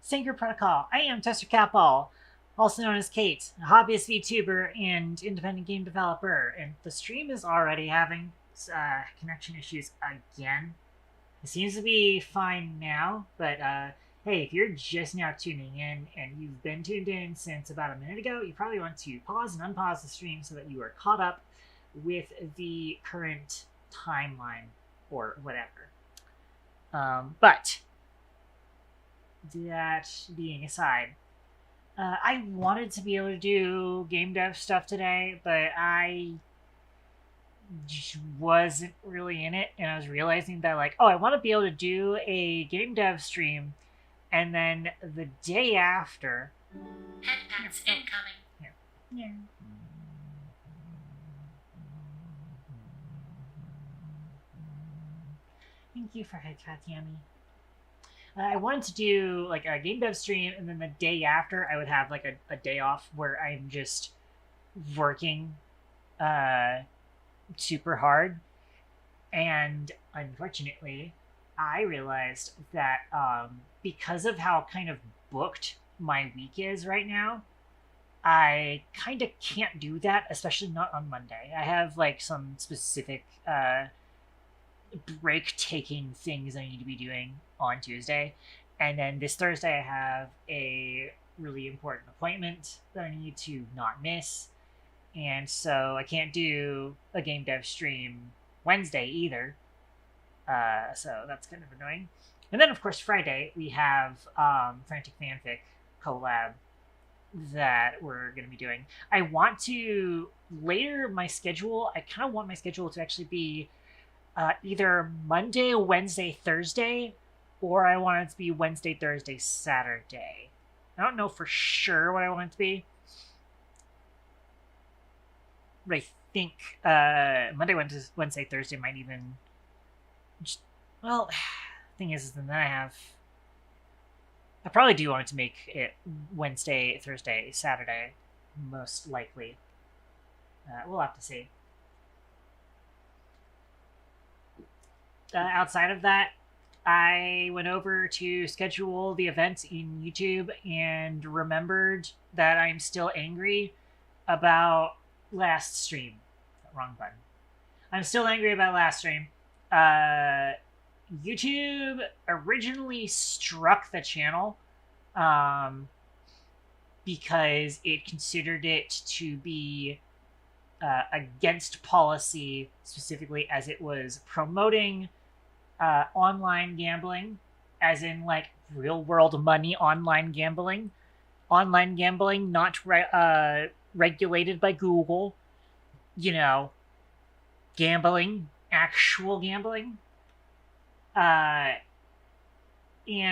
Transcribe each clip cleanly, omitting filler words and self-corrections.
Sacred Protocol. I am Tester Catball, also known as Kate, a hobbyist VTuber and independent game developer. And the stream is already having connection issues again. It seems to be fine now, but hey, if you're just now tuning in and you've been tuned in since about a minute ago, you probably want to pause and unpause the stream so that you are caught up with the current timeline or whatever. But that being aside, I wanted to be able to do game dev stuff today, but I just wasn't really in it, and I was realizing that like, oh, I want to be able to do a game dev stream, and then the day after, Headpats incoming. Yeah. Thank you for headpats, Yummy. I wanted to do like a game dev stream, and then the day after, I would have like a day off where I'm just working super hard. And unfortunately, I realized that because of how kind of booked my week is right now, I kind of can't do that, especially not on Monday. I have like some specific break taking things I need to be doing on Tuesday. And then this Thursday, I have a really important appointment that I need to not miss. And so I can't do a game dev stream Wednesday either. So that's kind of annoying. And then, of course, Friday, we have Frantic Fanfic collab that we're going to be doing. I want to, later my schedule, I kind of want my schedule to actually be either Monday, Wednesday, Thursday, or I want it to be Wednesday, Thursday, Saturday. I don't know for sure what I want it to be. But I think Monday, Wednesday, Thursday might even. Just, well, thing is, then I probably do want to make it Wednesday, Thursday, Saturday, most likely. We'll have to see. Outside of that, I went over to schedule the event in YouTube and remembered that I'm still angry about last stream. Wrong button. I'm still angry about last stream. YouTube originally struck the channel because it considered it to be against policy, specifically as it was promoting online gambling, as in like real world money online gambling not regulated by Google, you know, gambling, actual gambling. And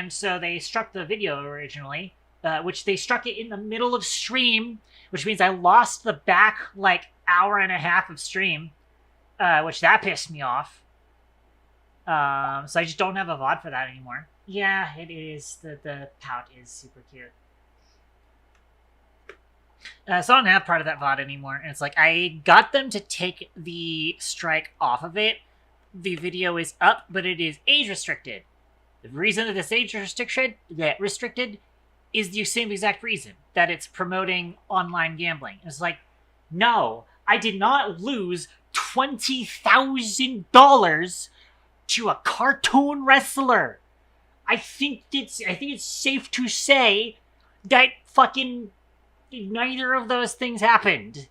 so they struck the video originally, which they struck it in the middle of stream, which means I lost the back like hour and a half of stream, which that pissed me off. So I just don't have a VOD for that anymore. Yeah, it is. The pout is super cute. So I don't have part of that VOD anymore. And it's like, I got them to take the strike off of it. The video is up, but it is age restricted. The reason that it's age restricted is the same exact reason, that it's promoting online gambling. It's like, no, I did not lose $20,000 to a cartoon wrestler. I think it's safe to say that fucking neither of those things happened.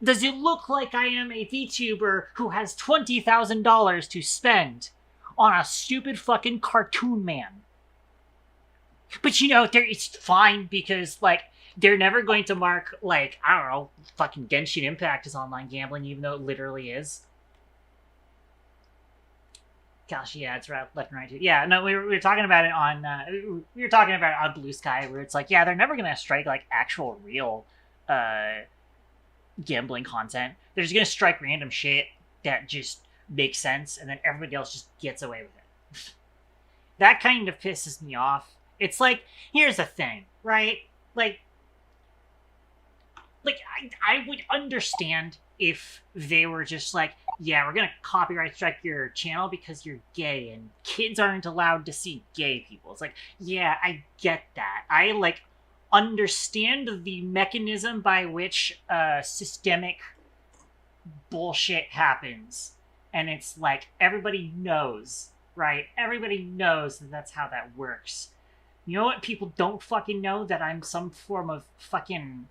Does it look like I am a VTuber who has $20,000 to spend on a stupid fucking cartoon man? But you know, it's fine because like they're never going to mark like, I don't know, fucking Genshin Impact as online gambling, even though it literally is. Gosh, yeah, it's right, left and right too. Yeah, no, we were talking about it on Blue Sky, where it's like, yeah, they're never gonna strike like actual real gambling content. They're just gonna strike random shit that just makes sense, and then everybody else just gets away with it. That kind of pisses me off. It's like, here's the thing, right? Like I would understand if they were just like, yeah, we're gonna copyright strike your channel because you're gay and kids aren't allowed to see gay people. It's like, yeah, I get that. I like understand the mechanism by which systemic bullshit happens, and it's like everybody knows, right? Everybody knows that that's how that works. You know what people don't fucking know? That I'm some form of fucking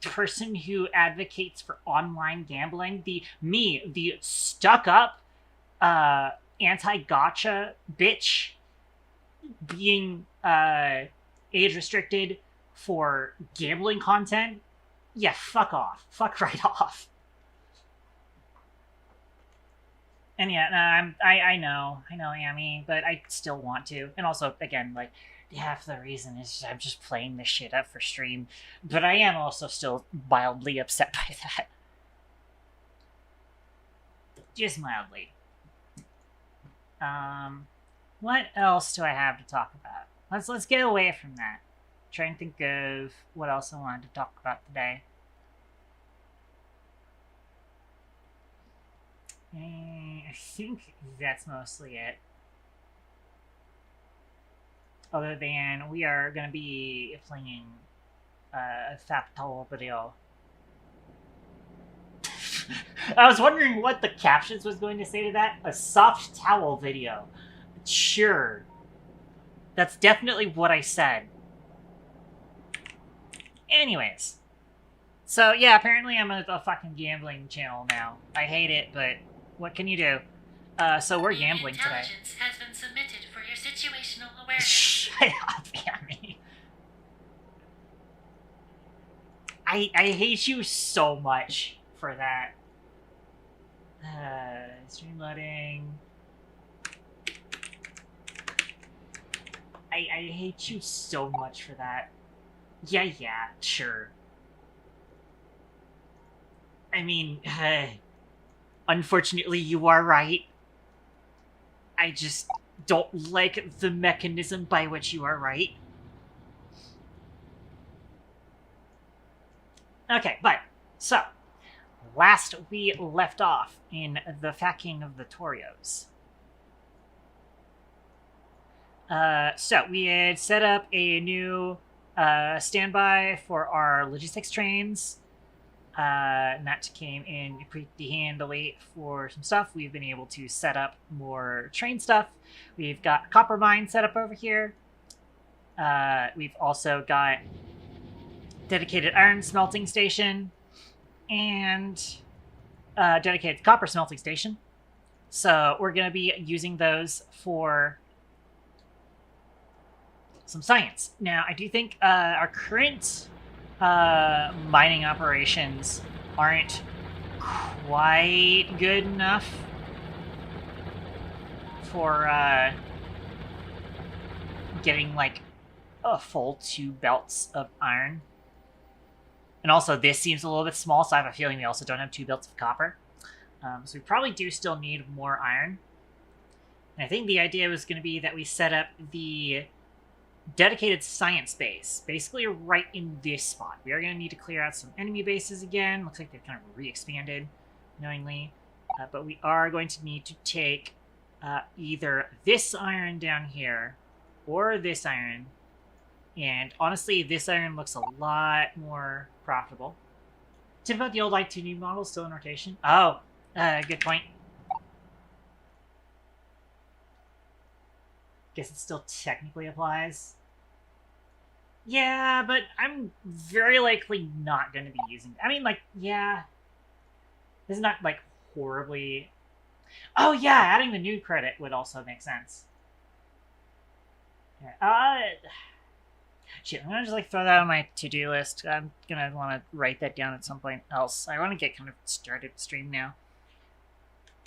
person who advocates for online gambling. The stuck up anti-gotcha bitch being age restricted for gambling content. Yeah, fuck off. Fuck right off. And yeah, I know, Amy, but I still want to. And also, again, like, half the reason is I'm just playing this shit up for stream, but I am also still mildly upset by that. Just mildly. What else do I have to talk about? Let's get away from that. Try and think of what else I wanted to talk about today. I think that's mostly it. Other than we are going to be playing a Factorio video. I was wondering what the captions was going to say to that. A soft towel video. Sure. That's definitely what I said. Anyways. So, yeah, apparently I'm a fucking gambling channel now. I hate it, but what can you do? So we're gambling today. Intelligence has been submitted for your situational awareness. Shut up, Yami. I hate you so much for that. Stream loading. I hate you so much for that. Yeah, sure. I mean, unfortunately, you are right. I just don't like the mechanism by which you are right. Okay, but, so, last we left off in the facking of the Torios. So, we had set up a new standby for our logistics trains. And that came in pretty handily for some stuff. We've been able to set up more train stuff. We've got copper mine set up over here. We've also got dedicated iron smelting station and dedicated copper smelting station. So we're going to be using those for some science. Now, I do think our current mining operations aren't quite good enough for getting like a full 2 belts of iron. And also, this seems a little bit small, so I have a feeling we also don't have 2 belts of copper. So we probably do still need more iron. And I think the idea was going to be that we set up the dedicated science base, basically right in this spot. We are going to need to clear out some enemy bases again. Looks like they've kind of re-expanded, knowingly. But we are going to need to take either this iron down here or this iron. And honestly, this iron looks a lot more profitable. Tip about the old I-2D model still in rotation? Oh, good point. Guess it still technically applies. Yeah, but I'm very likely not going to be using it. I mean, like, yeah. This is not, like, horribly... Oh, yeah, adding the new credit would also make sense. Yeah, shit, I'm gonna just, like, throw that on my to-do list. I'm gonna want to write that down at some point else. I want to get kind of started stream now.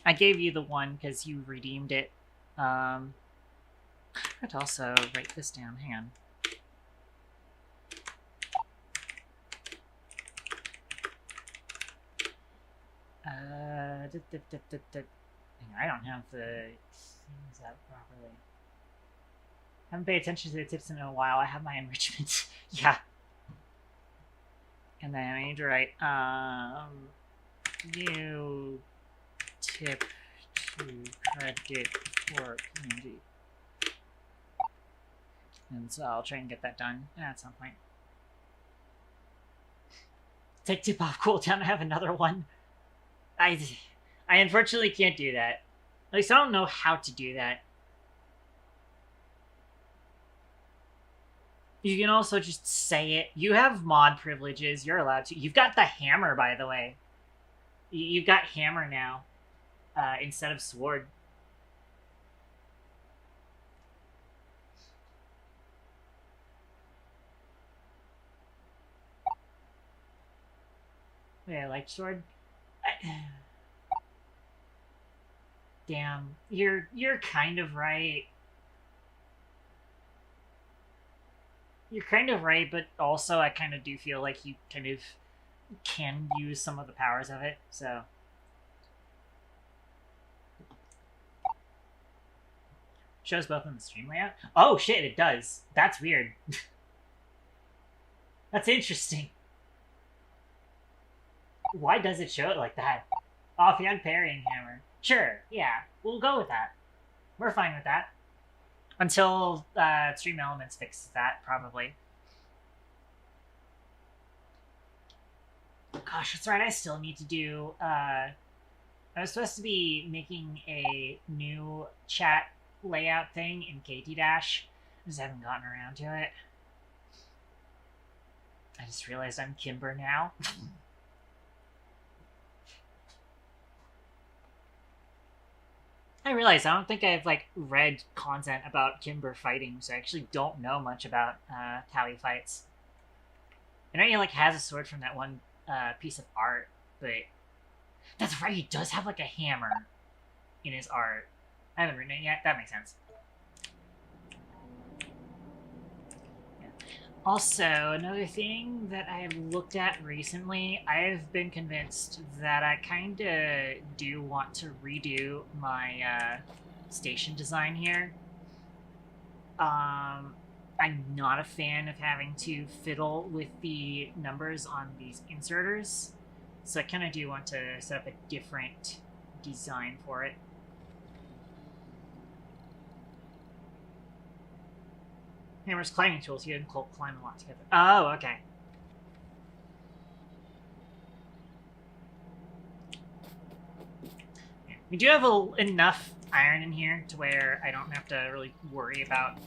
I gave you the one because you redeemed it. I could also write this down. Hang on. I don't have the things out properly. Haven't paid attention to the tips in a while. I have my enrichment. Yeah. And then I need to write, new tip to credit for PNG. And so I'll try and get that done at some point. Take tip off cooldown. I have another one. I unfortunately can't do that. At least I don't know how to do that. You can also just say it. You have mod privileges. You're allowed to. You've got the hammer, by the way. You've got hammer now instead of sword. Wait, I like sword? Damn, you're kind of right. You're kind of right, but also I kind of do feel like you kind of can use some of the powers of it, so. Shows both in the stream layout? Oh shit, it does. That's weird. That's interesting. Why does it show it like that? Oh, if you had parrying hammer. Sure, yeah, we'll go with that. We're fine with that. Until Stream Elements fixes that, probably. Gosh, that's right, I still need to do... I was supposed to be making a new chat layout thing in Kbity. I just haven't gotten around to it. I just realized I'm Kimber now. I realize I don't think I've like read content about Kimber fighting, so I actually don't know much about Tally fights. I know he like has a sword from that one piece of art, but that's right, he does have like a hammer in his art. I haven't written it yet. That makes sense. Yeah. Also, another thing that I have looked at recently, I've been convinced that I kind of do want to redo my station design here. I'm not a fan of having to fiddle with the numbers on these inserters, so I kind of do want to set up a different design for it. Hammer's climbing tools. You and Colt climb a lot together. Oh, okay. Yeah. We do have enough iron in here to where I don't have to really worry about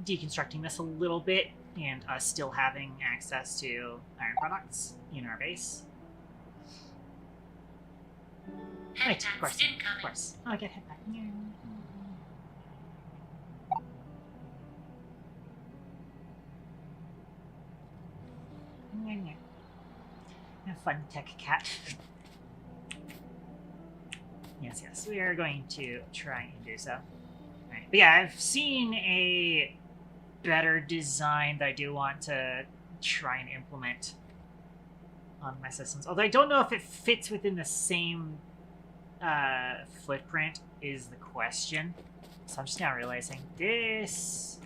deconstructing this a little bit and us still having access to iron products in our base. Right, of course. Of course. Oh, I get hit back. Have fun, tech cat. Yes, we are going to try and do so. Right. But yeah, I've seen a better design that I do want to try and implement on my systems. Although I don't know if it fits within the same footprint is the question. So I'm just now realizing this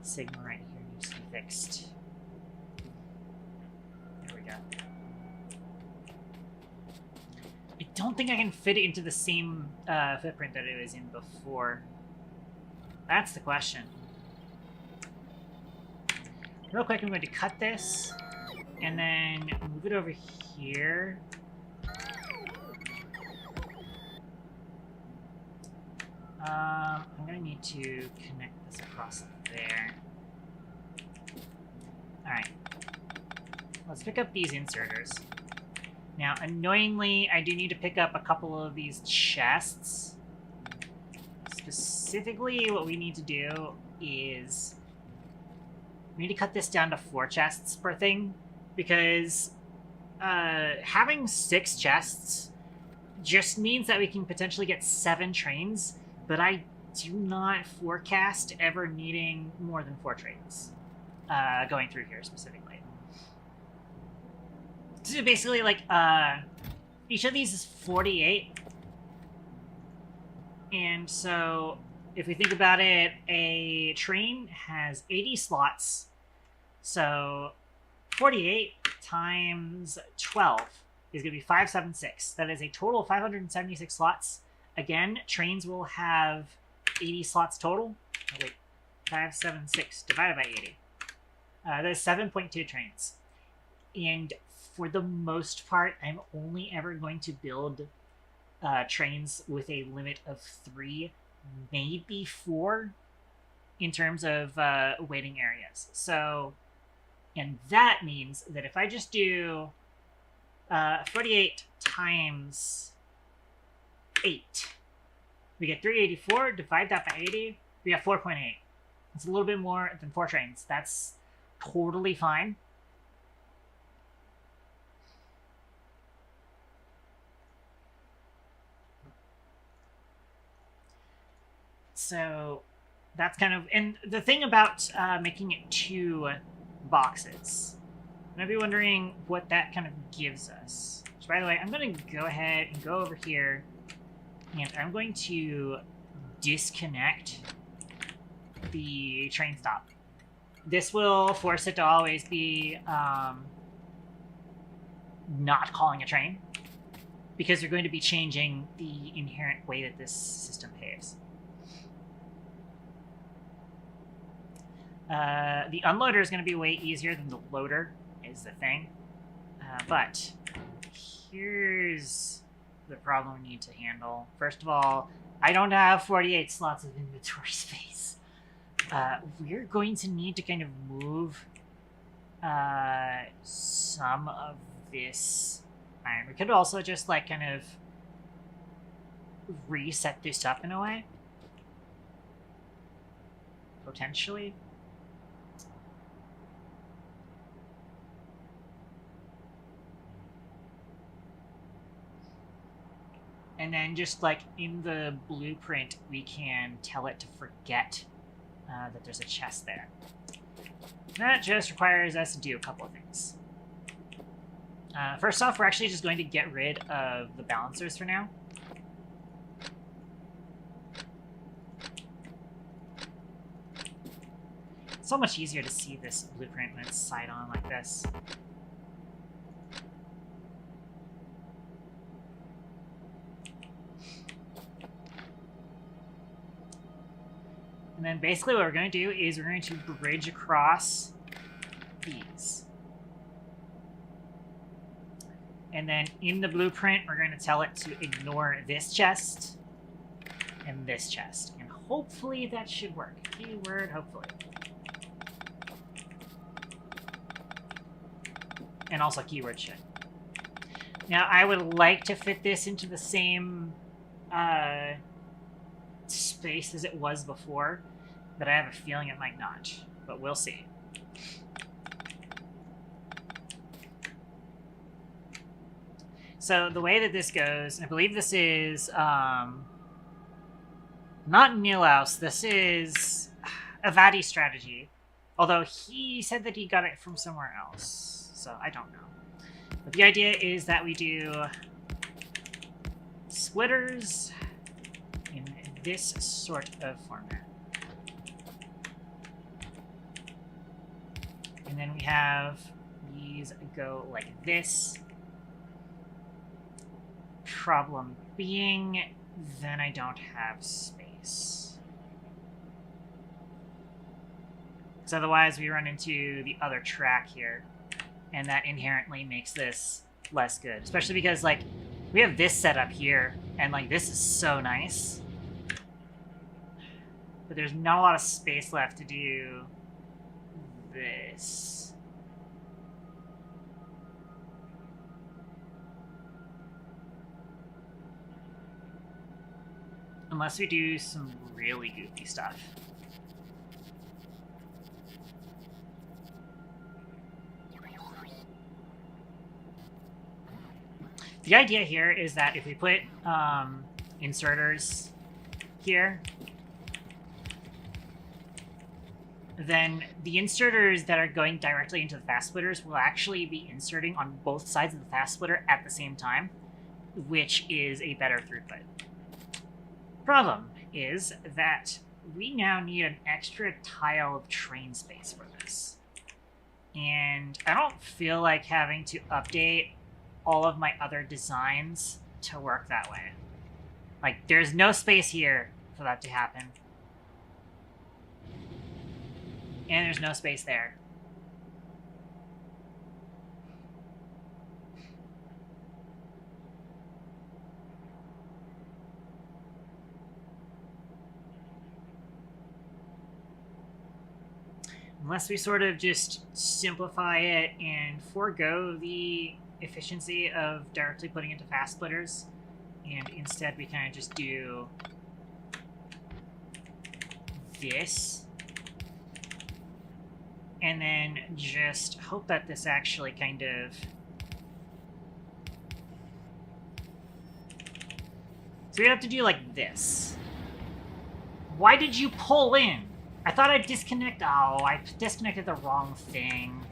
signal right here needs to be fixed. There we go. I don't think I can fit it into the same footprint that it was in before. That's the question. Real quick, I'm going to cut this and then move it over here. I'm going to need to connect this across there. Alright. Let's pick up these inserters. Now, annoyingly, I do need to pick up a couple of these chests. Specifically, what we need to do is we need to cut this down to 4 chests per thing, because having 6 chests just means that we can potentially get 7 trains, but I do not forecast ever needing more than 4 trains going through here specifically. So basically, like, each of these is 48. And so, if we think about it, a train has 80 slots. So, 48 times 12 is going to be 576. That is a total of 576 slots. Again, trains will have 80 slots total. Oh, wait, 576 divided by 80. That is 7.2 trains. And for the most part, I'm only ever going to build trains with a limit of 3, maybe 4, in terms of waiting areas. So, and that means that if I just do 48 times 8, we get 384. Divide that by 80, we get 4.8. It's a little bit more than 4 trains. That's totally fine. So that's kind of, and the thing about making it 2 boxes, you might be wondering what that kind of gives us. So by the way, I'm going to go ahead and go over here, and I'm going to disconnect the train stop. This will force it to always be not calling a train, because you're going to be changing the inherent way that this system behaves. The unloader is going to be way easier than the loader, is the thing. But here's the problem we need to handle. First of all, I don't have 48 slots of inventory space. We're going to need to kind of move some of this iron. We could also just like kind of reset this up in a way. Potentially. And then just like in the blueprint, we can tell it to forget that there's a chest there. That just requires us to do a couple of things. First off, we're actually just going to get rid of the balancers for now. It's so much easier to see this blueprint when it's side on like this. And then basically what we're going to do is we're going to bridge across these. And then in the blueprint, we're going to tell it to ignore this chest and this chest. And hopefully that should work. Keyword, hopefully. And also keyword should. Now, I would like to fit this into the same space as it was before, but I have a feeling it might not. But we'll see. So the way that this goes, I believe this is not Nilaus, this is Kbity strategy. Although he said that he got it from somewhere else, so I don't know. But the idea is that we do splitters in this sort of format. And then we have these go like this. Problem being, then I don't have space. Because otherwise we run into the other track here, and that inherently makes this less good. Especially because, like, we have this set up here, and, like, this is so nice. But there's not a lot of space left to do this. Unless we do some really goofy stuff. The idea here is that if we put inserters here, then the inserters that are going directly into the fast splitters will actually be inserting on both sides of the fast splitter at the same time, which is a better throughput. Problem is that we now need an extra tile of train space for this. And I don't feel like having to update all of my other designs to work that way. Like, there's no space here for that to happen. And there's no space there. Unless we sort of just simplify it and forego the efficiency of directly putting into fast splitters, and instead we kind of just do this, and then just hope that this actually kind of... So we have to do like this. Why did you pull in? I thought I'd disconnect... Oh, I disconnected the wrong thing.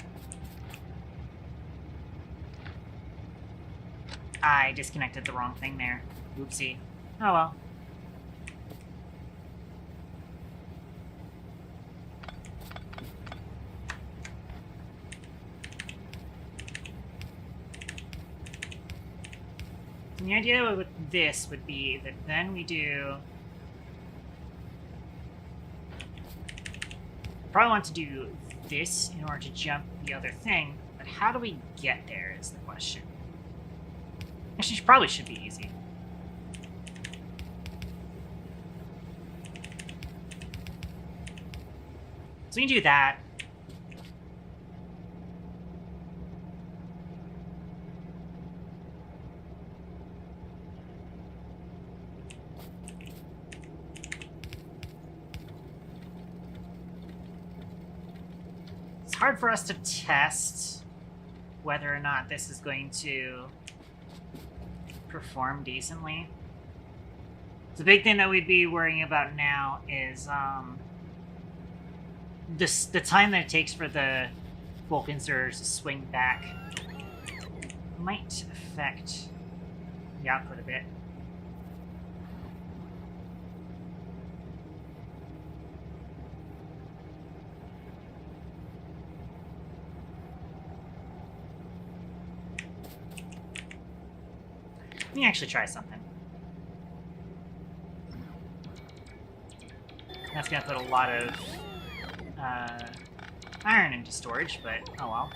I disconnected the wrong thing there. Oopsie. Oh well. And the idea with this would be that then we do... Probably want to do this in order to jump the other thing, but how do we get there is the question. Actually, probably should be easy. So we can do that. hard for us to test whether or not this is going to perform decently. The big thing that we'd be worrying about now is the time that it takes for the bulk inserters to swing back might affect the output a bit. Let me actually try something. That's gonna put a lot of iron into storage, but oh well.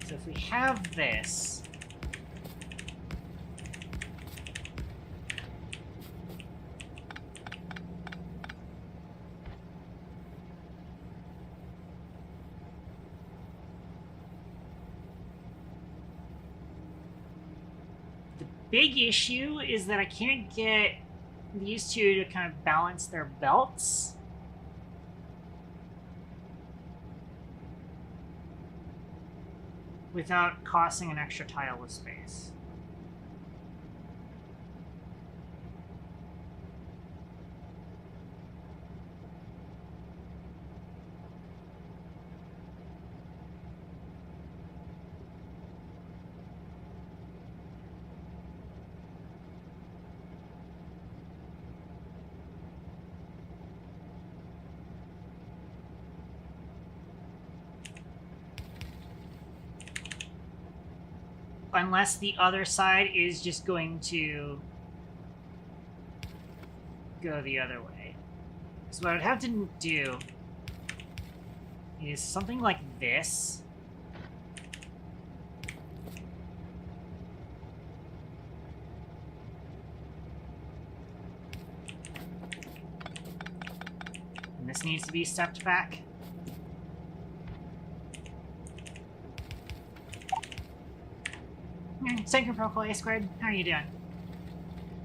So if we have this, big issue is that I can't get these two to kind of balance their belts. Without costing an extra tile of space. Unless the other side is just going to go the other way. So what I'd have to do is something like this. And this needs to be stepped back. Sacred Protocol A squared, how are you doing?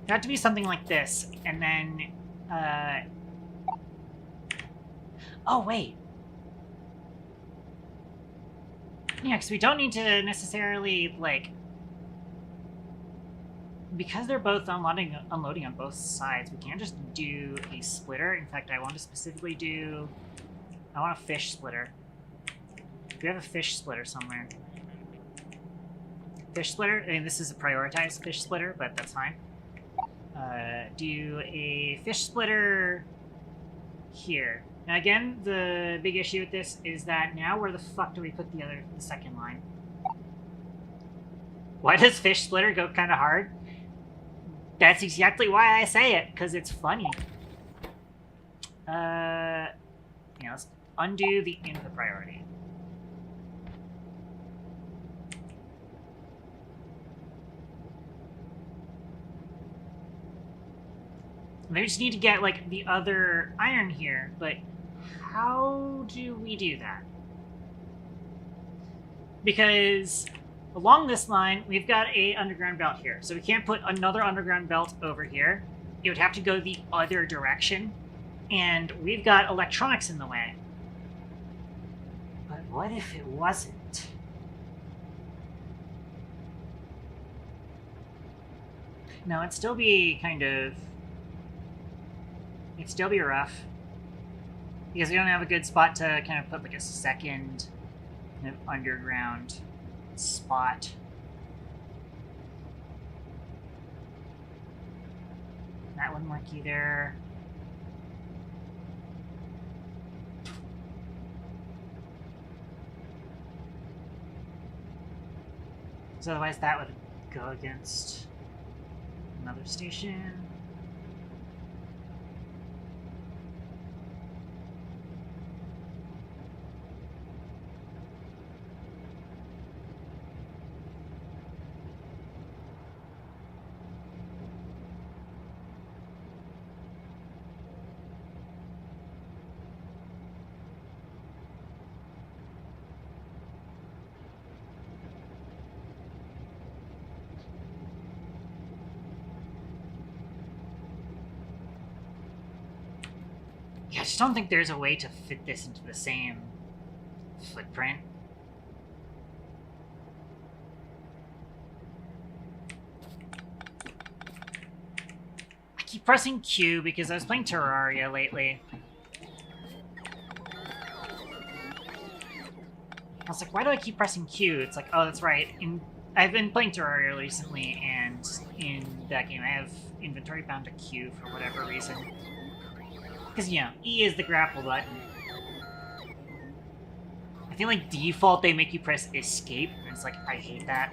It had to be something like this, and then, oh, wait. Yeah, because we don't need to necessarily, like... Because they're both unloading on both sides, we can't just do a splitter. In fact, I want to specifically do... I want a fish splitter. We have a fish splitter somewhere. Fish splitter. I mean, this is a prioritized fish splitter, but that's fine. Do a fish splitter here. Now again, the big issue with this is that now where the fuck do we put the second line? Why does fish splitter go kind of hard? That's exactly why I say it, because it's funny. Yeah, let's undo the input priority. They just need to get, like, the other iron here, but how do we do that? Because along this line, we've got a underground belt here, so we can't put another underground belt over here. It would have to go the other direction, and we've got electronics in the way. But what if it wasn't? No, it'd still be kind of... It'd still be rough. Because we don't have a good spot to kind of put like a second kind of underground spot. That wouldn't work either. So otherwise that would go against another station. just don't think there's a way to fit this into the same footprint. I keep pressing Q because I was playing Terraria lately. I was like, why do I keep pressing Q? It's like, oh, that's right. I've been playing Terraria recently, and in that game I have inventory bound to Q for whatever reason. Because, you know, E is the grapple button. I feel like default they make you press escape, and it's like, I hate that.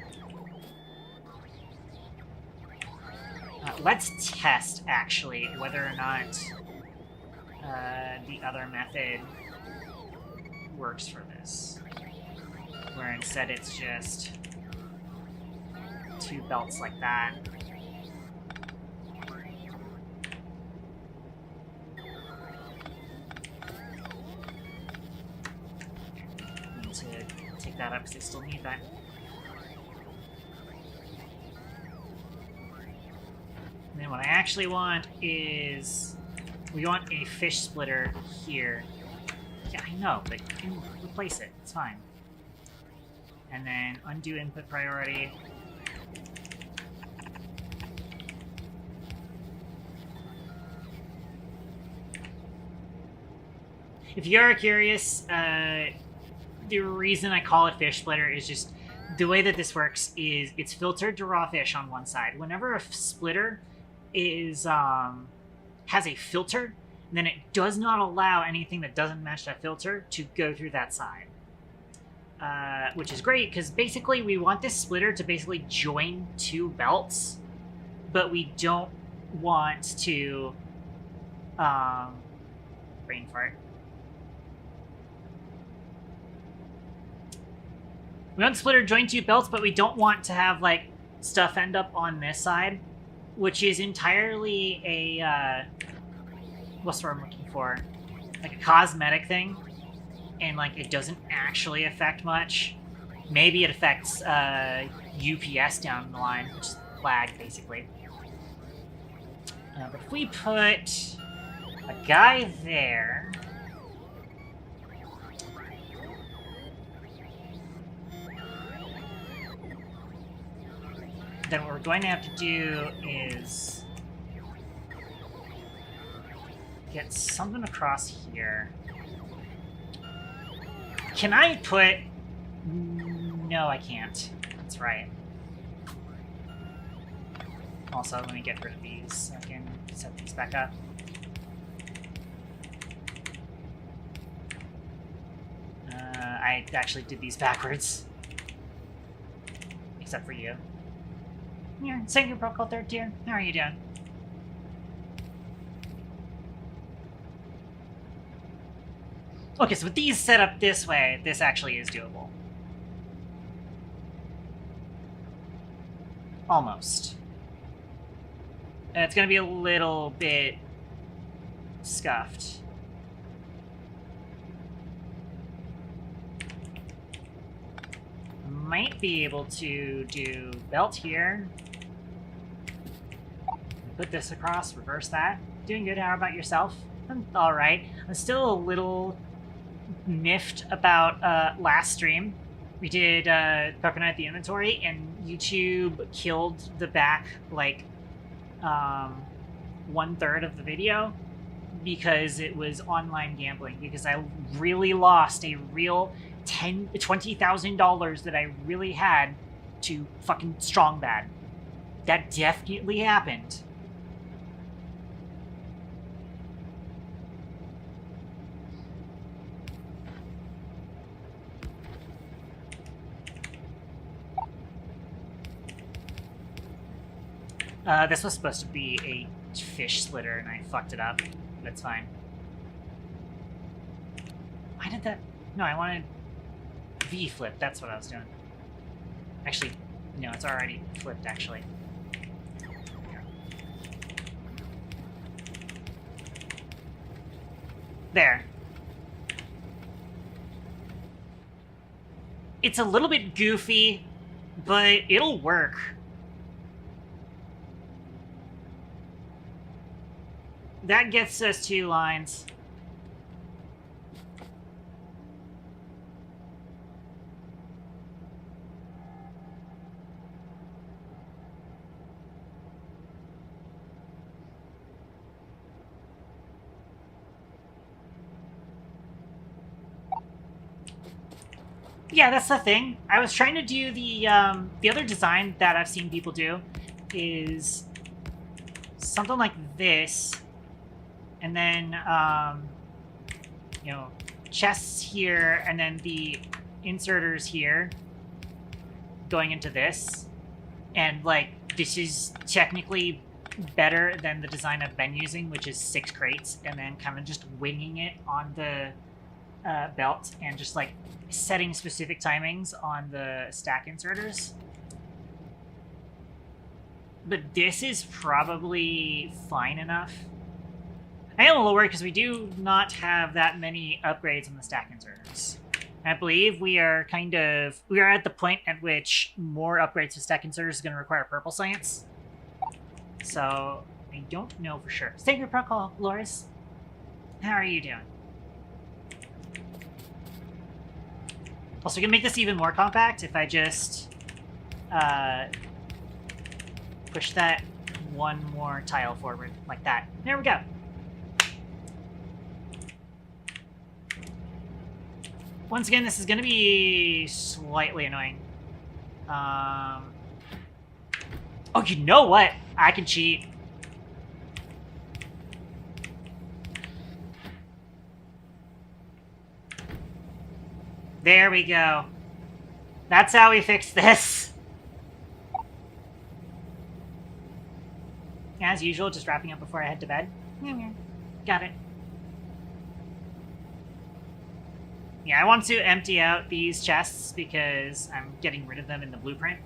Let's test, actually, whether or not the other method works for this. Where instead it's just 2 belts like that. Need to take that up because I still need that. And then what I actually want is... we want a fish splitter here. Yeah, I know, but you can replace it. It's fine. And then undo input priority. If you're curious, the reason I call it fish splitter is just the way that this works is it's filtered to raw fish on one side. Whenever a splitter is has a filter, then it does not allow anything that doesn't match that filter to go through that side. Which is great, because basically we want this splitter to basically join 2 belts, but we don't want to... brain fart. We want the splitter to join 2 belts, but we don't want to have, like, stuff end up on this side, which is entirely a, what's the word I'm looking for? Like a cosmetic thing. And, like, it doesn't actually affect much. Maybe it affects UPS down the line, which is lag, basically. But if we put a guy there... then what we're going to have to do is get something across here. Can I put... no, I can't. That's right. Also, let me get rid of these so I can set these back up. I actually did these backwards. Except for you. Here, Sacred Protocol 3rd tier. How are you doing? Okay, so with these set up this way, this actually is doable. Almost. It's gonna be a little bit scuffed. Might be able to do belt here. Put this across, reverse that. Doing good, how about yourself? I'm alright. I'm still a little miffed about last stream. We did Peppermint the inventory, and YouTube killed the back, like, 1/3 of the video because it was online gambling, because I really lost a real $20,000 that I really had to fucking strong bad. That definitely happened. This was supposed to be a fish splitter, and I fucked it up. That's fine. Why did that... no, I wanted V-flip. That's what I was doing. Actually, no, it's already flipped, actually. There. It's a little bit goofy, but it'll work. That gets us 2 lines. Yeah, that's the thing. I was trying to do the other design that I've seen people do is something like this, and then you know, chests here, and then the inserters here going into this, and like this is technically better than the design I've been using, which is 6 crates, and then kind of just winging it on the belt and just like setting specific timings on the stack inserters. But this is probably fine enough. I am a little worried because we do not have that many upgrades on the stack inserters. I believe we are at the point at which more upgrades to stack inserters is going to require purple science. So I don't know for sure. Sacred Protocol, Loris. How are you doing? Also, we can make this even more compact if I just push that one more tile forward, like that. There we go. Once again, this is going to be slightly annoying. Oh, you know what? I can cheat. There we go. That's how we fix this. As usual, just wrapping up before I head to bed. Got it. Yeah, I want to empty out these chests because I'm getting rid of them in the blueprint.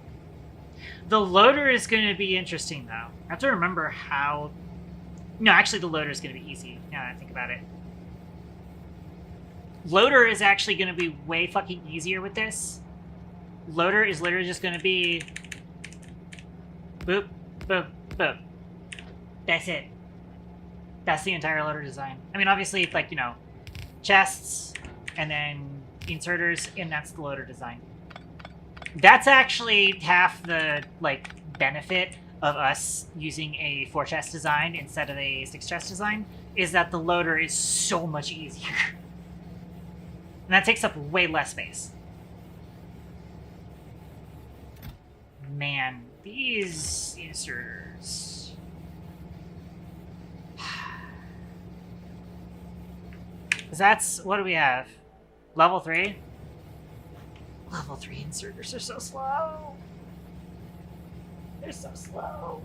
The loader is going to be interesting, though. I have to remember how... No, actually, the loader is going to be easy, now that I think about it. Loader is actually going to be way fucking easier with this. Loader is literally just going to be... Boop, boop, boop. That's it. That's the entire loader design. I mean, obviously, it's like, you know, chests, and then inserters, and that's the loader design. That's actually half the, like, benefit of us using a 4-chest design instead of a 6-chest design, is that the loader is so much easier. And that takes up way less space. Man, these inserters... Because that's... What do we have? Level 3? Level 3 inserters are so slow. They're so slow.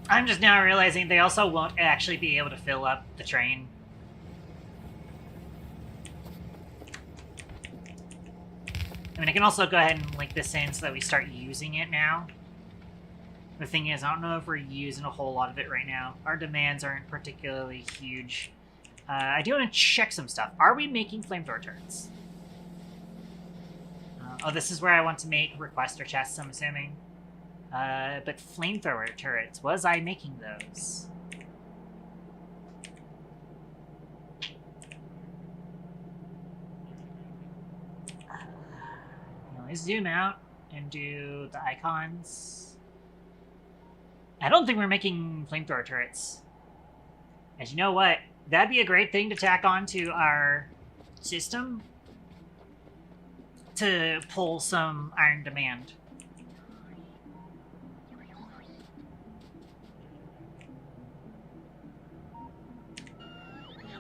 I'm just now realizing they also won't actually be able to fill up the train. I mean, I can also go ahead and link this in so that we start using it now. The thing is, I don't know if we're using a whole lot of it right now. Our demands aren't particularly huge. I do want to check some stuff. Are we making flamethrower turrets? Oh, this is where I want to make requester chests, I'm assuming. But flamethrower turrets, was I making those? Let's zoom out and do the icons. I don't think we're making flamethrower turrets. As you know what? That'd be a great thing to tack onto our system to pull some iron demand.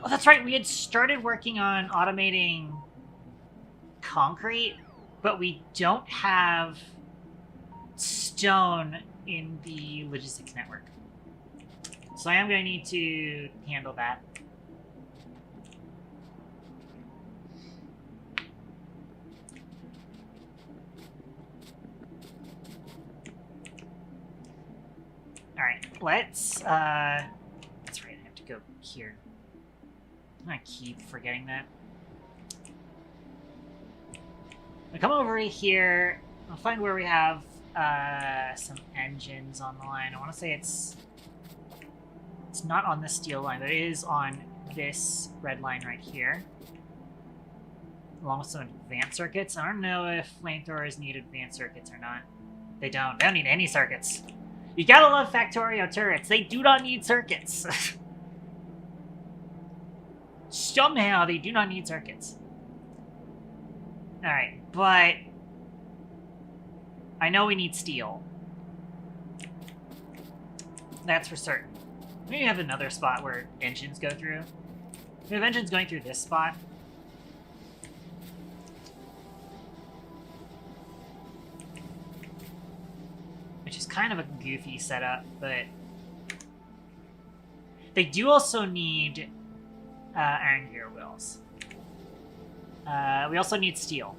Oh, that's right. We had started working on automating concrete, but we don't have stone in the logistics network. So I am going to need to handle that. All right, let's. That's right. I have to go here. I keep forgetting that. I come over here. I'll find where we have some engines on the line. I want to say it's It's not on the steel line, but it is on this red line right here. Along with some advanced circuits. I don't know if flamethrowers need advanced circuits or not. They don't. They don't need any circuits. You gotta love Factorio turrets. They do not need circuits. Somehow, they do not need circuits. Alright, but... I know we need steel. That's for certain. Maybe have another spot where engines go through. We have engines going through this spot. Which is kind of a goofy setup, but... They do also need iron gear wheels. We also need steel.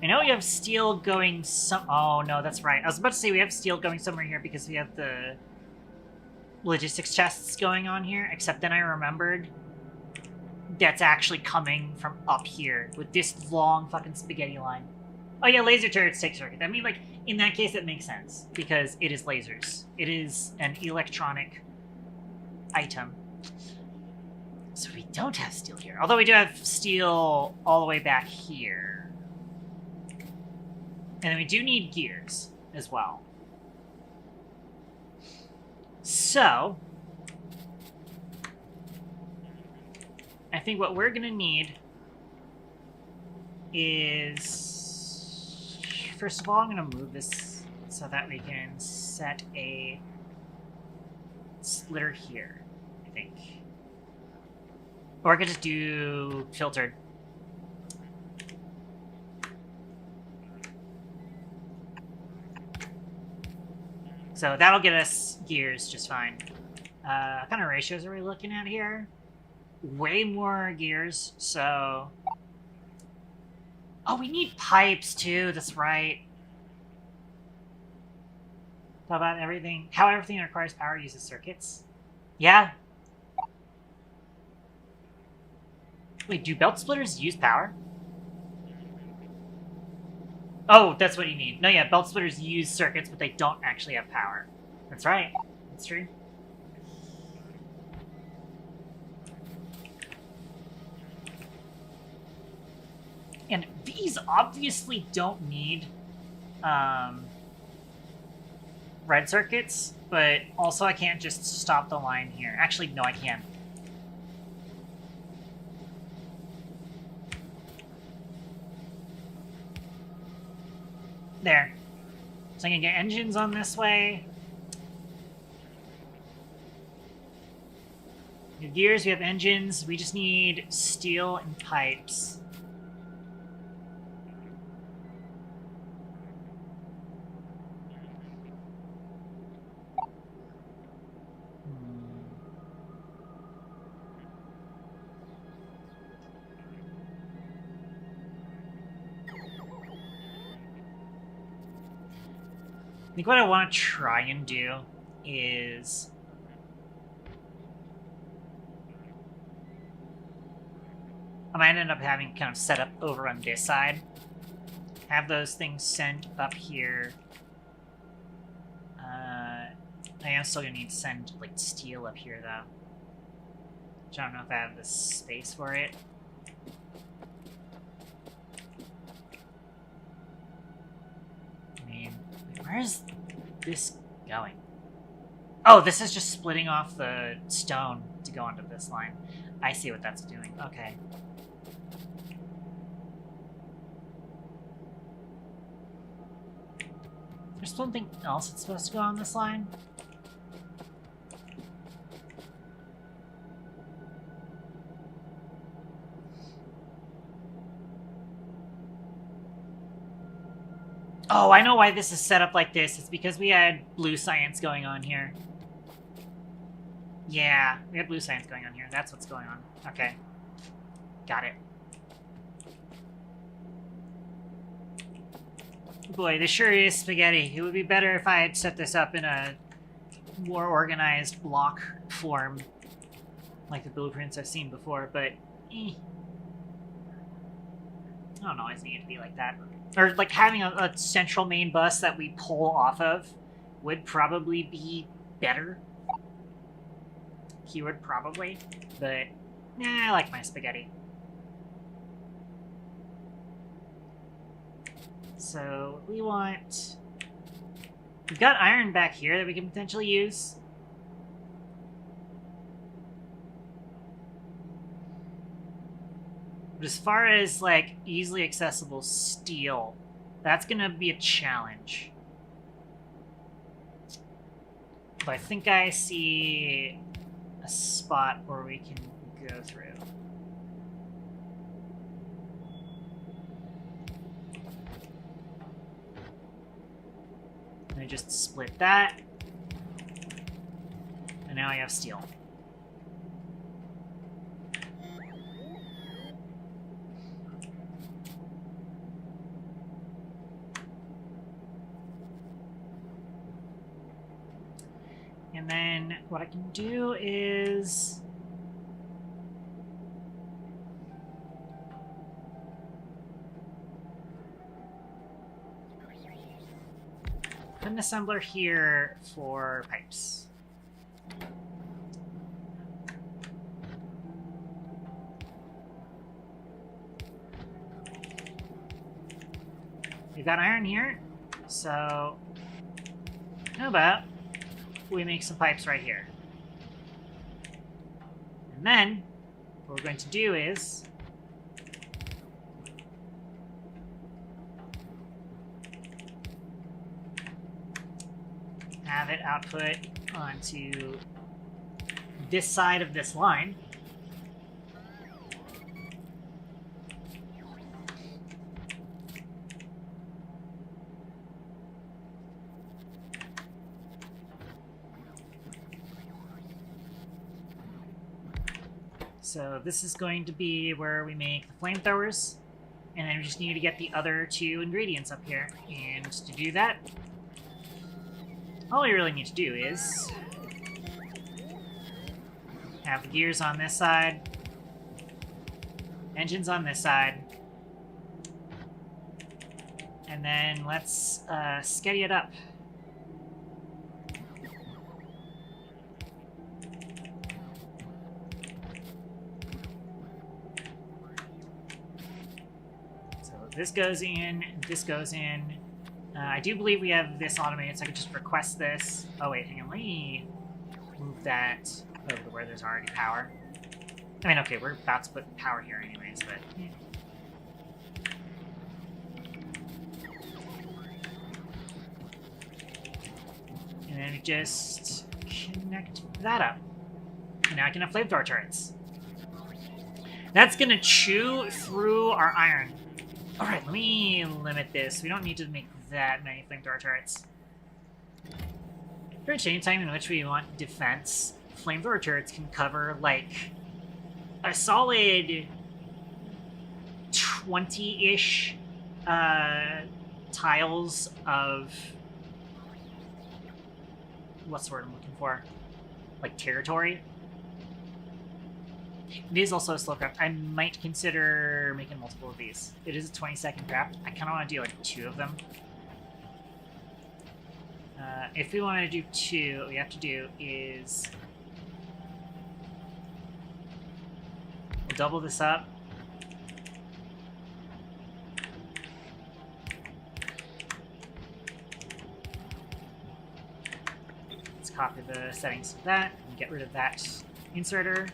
I know we have steel going some... Oh, no, that's right. I was about to say we have steel going somewhere here because we have the logistics chests going on here, except then I remembered that's actually coming from up here with this long fucking spaghetti line. Oh yeah, laser turrets take circuit. I mean, like, in that case it makes sense because it is lasers. It is an electronic item. So we don't have steel here. Although we do have steel all the way back here. And then we do need gears as well. So, I think what we're gonna need is, first of all, I'm gonna move this so that we can set a splitter here, I think. Or I could just do filtered. So that'll get us gears just fine. What kind of ratios are we looking at here? Way more gears, so... Oh, we need pipes too, that's right. How about everything? How everything that requires power uses circuits? Yeah. Wait, do belt splitters use power? Oh, that's what you need. No, yeah, belt splitters use circuits, but they don't actually have power. That's right. That's true. And these obviously don't need red circuits, but also I can't just stop the line here. Actually, no, I can. There. So I can get engines on this way. We have gears, we have engines. We just need steel and pipes. I think what I want to try and do is... I might end up having kind of set up over on this side. Have those things sent up here. I am still going to need to send, like, steel up here, though. Which I don't know if I have the space for it. I mean, where's this going? Oh, this is just splitting off the stone to go onto this line. I see what that's doing. Okay. There's something else that's supposed to go on this line? Oh, I know why this is set up like this. It's because we had blue science going on here. Yeah, we had blue science going on here. That's what's going on. Okay. Got it. Boy, this sure is spaghetti. It would be better if I had set this up in a more organized block form, like the blueprints I've seen before, but I don't always need it to be like that. Or, like, having a central main bus that we pull off of would probably be better. he would probably, but nah, I like my spaghetti. So we want... We've got iron back here that we can potentially use. But as far as, like, easily accessible steel, that's gonna be a challenge. But I think I see a spot where we can go through. And I just split that. And now I have steel. And then what I can do is... put an assembler here for pipes. We've got iron here, so how about we make some pipes right here? And then what we're going to do is have it output onto this side of this line. So this is going to be where we make the flamethrowers, and then we just need to get the other two ingredients up here. And to do that, all we really need to do is have the gears on this side, engines on this side, and then let's sketty it up. So this goes in, this goes in. I do believe we have this automated, so I could just request this. Oh wait, hang on, let me move that over to where there's already power. I mean, okay, we're about to put power here anyways, but... yeah. And then we just connect that up. And now I can have flamethrower turrets. That's gonna chew through our iron. Alright, let me limit this. We don't need to make that many flamethrower turrets. For any time in which we want defense, flamethrower turrets can cover, like, a solid 20-ish tiles of... what's the word I'm looking for? Like, territory. It is also a slow craft. I might consider making multiple of these. It is a 20-second craft. I kind of want to do, like, 2 of them. If we want to do 2, what we have to do is... we'll double this up. Let's copy the settings of that and get rid of that inserter.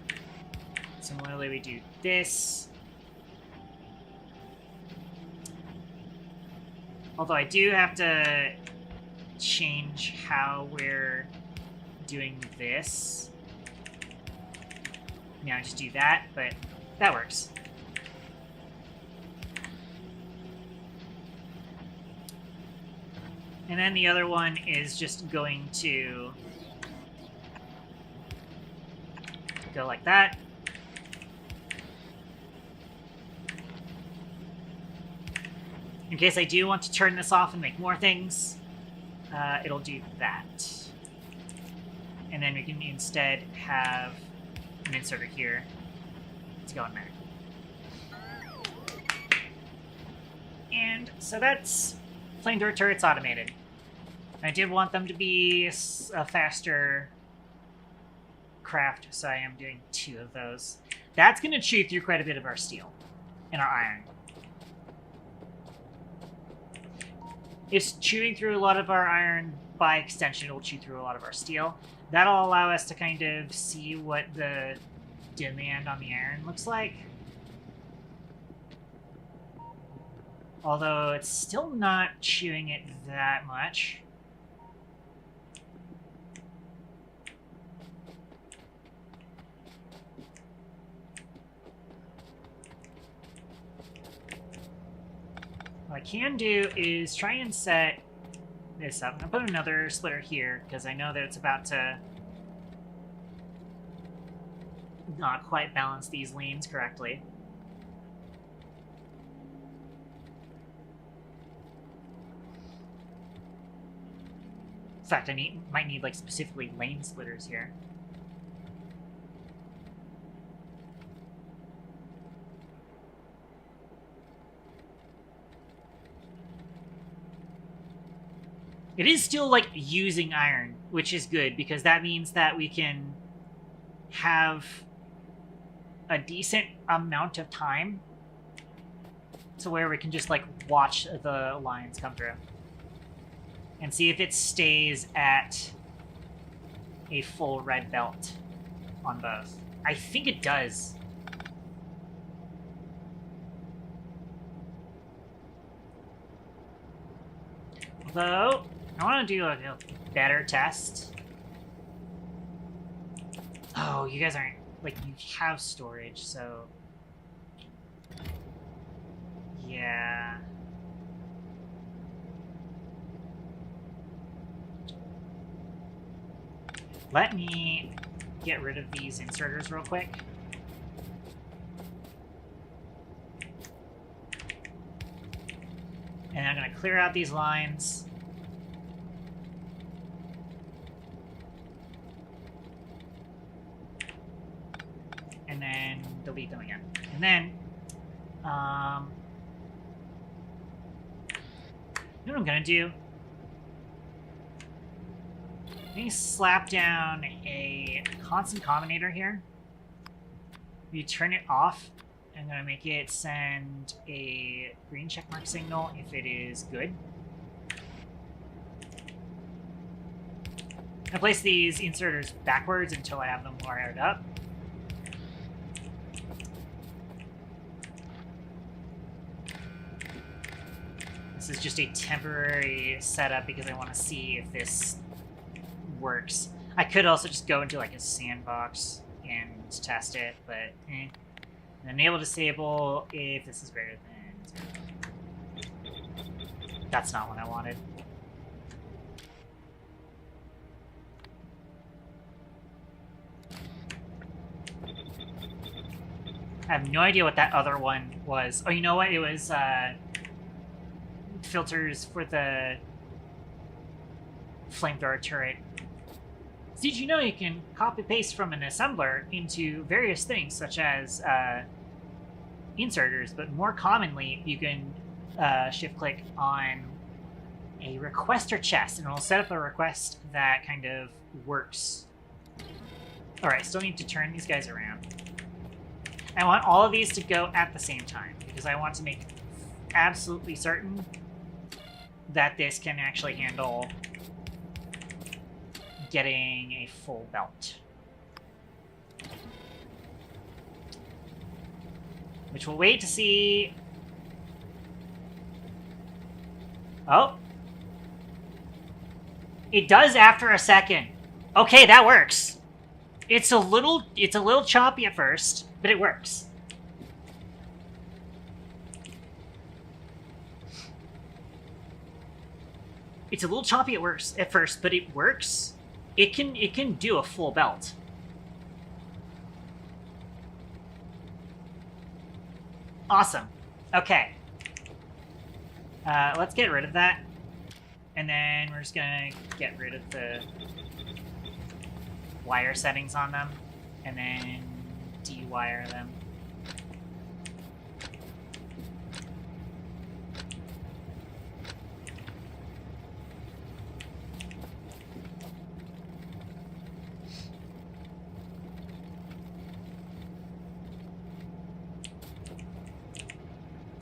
Similarly, we do this. Although I do have to change how we're doing this. Now I just do that, but that works. And then the other one is just going to go like that. In case I do want to turn this off and make more things, it'll do that. And then we can instead have an inserter here to go in there. And so that's flamethrower turrets automated. I did want them to be a faster craft, so I am doing 2 of those. That's going to chew through quite a bit of our steel and our iron. It's chewing through a lot of our iron. By extension, it will chew through a lot of our steel. That'll allow us to kind of see what the demand on the iron looks like. Although it's still not chewing it that much. What I can do is try and set this up. I'm going to put another splitter here because I know that it's about to not quite balance these lanes correctly. In fact, I might need like specifically lane splitters here. It is still, like, using iron, which is good, because that means that we can have a decent amount of time to where we can just, like, watch the lines come through. And see if it stays at a full red belt on both. I think it does. Although, I want to do a better test. Oh, you guys aren't, like, you have storage, so... Yeah... Let me get rid of these inserters real quick. And I'm going to clear out these lines. And then delete them again. And then, you know what I'm going to do? Let me slap down a constant combinator here. If you turn it off, I'm going to make it send a green checkmark signal if it is good. I'm going to place these inserters backwards until I have them wired up. This is just a temporary setup because I want to see if this works. I could also just go into like a sandbox and test it, but eh. And enable disable if this is greater than 0. That's not what I wanted. I have no idea what that other one was. Oh, you know what? It was filters for the flamethrower turret. Did you know you can copy-paste from an assembler into various things, such as inserters, but more commonly, you can shift-click on a requester chest, and it'll set up a request that kind of works. Alright, still need to turn these guys around. I want all of these to go at the same time, because I want to make absolutely certain that this can actually handle getting a full belt. Which we'll wait to see. Oh. It does after a second. Okay, that works. It's a little choppy at first, but it works. It's a little choppy at first, but it works. It can do a full belt. Awesome. Okay. Let's get rid of that. And then we're just gonna get rid of the wire settings on them. And then de-wire them.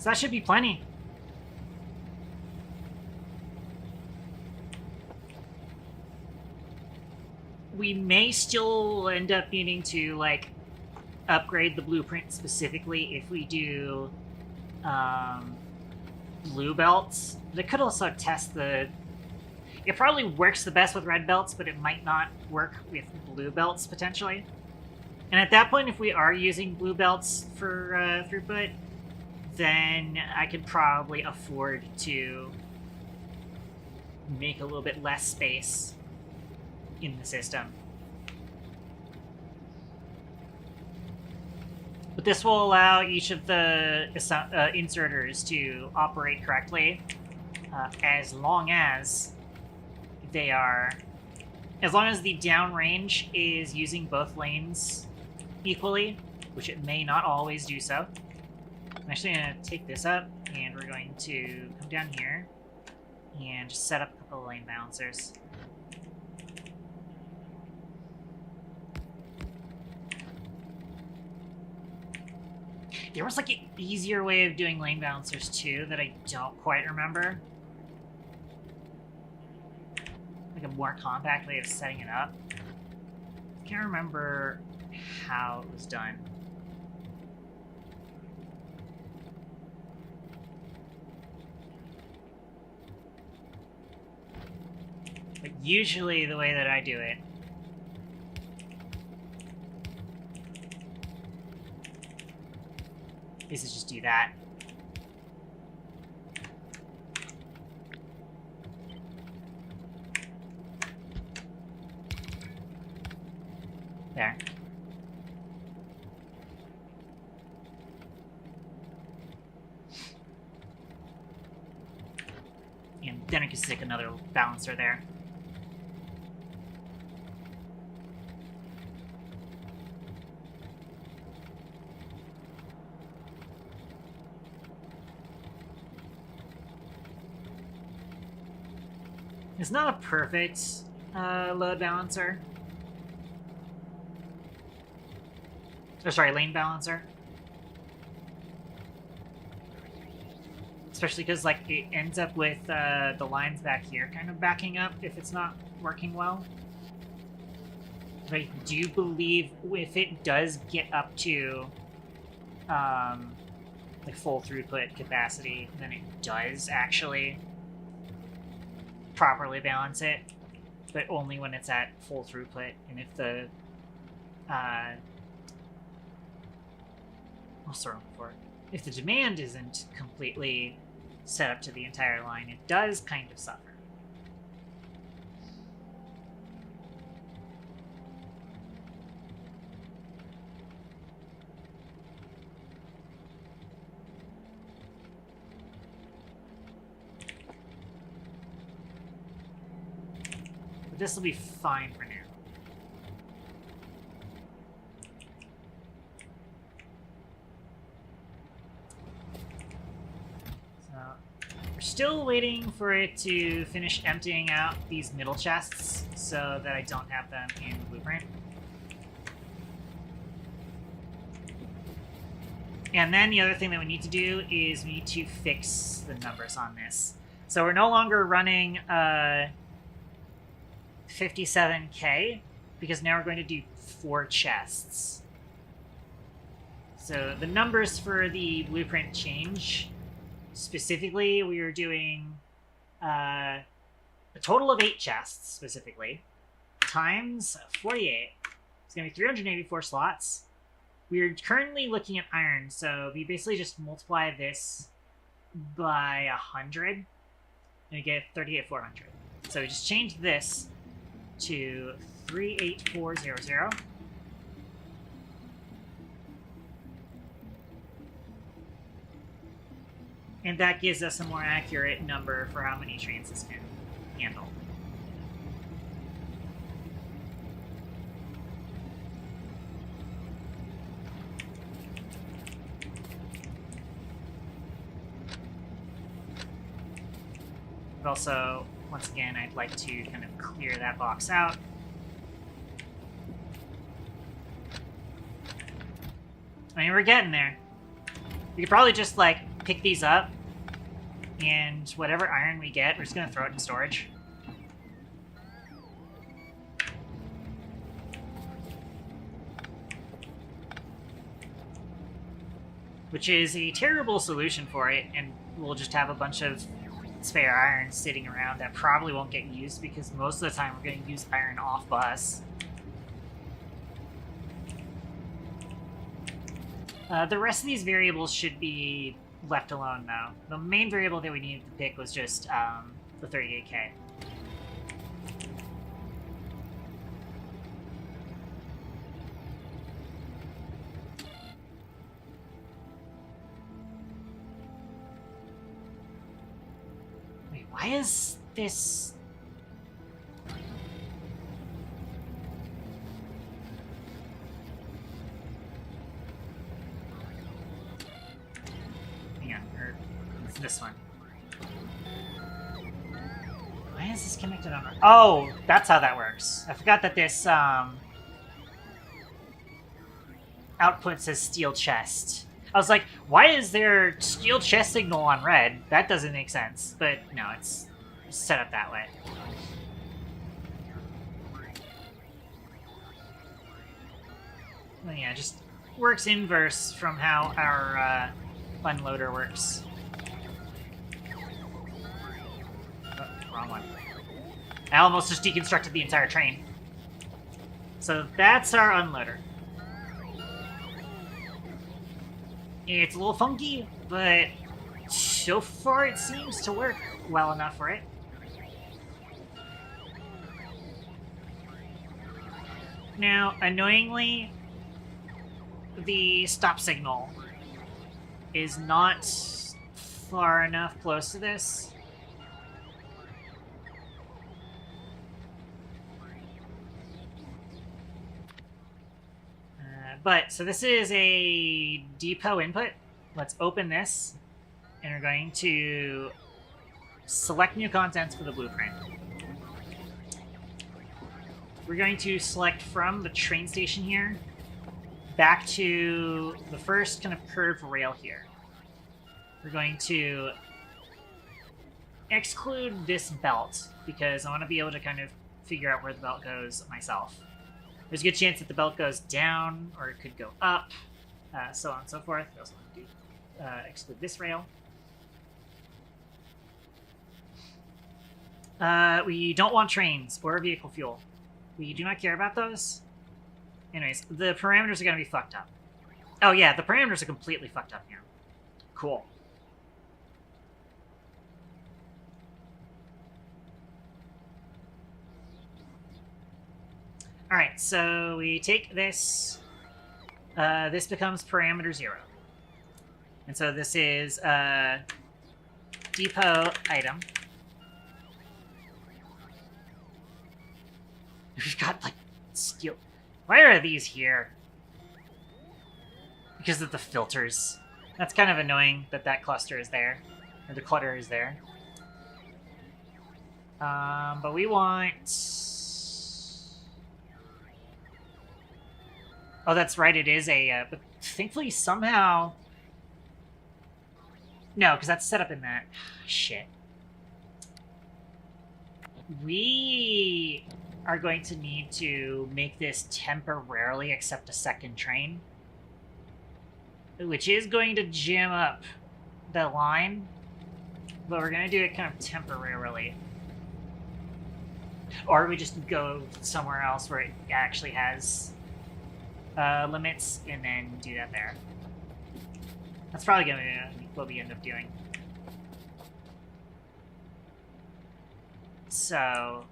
So that should be plenty. We may still end up needing to, like, upgrade the blueprint specifically if we do blue belts. They could also test the... It probably works the best with red belts, but it might not work with blue belts, potentially. And at that point, if we are using blue belts for throughput, then I could probably afford to make a little bit less space in the system. But this will allow each of the inserters to operate correctly, as long as they are... As long as the downrange is using both lanes equally, which it may not always do so. I'm actually going to take this up, and we're going to come down here and just set up a couple of lane balancers. There was like an easier way of doing lane balancers too that I don't quite remember. Like a more compact way of setting it up. I can't remember how it was done. But usually the way that I do it is to just do that. There. And then I can stick another balancer there. It's not a perfect load balancer. Or sorry, lane balancer. Especially because, like, it ends up with the lines back here kind of backing up if it's not working well. But I do believe if it does get up to like full throughput capacity, then it does actually properly balance it, but only when it's at full throughput. And if the what's the wrong for it? If the demand isn't completely set up to the entire line, it does kind of suffer. But this will be fine for now. Still waiting for it to finish emptying out these middle chests so that I don't have them in the blueprint. And then the other thing that we need to do is we need to fix the numbers on this. So we're no longer running 57K because now we're going to do 4 chests. So the numbers for the blueprint change. Specifically, we are doing a total of 8 chests, specifically, times 48. It's going to be 384 slots. We are currently looking at iron, so we basically just multiply this by 100, and we get 38,400. So we just change this to 38400. And that gives us a more accurate number for how many trains this can handle. But also, once again, I'd like to kind of clear that box out. I mean, we're getting there. We could probably just, like, pick these up, and whatever iron we get, we're just going to throw it in storage. Which is a terrible solution for it, and we'll just have a bunch of spare iron sitting around that probably won't get used because most of the time we're going to use iron off bus. The rest of these variables should be left alone now. The main variable that we needed to pick was just the 38K. Wait, why is this... It's this one. Why is this connected on? Oh, that's how that works. I forgot that this output says steel chest. I was like, why is there steel chest signal on red? That doesn't make sense. But no, it's set up that way. Well, yeah, just works inverse from how our unloader works. Wrong one. I almost just deconstructed the entire train. So that's our unloader. It's a little funky, but so far it seems to work well enough for it. Now, annoyingly, the stop signal is not far enough close to this. But, so this is a depot input. Let's open this, and we're going to select new contents for the blueprint. We're going to select from the train station here, back to the first kind of curved rail here. We're going to exclude this belt, because I want to be able to kind of figure out where the belt goes myself. There's a good chance that the belt goes down, or it could go up, so on and so forth. We also want to exclude this rail. We don't want trains or vehicle fuel. We do not care about those. Anyways, the parameters are going to be fucked up. Oh yeah, the parameters are completely fucked up here. Cool. Alright, so we take this. This becomes parameter 0. And so this is depot item. We've got, like, steel. Why are these here? Because of the filters. That's kind of annoying that that cluster is there. Or the clutter is there. But we want... Oh, that's right, it is a... but thankfully, somehow... No, because that's set up in that... Shit. We are going to need to make this temporarily accept a second train. Which is going to jam up the line. But we're going to do it kind of temporarily. Or we just go somewhere else where it actually has... limits, and then do that there. That's probably going to be what we end up doing. So...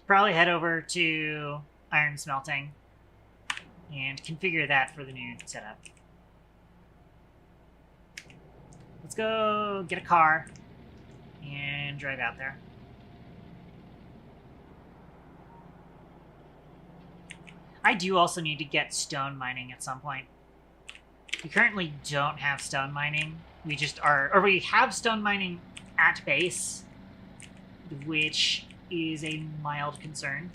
probably head over to iron smelting and configure that for the new setup. Let's go get a car and drive out there. I do also need to get stone mining at some point. We currently don't have stone mining. We just are, or we have stone mining at base, which is a mild concern.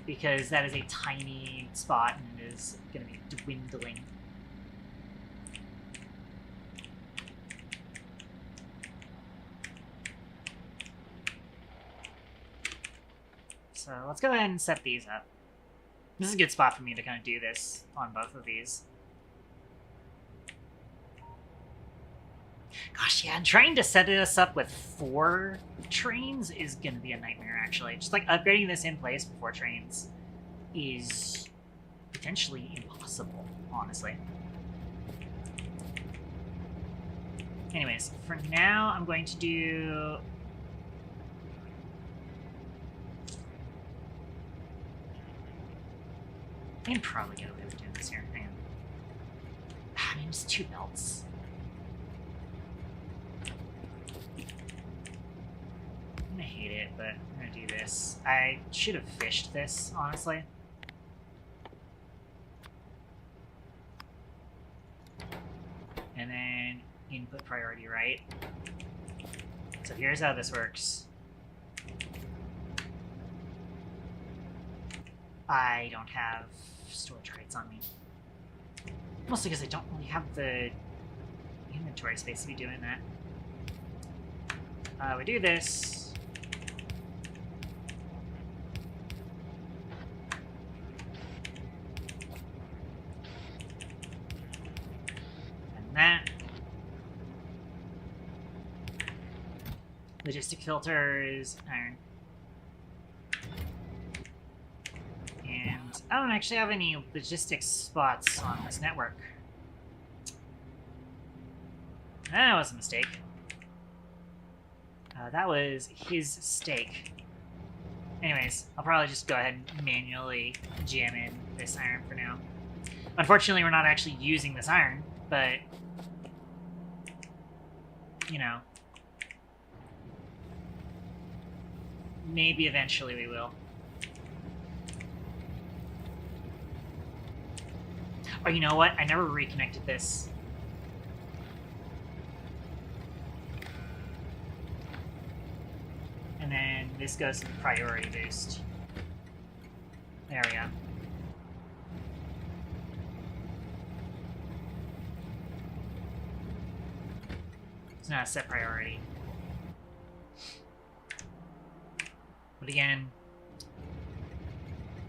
because that is a tiny spot and it is going to be dwindling. So let's go ahead and set these up. This is a good spot for me to kind of do this on both of these. Gosh, yeah, and trying to set this up with 4 trains is going to be a nightmare, actually. Just, like, upgrading this in place with 4 trains is potentially impossible, honestly. Anyways, for now, I'm going to do... I can probably get away with doing this here. Hang on. I mean, it's 2 belts. I'm gonna hate it, but I'm gonna do this. I should have fished this, honestly. And then input priority right. So here's how this works. I don't have storage rates on me. Mostly because I don't really have the inventory space to be doing that. We do this. And that. Logistic filters, iron. And I don't actually have any logistics spots on this network. That was a mistake. That was his stake. Anyways, I'll probably just go ahead and manually jam in this iron for now. Unfortunately, we're not actually using this iron, but... you know. Maybe eventually we will. Oh, you know what? I never reconnected this. And then this goes to the priority boost. There we go. It's not a set priority. But again,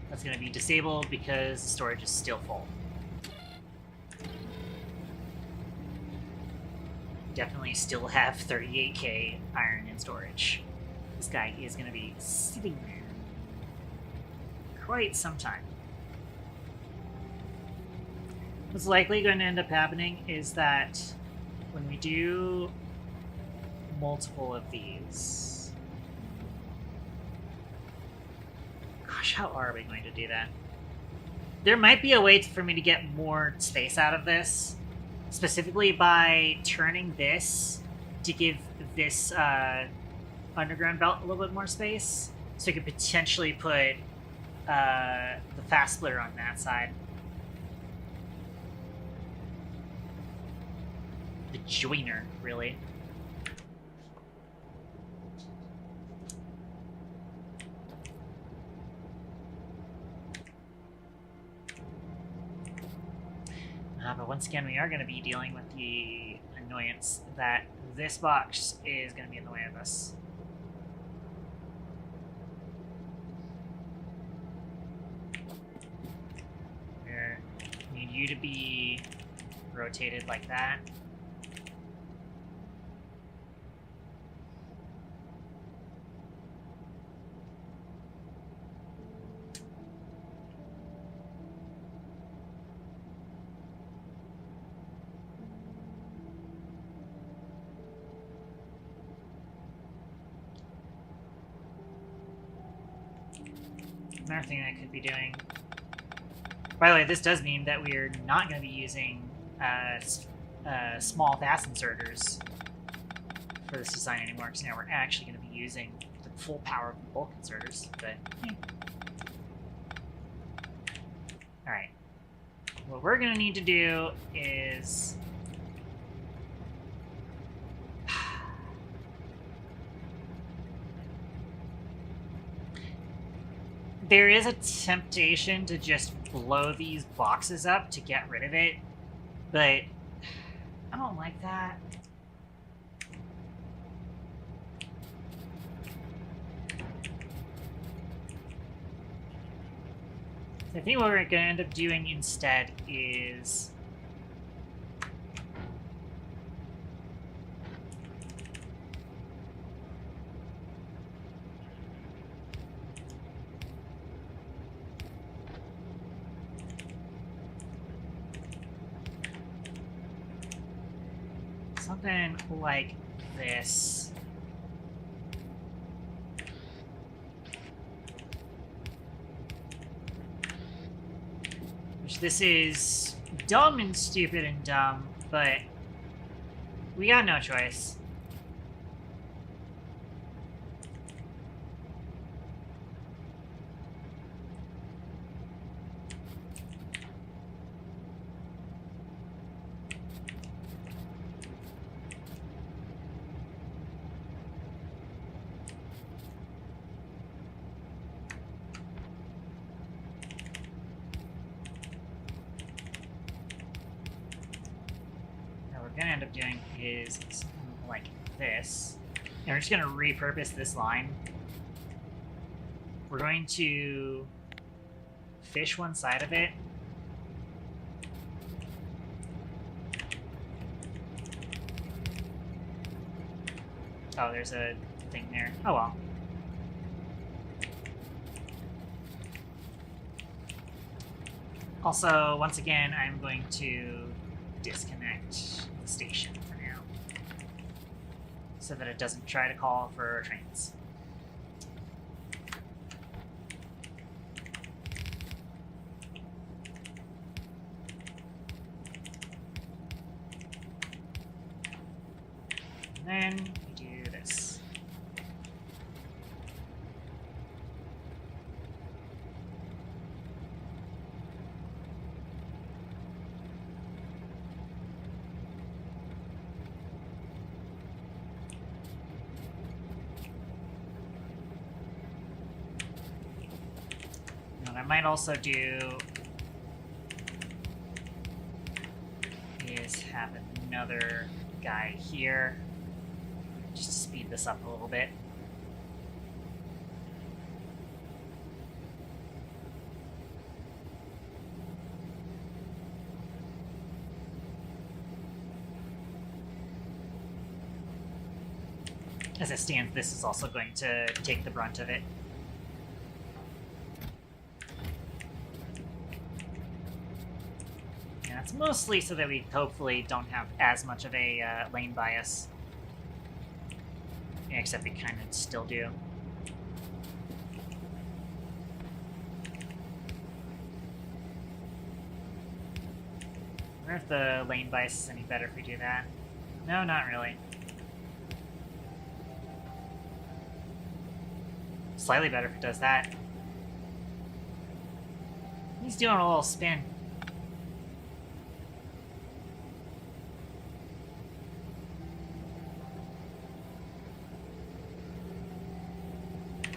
that's going to be disabled because the storage is still full. Definitely still have 38k iron in storage. This guy is going to be sitting there quite some time. What's likely going to end up happening is that when we do multiple of these... Gosh, how are we going to do that? There might be a way for me to get more space out of this, specifically by turning this to give this underground belt a little bit more space. So you could potentially put the fast splitter on that side. The joiner, really. But once again, we are going to be dealing with the annoyance that this box is going to be in the way of us. We need you to be rotated like that. Another thing I could be doing. By the way, this does mean that we are not going to be using small fast inserters for this design anymore, because now we're actually going to be using the full power of the bulk inserters. But all right, what we're going to need to do is there is a temptation to just blow these boxes up to get rid of it, but I don't like that. I think what we're going to end up doing instead is something like this. This is dumb and stupid and dumb, but we got no choice. Gonna end up doing is something like this, and we're just gonna repurpose this line. We're going to fish one side of it. Oh, there's a thing there. Oh well. Also, once again, I'm going to disconnect the station for now, so that it doesn't try to call for trains. And then we do this. What I might also do is have another guy here, just to speed this up a little bit. As it stands, this is also going to take the brunt of it. And that's mostly so that we hopefully don't have as much of a lane bias. Yeah, except we kind of still do. I wonder if the lane bias is any better if we do that. No, not really. Slightly better if it does that. He's doing a little spin.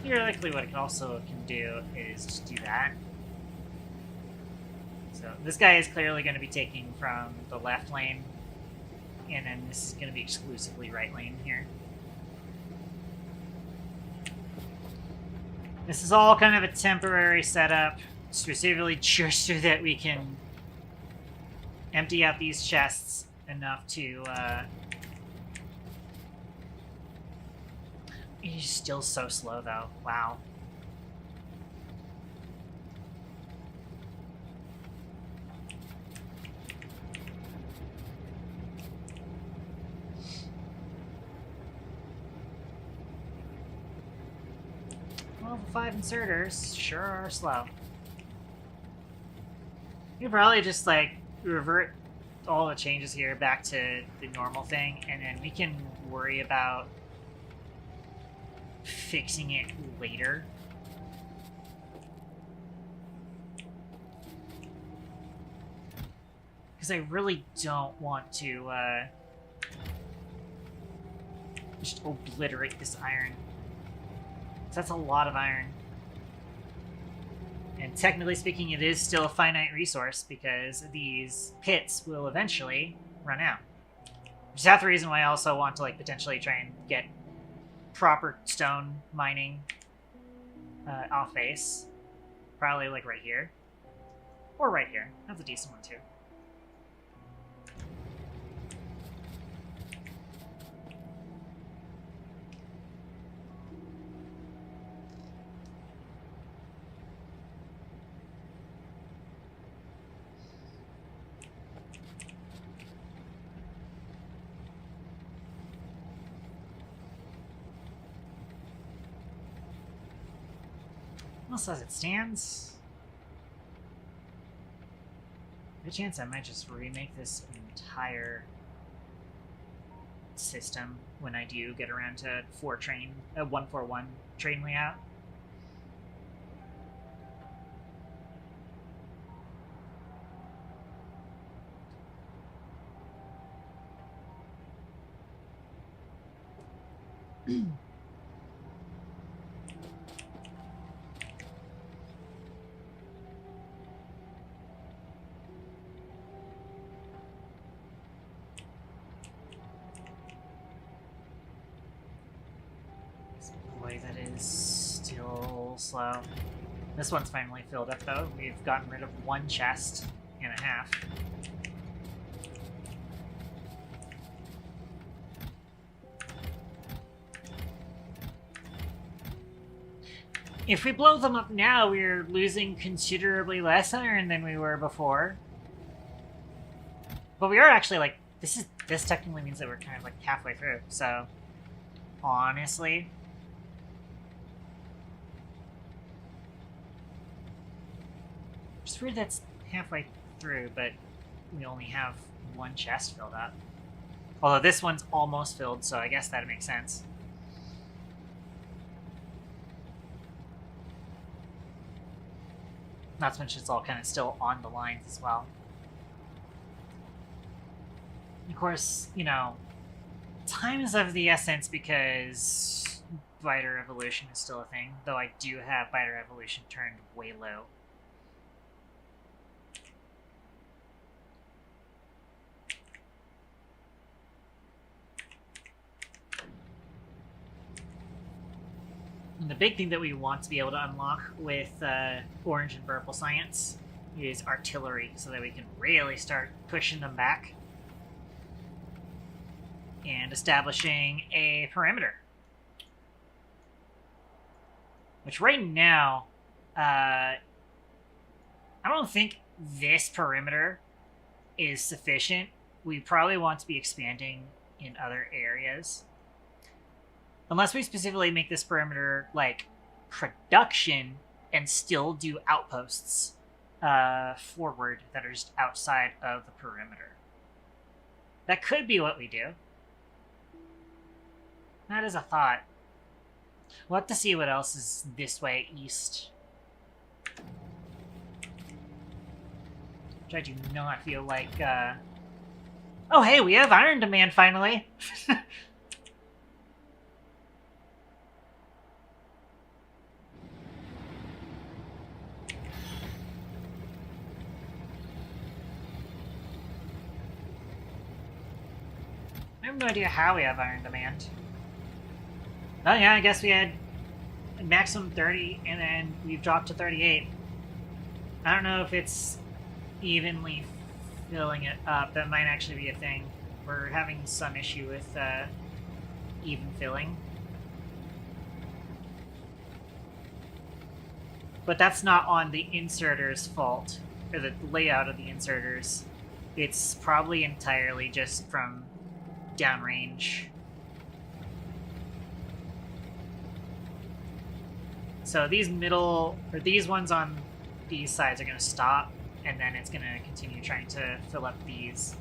Theoretically, what it also can do is just do that. So this guy is clearly going to be taking from the left lane, and then this is going to be exclusively right lane here. This is all kind of a temporary setup, specifically just so that we can empty out these chests enough to... He's still so slow, though. Wow. Well, the 5 inserters sure are slow. You could probably just, like, revert all the changes here back to the normal thing, and then we can worry about fixing it later. Because I really don't want to just obliterate this iron. That's a lot of iron. And technically speaking, it is still a finite resource because these pits will eventually run out. Which is half the reason why I also want to like potentially try and get proper stone mining off base. Probably like right here. Or right here. That's a decent one too. Also, as it stands, the chance I might just remake this entire system when I do get around to 141 train layout. Boy, that is still slow. This one's finally filled up, though. We've gotten rid of one chest and a half. If we blow them up now, we're losing considerably less iron than we were before. But we are actually, like, this technically means that we're kind of, like, halfway through, so... Honestly... It's weird that's halfway through, but we only have one chest filled up. Although this one's almost filled, so I guess that makes sense. Not to mention it's all kind of still on the lines as well. Of course, you know, time is of the essence because Biter Evolution is still a thing, though I do have Biter Evolution turned way low. And the big thing that we want to be able to unlock with Orange and Purple Science is artillery, so that we can really start pushing them back and establishing a perimeter. Which right now, I don't think this perimeter is sufficient. We probably want to be expanding in other areas. Unless we specifically make this perimeter, like, production and still do outposts forward that are just outside of the perimeter. That could be what we do. That is a thought. We'll have to see what else is this way east. Which I do not feel like... Oh, hey, we have iron demand finally! I have no idea how we have iron demand. Oh yeah, I guess we had maximum 30, and then we've dropped to 38. I don't know if it's evenly filling it up. That might actually be a thing. We're having some issue with even filling. But that's not on the inserter's fault, or the layout of the inserters. It's probably entirely just from downrange. So these these ones on these sides are going to stop, and then it's going to continue trying to fill up these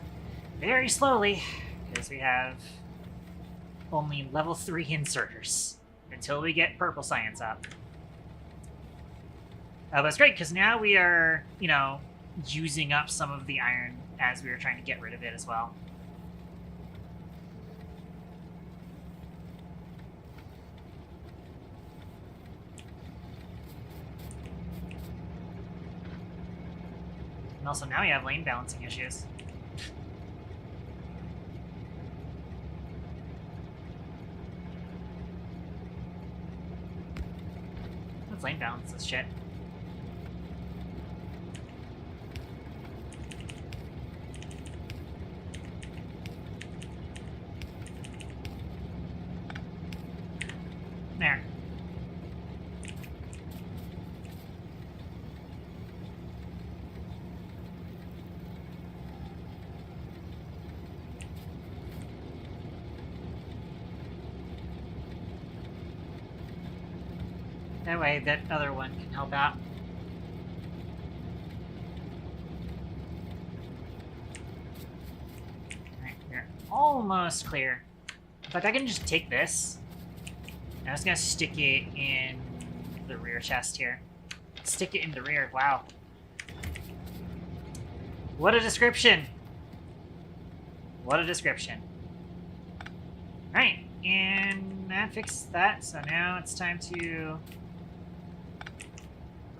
very slowly, because we have only level 3 inserters until we get Purple Science up. But it's great, because now we are, you know, using up some of the iron as we were trying to get rid of it as well. And also now we have lane balancing issues. Let's lane balance this shit. There. That way, that other one can help out. Alright, we're almost clear. In fact, I can just take this. I'm just gonna stick it in the rear chest here. Stick it in the rear, wow. What a description! What a description. Alright, and that fixed that, so now it's time to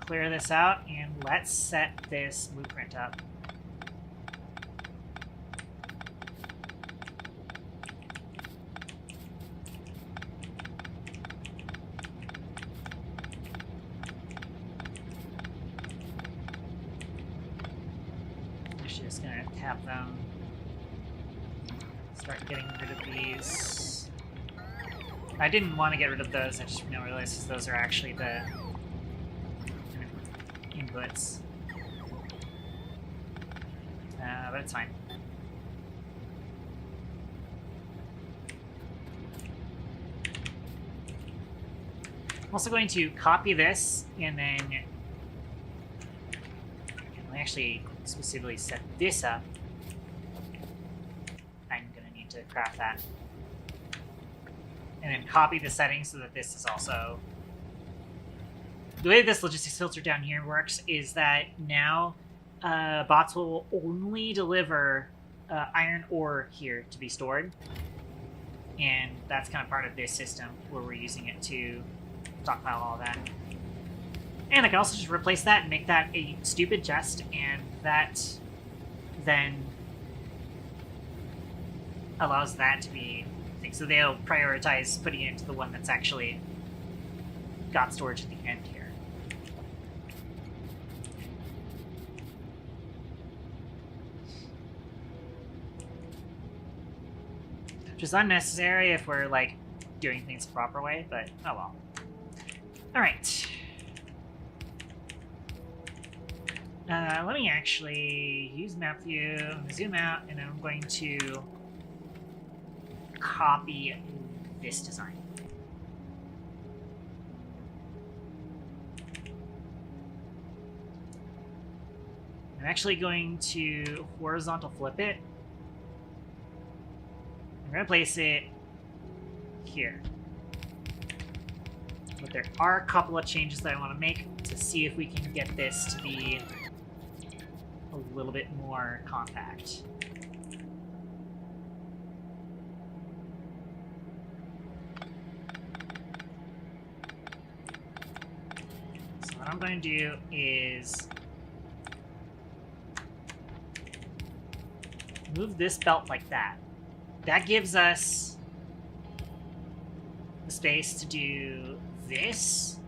clear this out, and let's set this blueprint up. Actually, just gonna tap them. Start getting rid of these. I didn't want to get rid of those, I just now realized those are actually the inputs. But it's fine. I'm also going to copy this, and then I'll actually specifically set this up. I'm going to need to craft that. And then copy the settings so that this is also... The way this logistics filter down here works is that now bots will only deliver iron ore here to be stored. And that's kind of part of this system where we're using it to stockpile all that. And I can also just replace that and make that a stupid chest, and that then allows that to be thing. So they'll prioritize putting it into the one that's actually got storage at the end here. Which is unnecessary if we're, like, doing things the proper way, but oh well. Alright. Let me actually use map view, zoom out, and I'm going to copy this design. I'm actually going to horizontal flip it. I'm going to place it here. But there are a couple of changes that I want to make to see if we can get this to be a little bit more compact. So what I'm going to do is move this belt like that. That gives us the space to do this,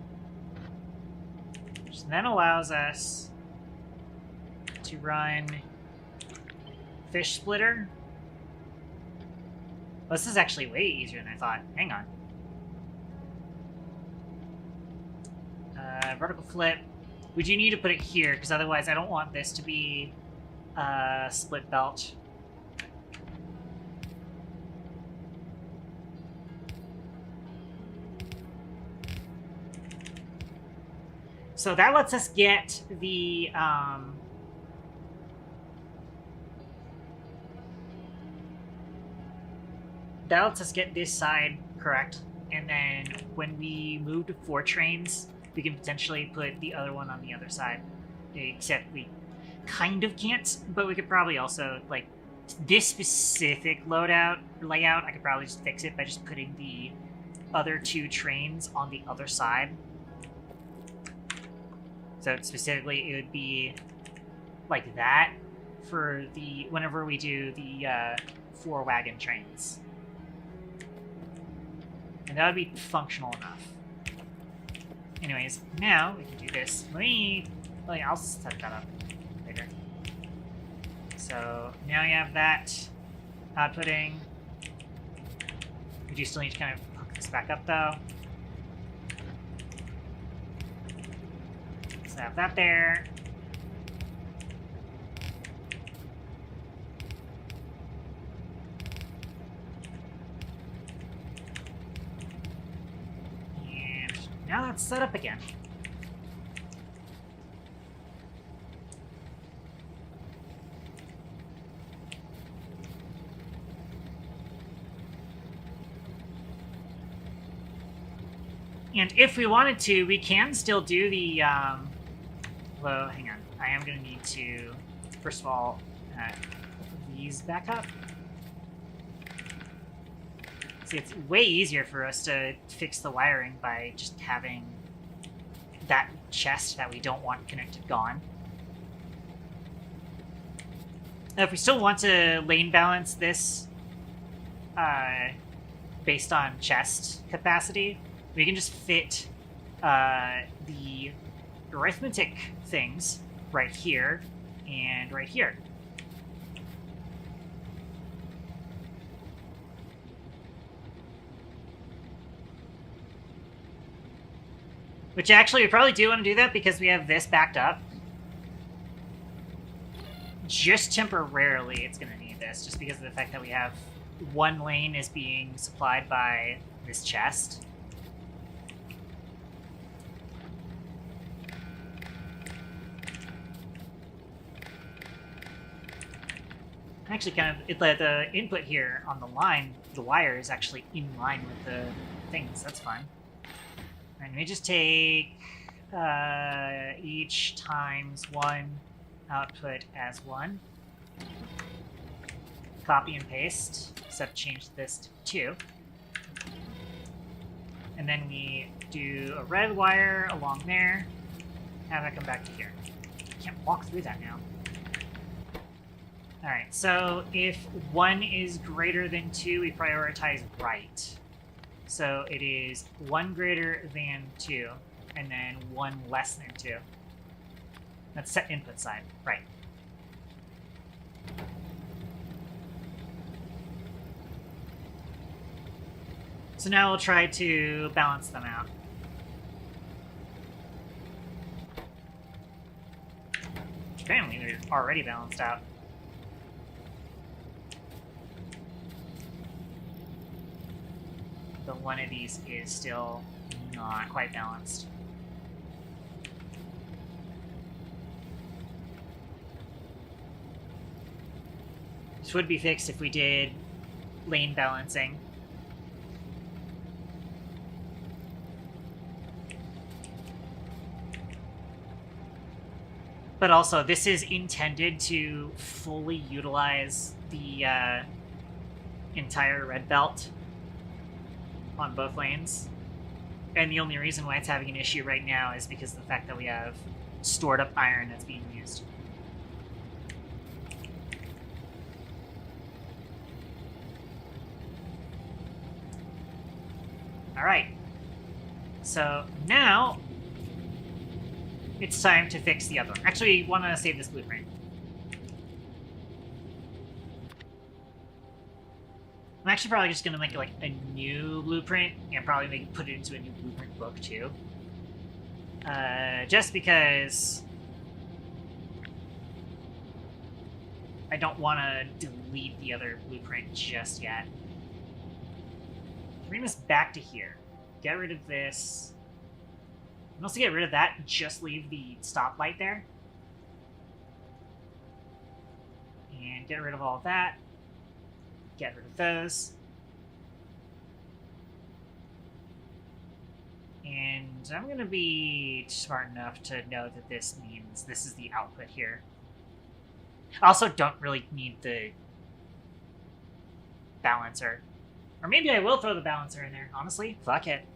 which then allows us to run fish splitter. Oh, this is actually way easier than I thought. Hang on. Vertical flip. We do need to put it here, because otherwise I don't want this to be a split belt. So that lets us get the that lets us get this side correct, and then when we move to 4 trains, we can potentially put the other one on the other side. Except we kind of can't, but we could probably also, like, this specific layout, I could probably just fix it by just putting the other 2 trains on the other side. So specifically, it would be like that for the whenever we do the 4-wagon trains. And that would be functional enough. Anyways, now we can do this. I'll set that up later. So now you have that outputting. We do still need to kind of hook this back up though. So have that there. And now that's set up again. And if we wanted to, we can still do the, well, hang on. I am going to need to, first of all, put these back up. See, it's way easier for us to fix the wiring by just having that chest that we don't want connected gone. Now, if we still want to lane balance this based on chest capacity, we can just fit the arithmetic things right here and right here. Which actually, we probably do want to do that because we have this backed up. Just temporarily, it's going to need this, just because of the fact that we have one lane is being supplied by this chest. Actually, kind of, the input here on the line, the wire is actually in line with the things. That's fine. And we just take each times 1 output as 1. Copy and paste, except change this to 2. And then we do a red wire along there, have that come back to here. I can't walk through that now. Alright, so if 1 is greater than 2, we prioritize right. So it is 1 greater than 2, and then 1 less than 2. That's set input side, right. So now we'll try to balance them out. Apparently they're already balanced out. But one of these is still not quite balanced. This would be fixed if we did lane balancing. But also, this is intended to fully utilize the entire red belt on both lanes. And the only reason why it's having an issue right now is because of the fact that we have stored up iron that's being used. Alright. So now it's time to fix the other one. Actually, we want to save this blueprint. I'm actually probably just going to make like a new blueprint and probably put it into a new blueprint book too. Just because I don't want to delete the other blueprint just yet. Bring this back to here. Get rid of this. And also get rid of that, just leave the stoplight there. And get rid of all of that. Get rid of those. And I'm going to be smart enough to know that this means this is the output here. I also don't really need the balancer. Or maybe I will throw the balancer in there. Honestly, fuck it.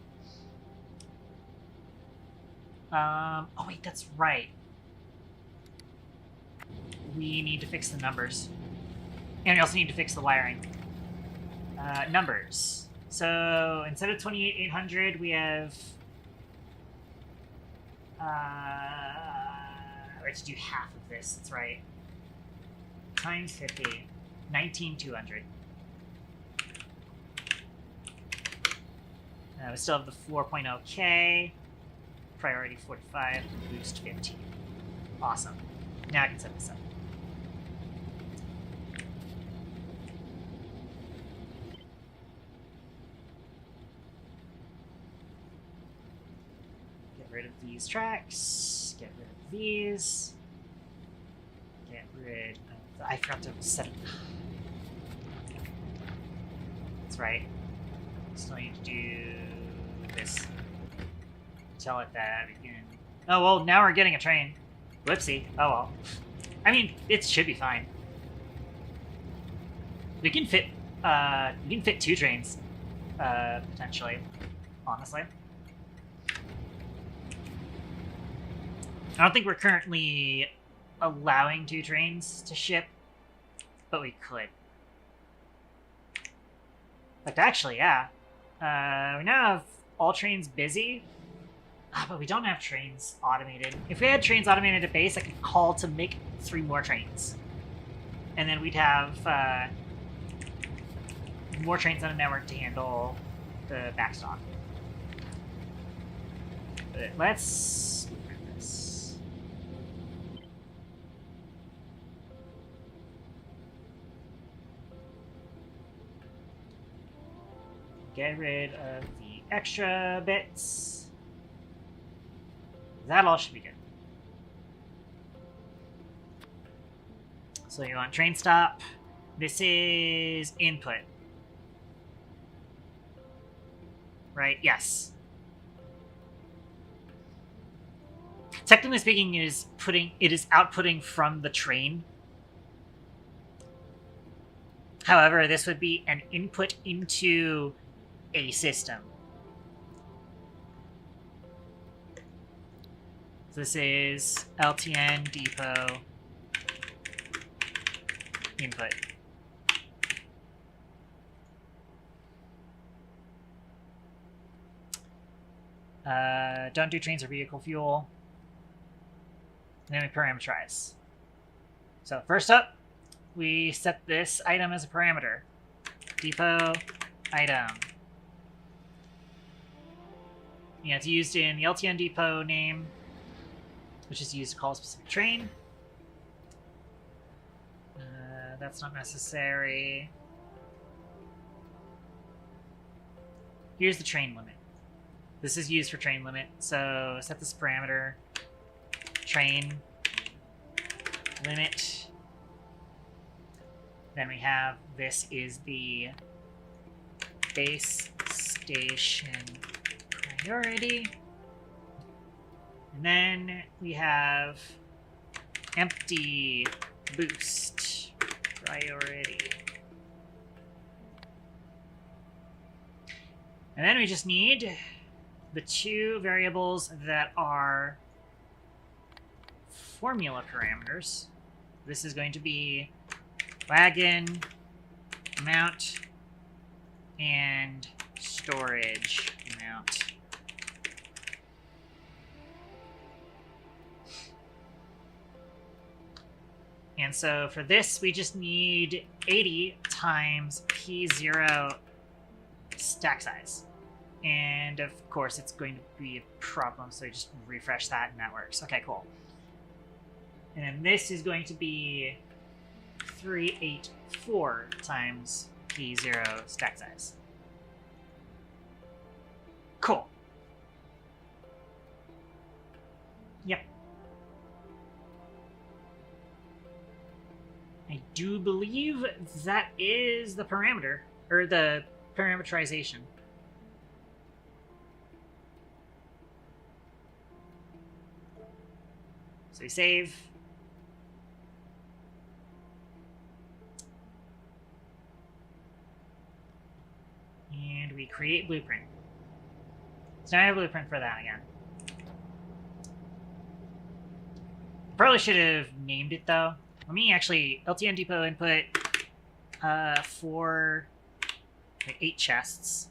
Oh wait, that's right. we need to fix the numbers. And we also need to fix the wiring. Numbers. So instead of 28,800, we have... we have to do half of this, that's right. Times 50. 19,200. We still have the 4.0K. Priority 45. Boost 15. Awesome. Now I can set this up. Get rid of these tracks. Get rid of these. Get rid of the... I forgot to set it. That's right. Still need to do this. Tell it that we can... Oh, well, now we're getting a train. Whoopsie. Oh, well. I mean, it should be fine. We can fit 2 trains, potentially, honestly. I don't think we're currently allowing 2 trains to ship, but we could. Like, actually, yeah. We now have all trains busy, but we don't have trains automated. If we had trains automated at base, I could call to make 3 more trains. And then we'd have more trains on the network to handle the backstop. But let's look at this. Get rid of the extra bits. That all should be good. So you want train stop. This is input. Right? Yes. Technically speaking, it is outputting from the train. However, this would be an input into a system. So this is LTN depot input. Don't do trains or vehicle fuel. And then we parameterize. So first up, we set this item as a parameter. Depot item. Yeah, it's used in the LTN depot name, which is used to call a specific train. That's not necessary. Here's the train limit. This is used for train limit, so set this parameter. Train limit. Then we have, this is the base station priority. And then we have empty boost priority. And then we just need the 2 variables that are formula parameters. This is going to be wagon, amount, and storage amount. And so for this, we just need 80 times P0 stack size. And of course, it's going to be a problem, so just refresh that and that works. Okay, cool. And then this is going to be 384 times P0 stack size. Cool. Yep. I do believe that is the parameter, or the parameterization. So we save. And we create blueprint. So now I have a blueprint for that again. Probably should have named it though. Let me actually LTN depot input for like 8 chests.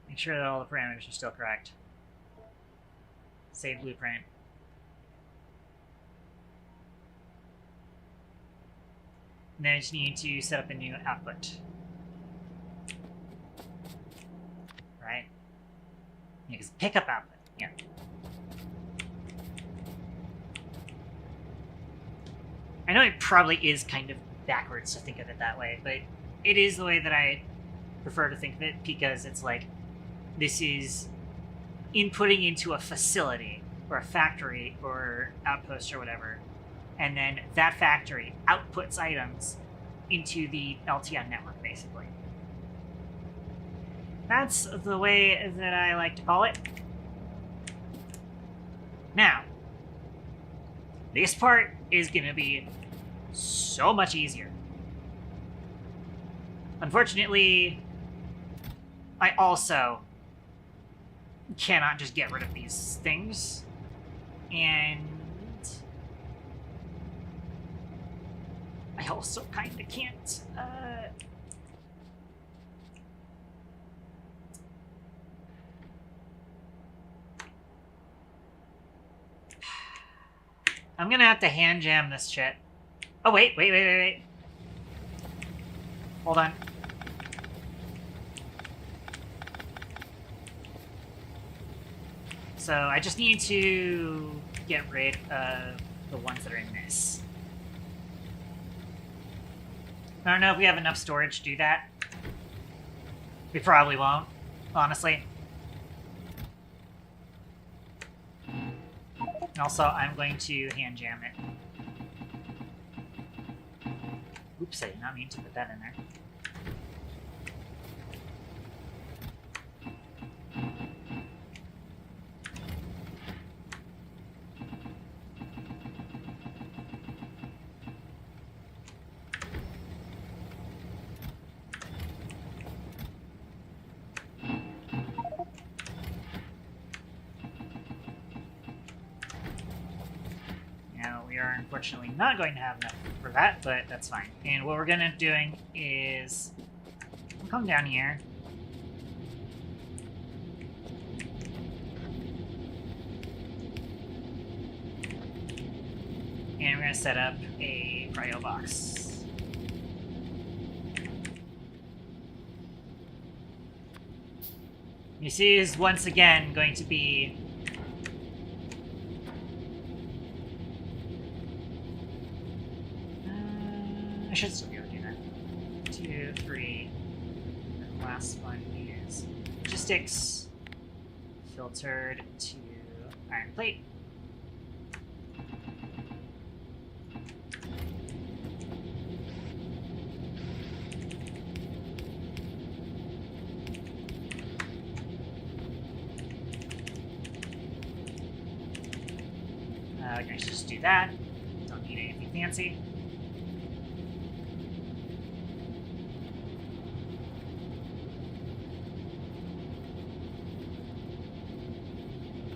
Make sure that all the parameters are still correct. Save blueprint. And then I just need to set up a new output. Right? Yeah, because pickup output. Yeah. I know it probably is kind of backwards to think of it that way, but it is the way that I prefer to think of it, because it's like this is inputting into a facility or a factory or outpost or whatever, and then that factory outputs items into the LTN network, basically. That's the way that I like to call it. Now, this part is going to be so much easier. Unfortunately, I also cannot just get rid of these things. And I also kind of can't... I'm gonna have to hand jam this shit. Oh, wait. Hold on. So I just need to get rid of the ones that are in this. I don't know if we have enough storage to do that. We probably won't, honestly. Also, I'm going to hand jam it. Oops, I did not mean to put that in there. We are unfortunately not going to have enough for that, but that's fine. And what we're going to be doing is we'll come down here. And we're going to set up a cryo box. You see, is once again going to be I should still be able to do that. 2, 3. And the last one is logistics, filtered to iron plate. I can just do that. Don't need anything fancy.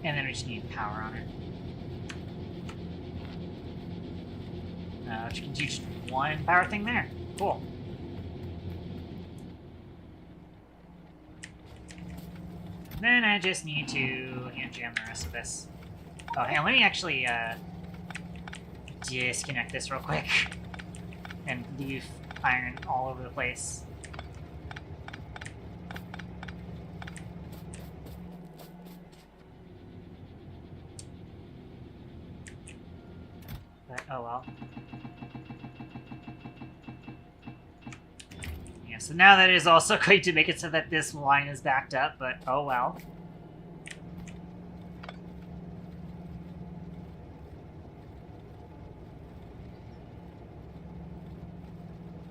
And then we just need power on it. Which can do just one power thing there. Cool. Then I just need to hand jam the rest of this. Oh, hey, let me actually disconnect this real quick and leave iron all over the place. But, oh well. Yeah, so now that is also going to make it so that this line is backed up, but oh well.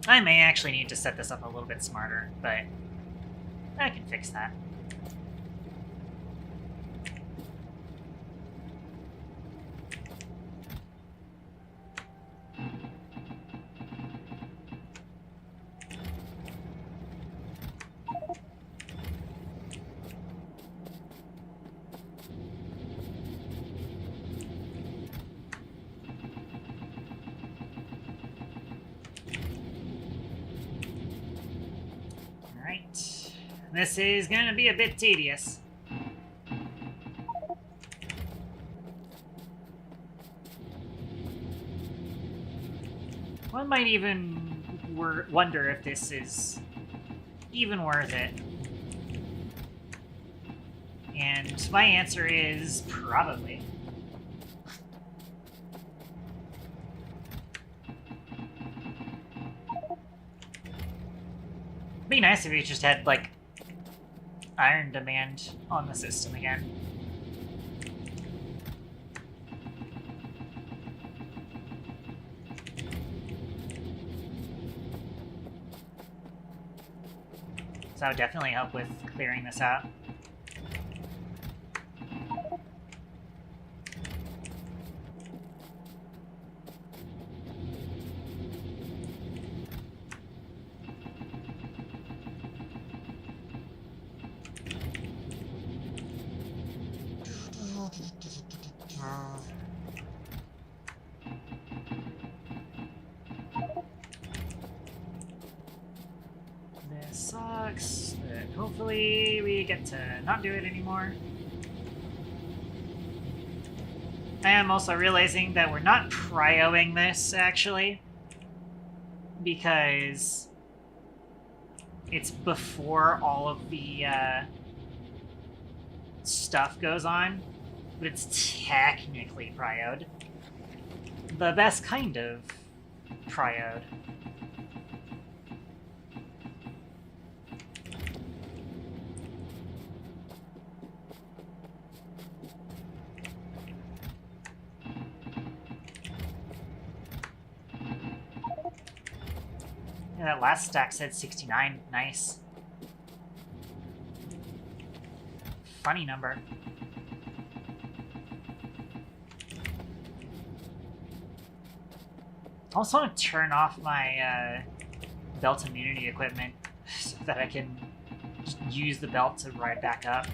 I may actually need to set this up a little bit smarter, but I can fix that. This is gonna be a bit tedious. One might even wonder if this is even worth it. And my answer is probably. It'd be nice if you just had, like, iron demand on the system again. So that would definitely help with clearing this out. This sucks, but hopefully we get to not do it anymore. I am also realizing that we're not prioing this, actually, because it's before all of the stuff goes on, but it's technically prioed. The best kind of prioed. Yeah, that last stack said 69. Nice. Funny number. I also want to turn off my belt immunity equipment so that I can just use the belt to ride back up.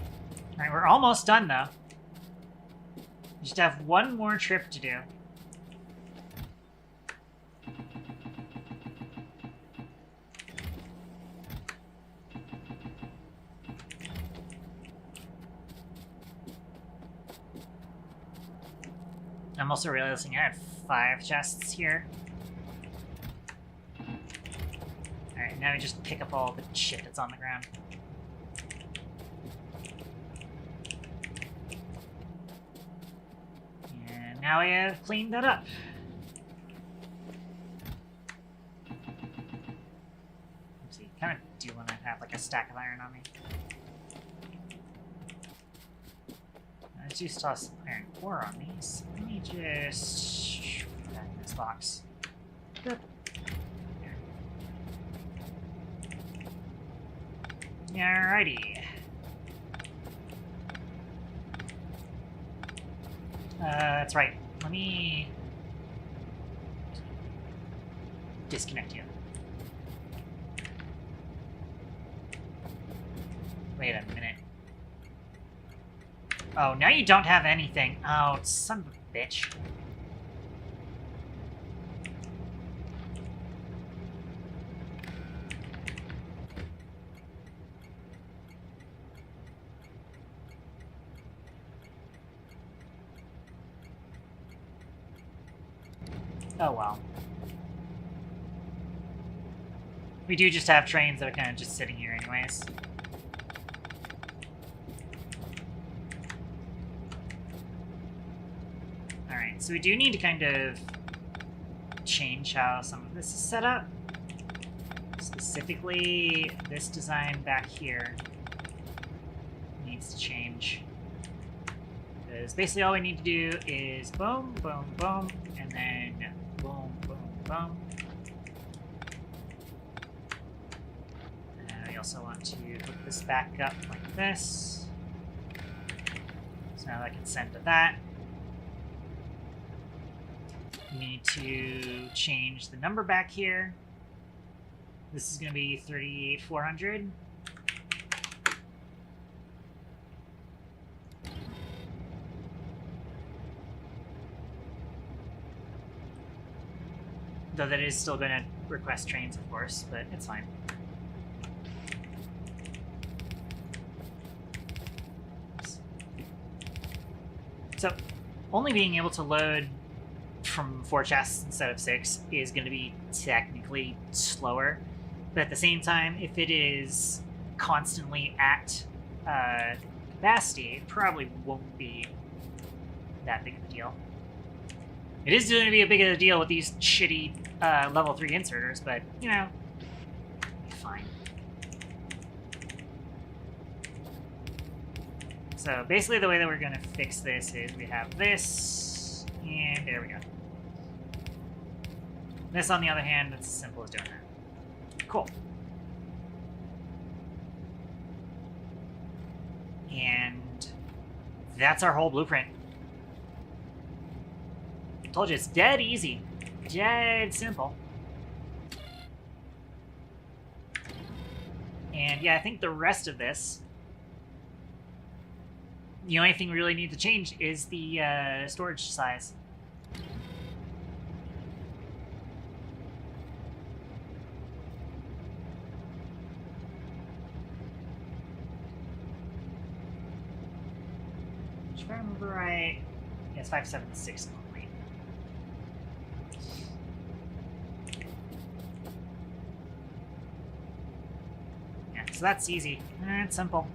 Alright, we're almost done though. We just have one more trip to do. I'm also realizing I had 5 chests here. Alright, now we just pick up all the shit that's on the ground. And now we have cleaned that up. Let's see, kind of do want to have like a stack of iron on me. I do still have some iron ore on these. Let me just put that in this box. Good. Alrighty. That's right. Let me disconnect you. Wait a minute. Oh, now you don't have anything. Oh, son of a bitch. Oh, well. We do just have trains that are kind of just sitting here anyways. Alright, so we do need to kind of change how some of this is set up. Specifically, this design back here needs to change. Because basically all we need to do is boom, boom, boom, and then boom, boom, boom. And we also want to hook this back up like this. So now I can send to that. We need to change the number back here. This is going to be 38,400. Though that is still going to request trains, of course, but it's fine. only being able to load from 4 chests instead of 6 is going to be technically slower. But at the same time, if it is constantly at capacity, it probably won't be that big of a deal. It is going to be a big of a deal with these shitty level 3 inserters, but, you know, fine. So basically the way that we're going to fix this is we have this, and there we go. This, on the other hand, it's as simple as doing that. Cool. And that's our whole blueprint. Told you, it's dead easy. Dead simple. And yeah, I think the rest of this, the only thing we really need to change is the storage size. If I remember right, yeah, it's 576 normally. Yeah, so that's easy. It's simple.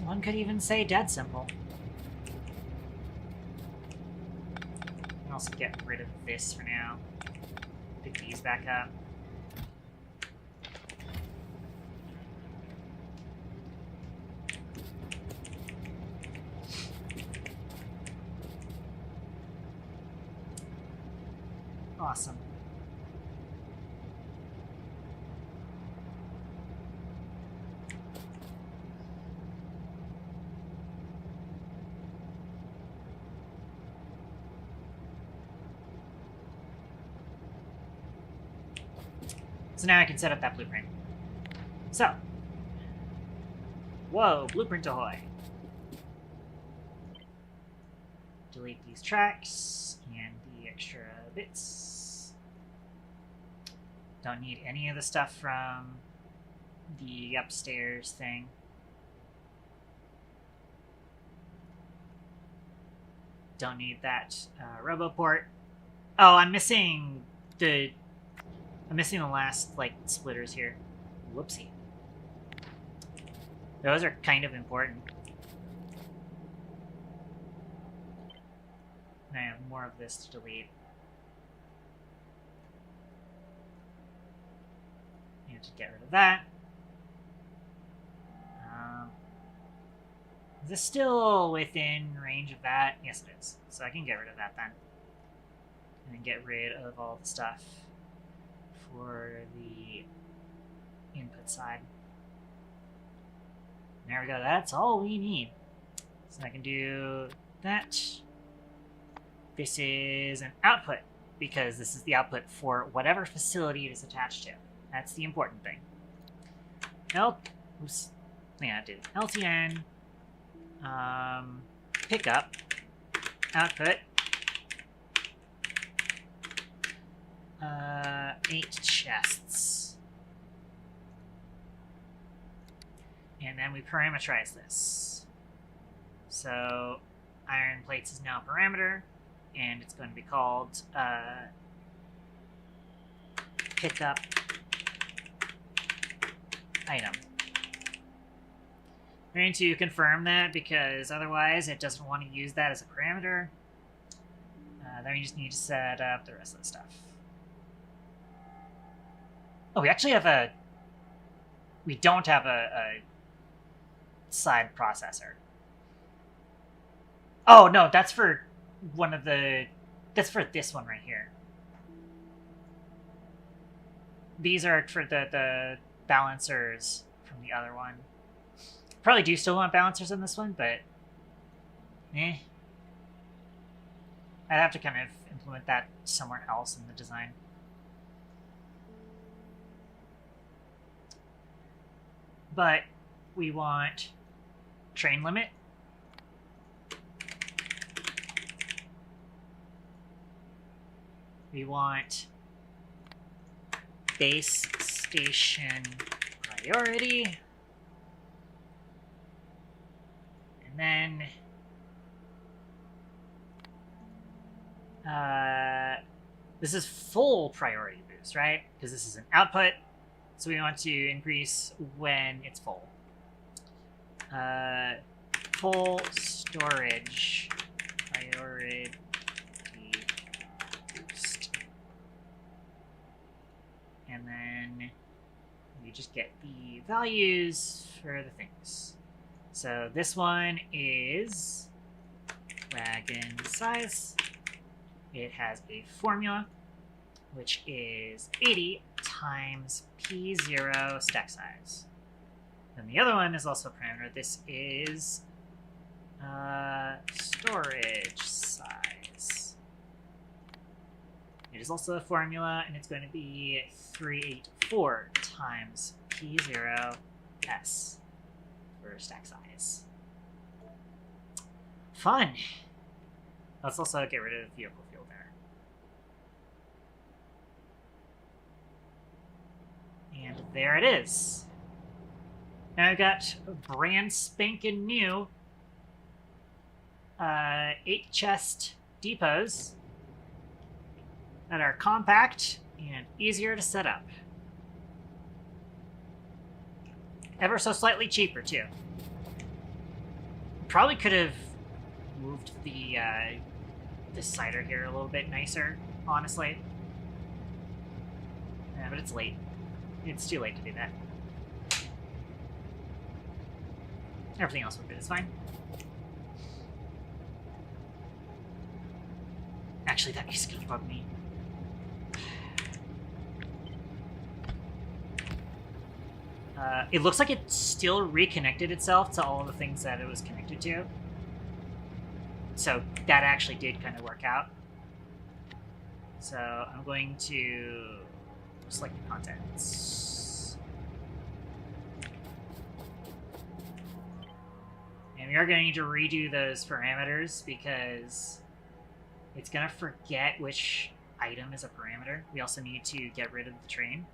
One could even say dead simple. I can also get rid of this for now. Pick these back up. Awesome. So now I can set up that blueprint. So. Whoa, blueprint ahoy. Delete these tracks and the extra bits. Don't need any of the stuff from the upstairs thing. Don't need that RoboPort. Oh, I'm missing the last, like, splitters here. Whoopsie. Those are kind of important. And I have more of this to delete. You have to get rid of that. Is this still within range of that? Yes, it is. So I can get rid of that then. And then get rid of all the stuff for the input side. There we go. That's all we need. So I can do that. This is an output, because this is the output for whatever facility it is attached to. That's the important thing. Oops. Yeah, I did. LTN. Pickup. Output. 8 chests. And then we parameterize this. So, iron plates is now a parameter, and it's going to be called pickup item. We're going to confirm that because otherwise it doesn't want to use that as a parameter. Then we just need to set up the rest of the stuff. Oh, we actually have a... We don't have a side processor. Oh, no, that's for one of the... That's for this one right here. These are for the balancers from the other one. Probably do still want balancers in this one, but... I'd have to kind of implement that somewhere else in the design. But we want train limit. We want base station priority. And then This is full priority boost, right? Because this is an output, so we want to increase when it's full. Full storage priority boost. And then we just get the values for the things. So this one is wagon size. It has a formula, which is 80 times P0 stack size. And the other one is also a parameter. This is storage size. It is also a formula, and it's going to be 384 times P0S for stack size. Fun! Let's also get rid of the vehicle fuel there. And there it is. Now I've got brand spanking new 8 chest depots that are compact and easier to set up. Ever so slightly cheaper, too. Probably could have moved the cider here a little bit nicer, honestly. Yeah, but it's late. It's too late to do that. Everything else with it is fine. Actually, that is gonna bug me. It looks like it still reconnected itself to all of the things that it was connected to. So that actually did kind of work out. So I'm going to select the contents. And we are going to need to redo those parameters because it's going to forget which item is a parameter. We also need to get rid of the train.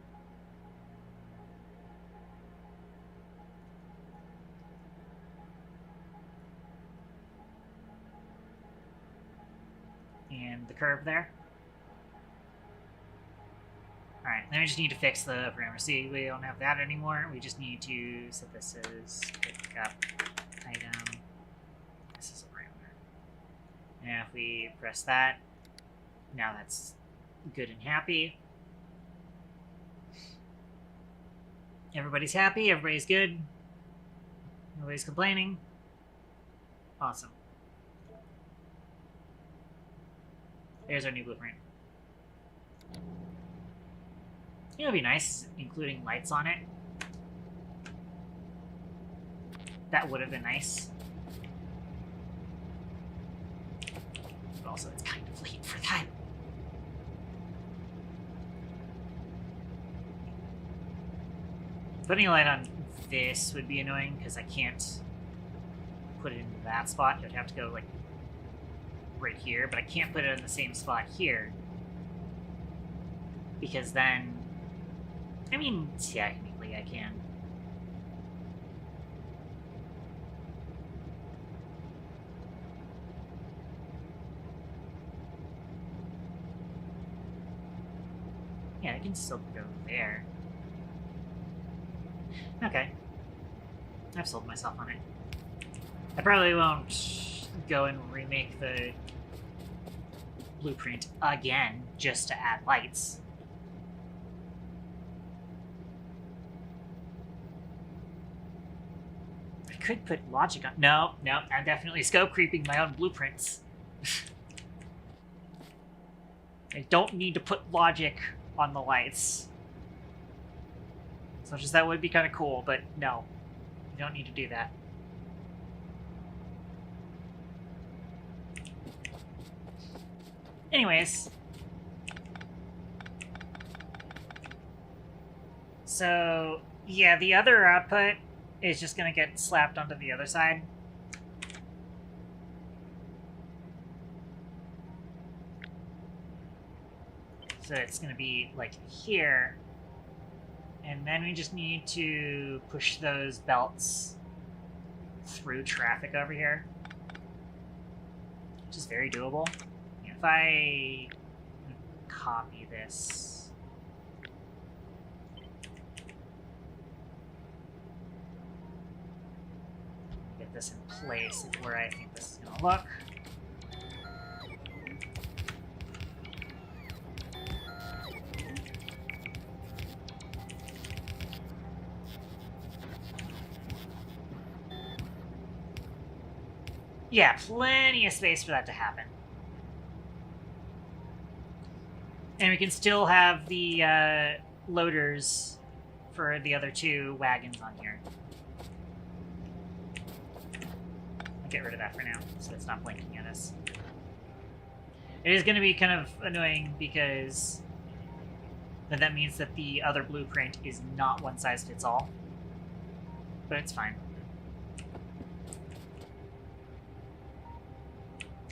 And the curve there. Alright, then we just need to fix the parameter. See, we don't have that anymore. We just need to set this as pick up item. This is a parameter. And if we press that, now that's good and happy. Everybody's happy, everybody's good. Nobody's complaining. Awesome. There's our new blueprint. You know, it'd be nice including lights on it. That would have been nice. But also, it's kind of late for that. Putting a light on this would be annoying because I can't put it into that spot. It would have to go like right here, but I can't put it in the same spot here because then, I mean, technically I can. Yeah, I can still go there. Okay. I've sold myself on it. I probably won't go and remake the blueprint again just to add lights. I could put logic on. No, I'm definitely scope creeping my own blueprints. I don't need to put logic on the lights. As much as that would be kind of cool, but no. You don't need to do that. Anyways. So, yeah, the other output is just going to get slapped onto the other side. So it's going to be like here. And then we just need to push those belts through traffic over here. Which is very doable. Yeah, if I copy this. Get this in place of where I think this is going to look. Yeah, plenty of space for that to happen. And we can still have the loaders for the other two wagons on here. I'll get rid of that for now, so it's not blinking at us. It is going to be kind of annoying because that means that the other blueprint is not one size fits all. But it's fine.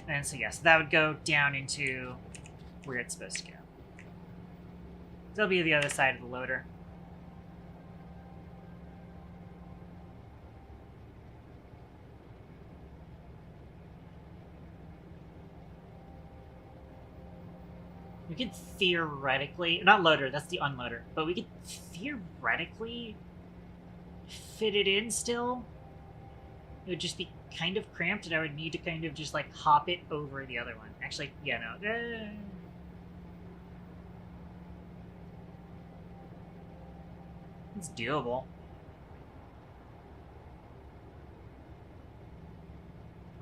And so yes, that would go down into where it's supposed to go. That'll be the other side of the loader. We could theoretically, not loader, that's the unloader, but we could theoretically fit it in still. It would just be kind of cramped, and I would need to kind of just like hop it over the other one. Actually, yeah, no. It's doable.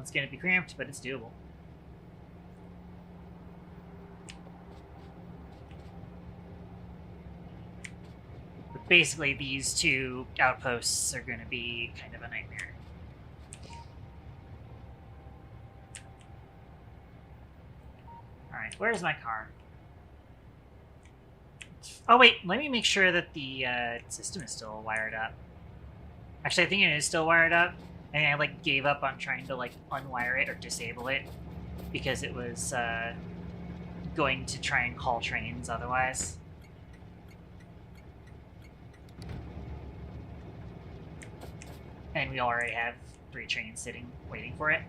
It's gonna be cramped, but it's doable. But basically, these two outposts are gonna be kind of a nightmare. Alright, where's my car? Oh wait, let me make sure that the system is still wired up. Actually, I think it is still wired up, and I like gave up on trying to like unwire it or disable it because it was going to try and call trains otherwise. And we already have 3 trains sitting waiting for it.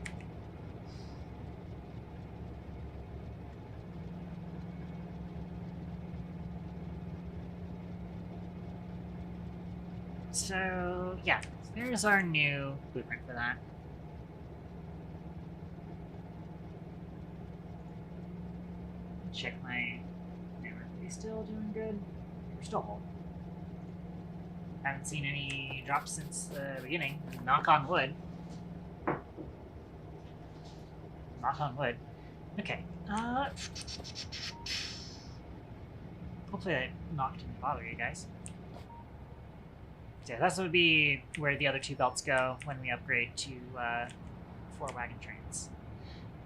So, yeah, there's our new blueprint for that. Check my... Are we still doing good? We're still whole. Haven't seen any drops since the beginning. Knock on wood. Knock on wood. Okay. Hopefully that not didn't bother you guys. Yeah, that would be where the other 2 belts go when we upgrade to 4 wagon trains.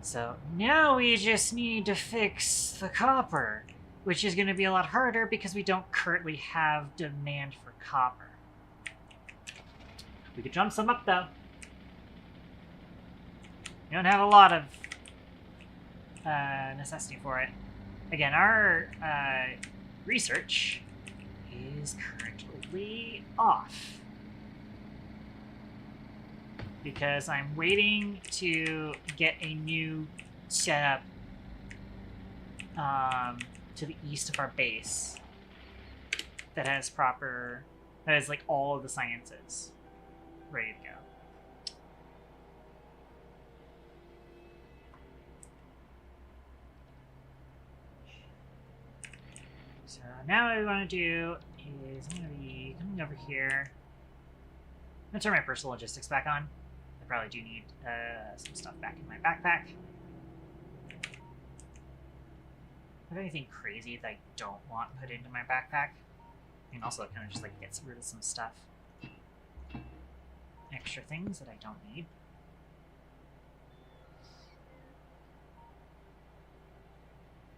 So now we just need to fix the copper, which is going to be a lot harder because we don't currently have demand for copper. We could jump some up, though. We don't have a lot of necessity for it. Again, our research is currently off because I'm waiting to get a new setup to the east of our base that has like all of the sciences ready to go. So now what we want to do is I'm going to be coming over here. I'm going to turn my personal logistics back on. I probably do need some stuff back in my backpack. Have anything crazy that I don't want put into my backpack? And also kind of just like gets rid of some stuff. Extra things that I don't need.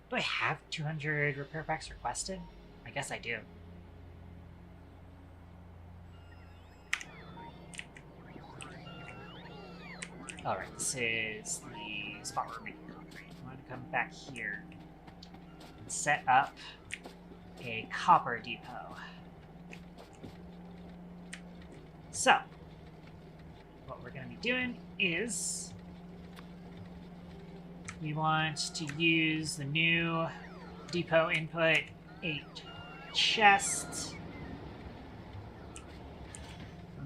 Do I have 200 repair packs requested? I guess I do. Alright, this is the spot where we're making concrete. I'm going to come back here and set up a copper depot. So, what we're going to be doing is We want to use the new depot input 8 chest.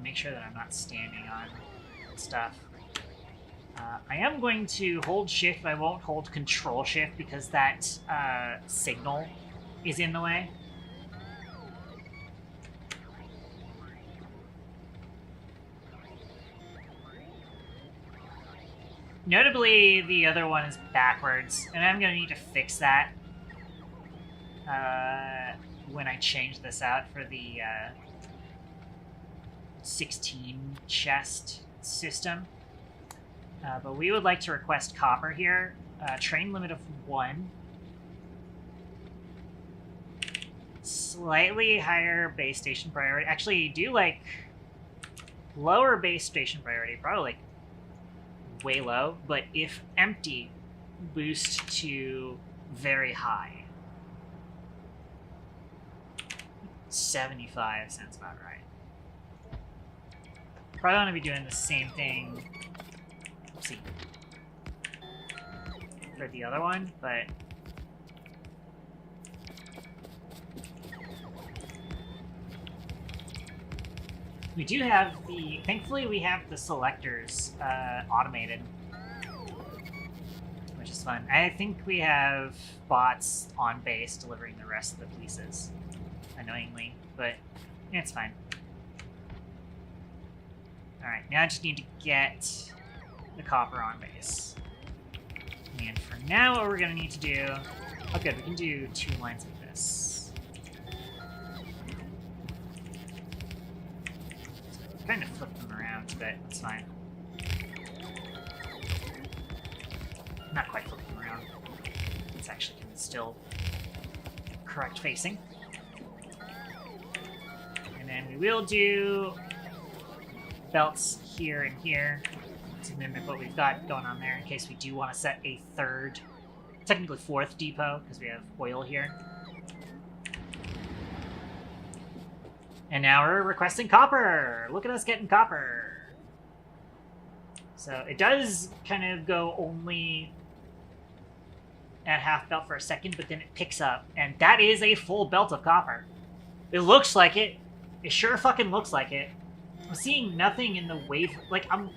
Make sure that I'm not standing on stuff. I am going to hold shift. I won't hold control shift because that signal is in the way. Notably, the other one is backwards, and I'm going to need to fix that when I change this out for the 16 chest system. But we would like to request copper here. Train limit of 1. Slightly higher base station priority. Actually, do like lower base station priority, probably like way low, but if empty, boost to very high. 75 sounds about right. Probably want to be doing the same thing. Oopsie. For the other one, but we do have the. Thankfully, we have the selectors automated, which is fun. I think we have bots on base delivering the rest of the pieces, annoyingly, but it's fine. Alright, now I just need to get the copper on base. And for now, what we're going to need to do... Oh, good, we can do 2 lines of this. So kind of flip them around, but it's fine. Not quite flip them around. It's actually still correct facing. And then we will do belts here and here to mimic what we've got going on there in case we do want to set a third, technically 4th depot, because we have oil here. And now we're requesting copper! Look at us getting copper! So it does kind of go only at half belt for a second, but then it picks up, and that is a full belt of copper. It looks like it. It sure fucking looks like it. I'm seeing nothing in the wave. Like, I'm...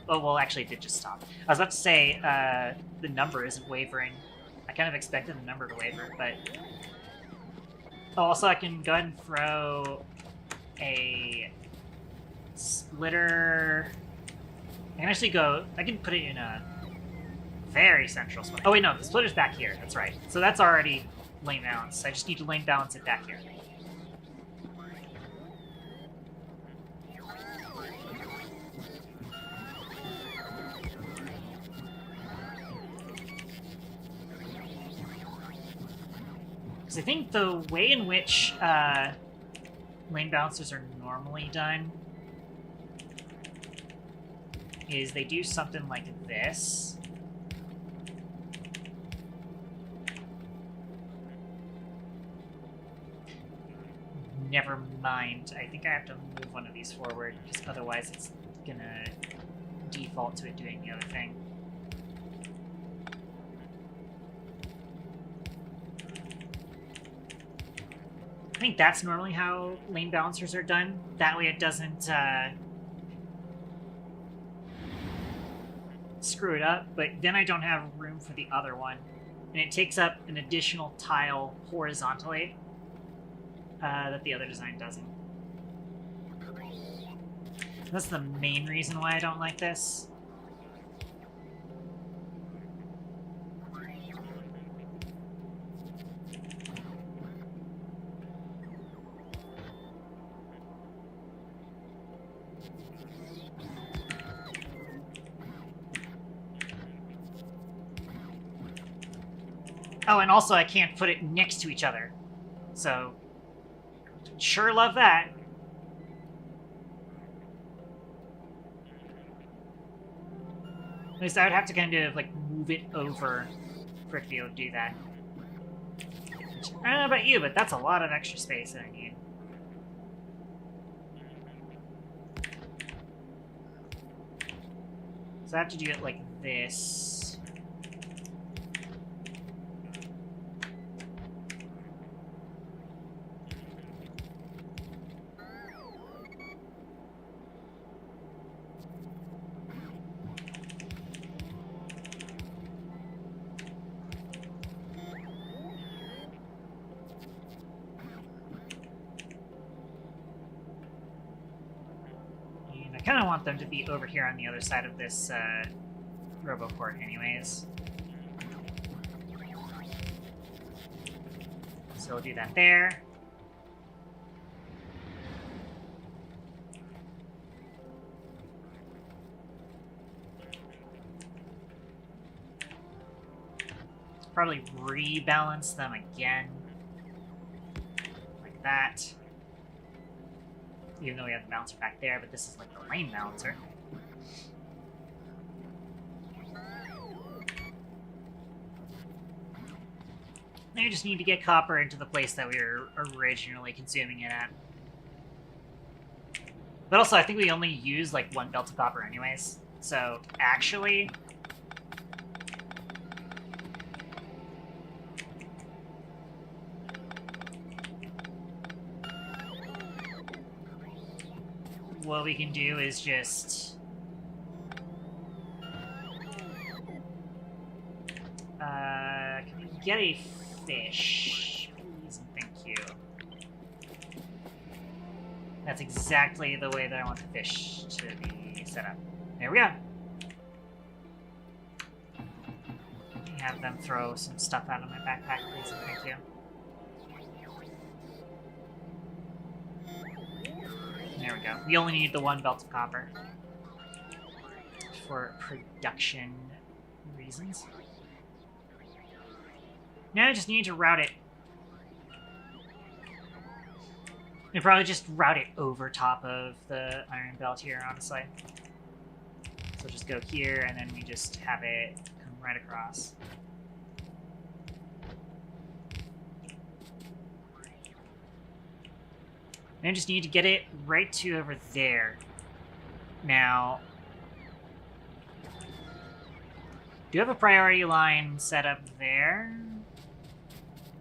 Oh, well, actually, it did just stop. I was about to say, the number isn't wavering. I kind of expected the number to waver, but... Oh, also, I can go ahead and throw a splitter. I can actually go... I can put it in a very central spot. Oh, wait, no, the splitter's back here. That's right. So that's already lane balance. I just need to lane balance it back here. I think the way in which lane balancers are normally done is they do something like this. Never mind. I think I have to move one of these forward, because otherwise it's gonna default to it doing the other thing. I think that's normally how lane balancers are done. That way it doesn't screw it up, but then I don't have room for the other one. And it takes up an additional tile horizontally that the other design doesn't. That's the main reason why I don't like this. Oh, and also I can't put it next to each other. So, sure love that. At least I would have to kind of, like, move it over for it to be able to do that. Which, I don't know about you, but that's a lot of extra space that I need. So I have to do it like this. kind of want them to be over here on the other side of this RoboPort anyways. So we'll do that there. Probably rebalance them again. Like that. Even though we have the balancer back there, but this is like the lane balancer. Now you just need to get copper into the place that we were originally consuming it at. But also, I think we only use like one belt of copper anyways. So, actually... what we can do is just... can we get a fish? Please and thank you. That's exactly the way that I want the fish to be set up. There we go. Have them throw some stuff out of my backpack, please and thank you. There we go. We only need the one belt of copper for production reasons. Now I just need to route it. We probably just route it over top of the iron belt here, honestly. So just go here, and then we just have it come right across. And I just need to get it right to over there. Now, do you have a priority line set up there?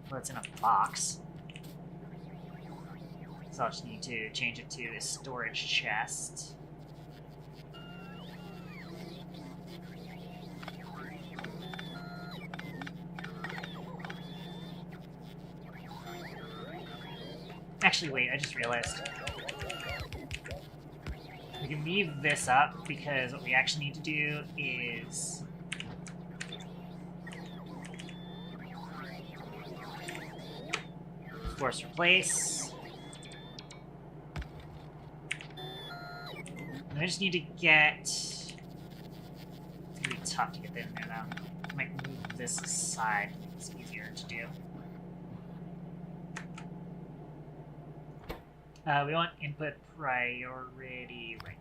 Well, it's in a box. So I'll just need to change it to a storage chest. Actually, wait, I just realized. We can leave this up because what we actually need to do is... force replace. And I just need to get... it's gonna be tough to get that in there though. I might move this aside, it's easier to do. We want input priority right.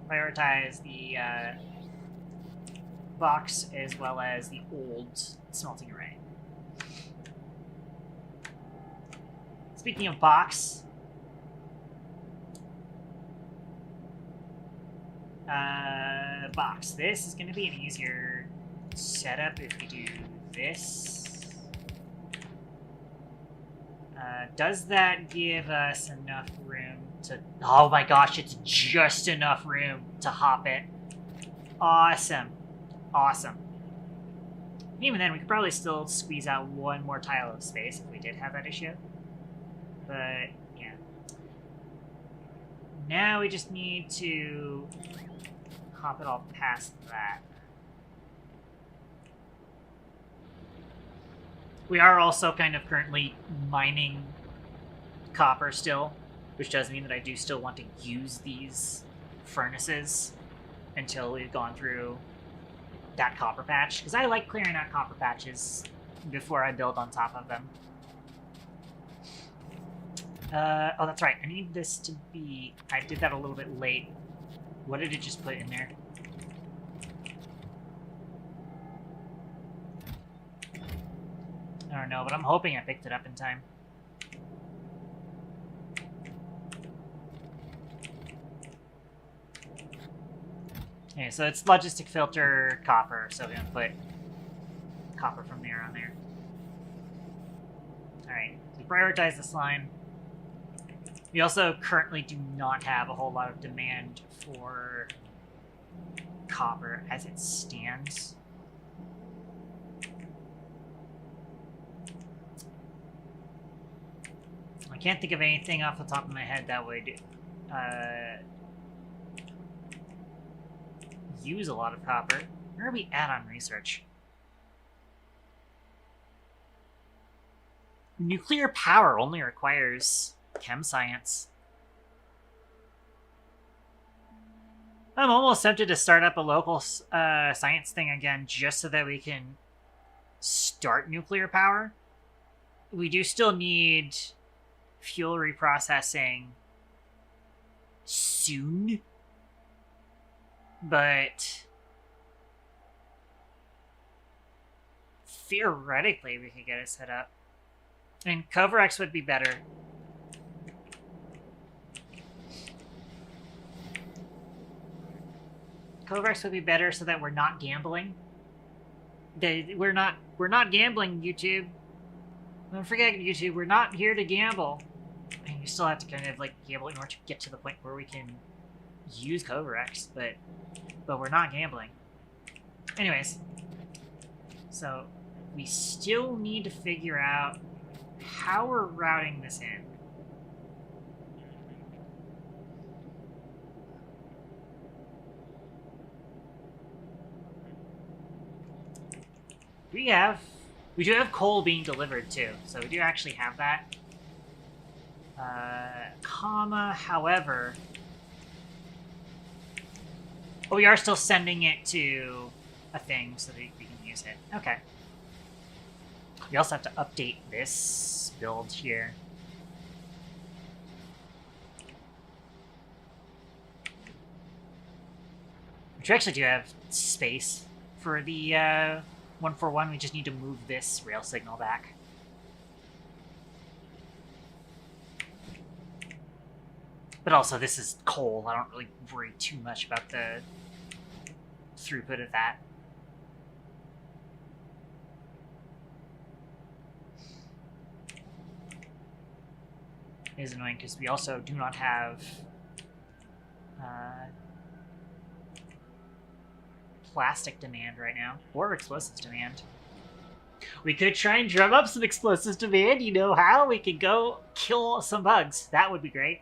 Prioritize the box as well as the old smelting array. Speaking of box, box. This is going to be an easier setup if we do this. Does that give us enough room to... oh my gosh, it's just enough room to hop it. Awesome. Awesome. And even then, we could probably still squeeze out one more tile of space if we did have that issue. But, yeah. Now we just need to hop it all past that. We are also kind of currently mining copper still, which does mean that I do still want to use these furnaces until we've gone through that copper patch, because I like clearing out copper patches before I build on top of them. Oh, that's right. I need this to be... I did that a little bit late. What did it just put in there? I don't know, but I'm hoping I picked it up in time. Okay, so it's logistic filter copper, so we're gonna put copper from there on there. Alright, so we prioritize this line. We also currently do not have a whole lot of demand for copper as it stands. I can't think of anything off the top of my head that would use a lot of copper. Where are we at on research? Nuclear power only requires chem science. I'm almost tempted to start up a local science thing again just so that we can start nuclear power. We do still need fuel reprocessing soon, but theoretically we could get it set up. And Coverex would be better. Coverex would be better so that we're not gambling. We're not gambling, YouTube. Don't forget, YouTube, we're not here to gamble. And you still have to kind of like gamble in order to get to the point where we can use Coverex, but we're not gambling. Anyways, so we still need to figure out how we're routing this in. We do have coal being delivered too, so we do actually have that. However, we are still sending it to a thing so that we can use it. Okay. We also have to update this build here. Which we actually do have space for the 141. We just need to move this rail signal back. But also, this is coal. I don't really worry too much about the throughput of that. It is annoying because we also do not have plastic demand right now, or explosives demand. We could try and drum up some explosives demand. You know how? We could go kill some bugs. That would be great.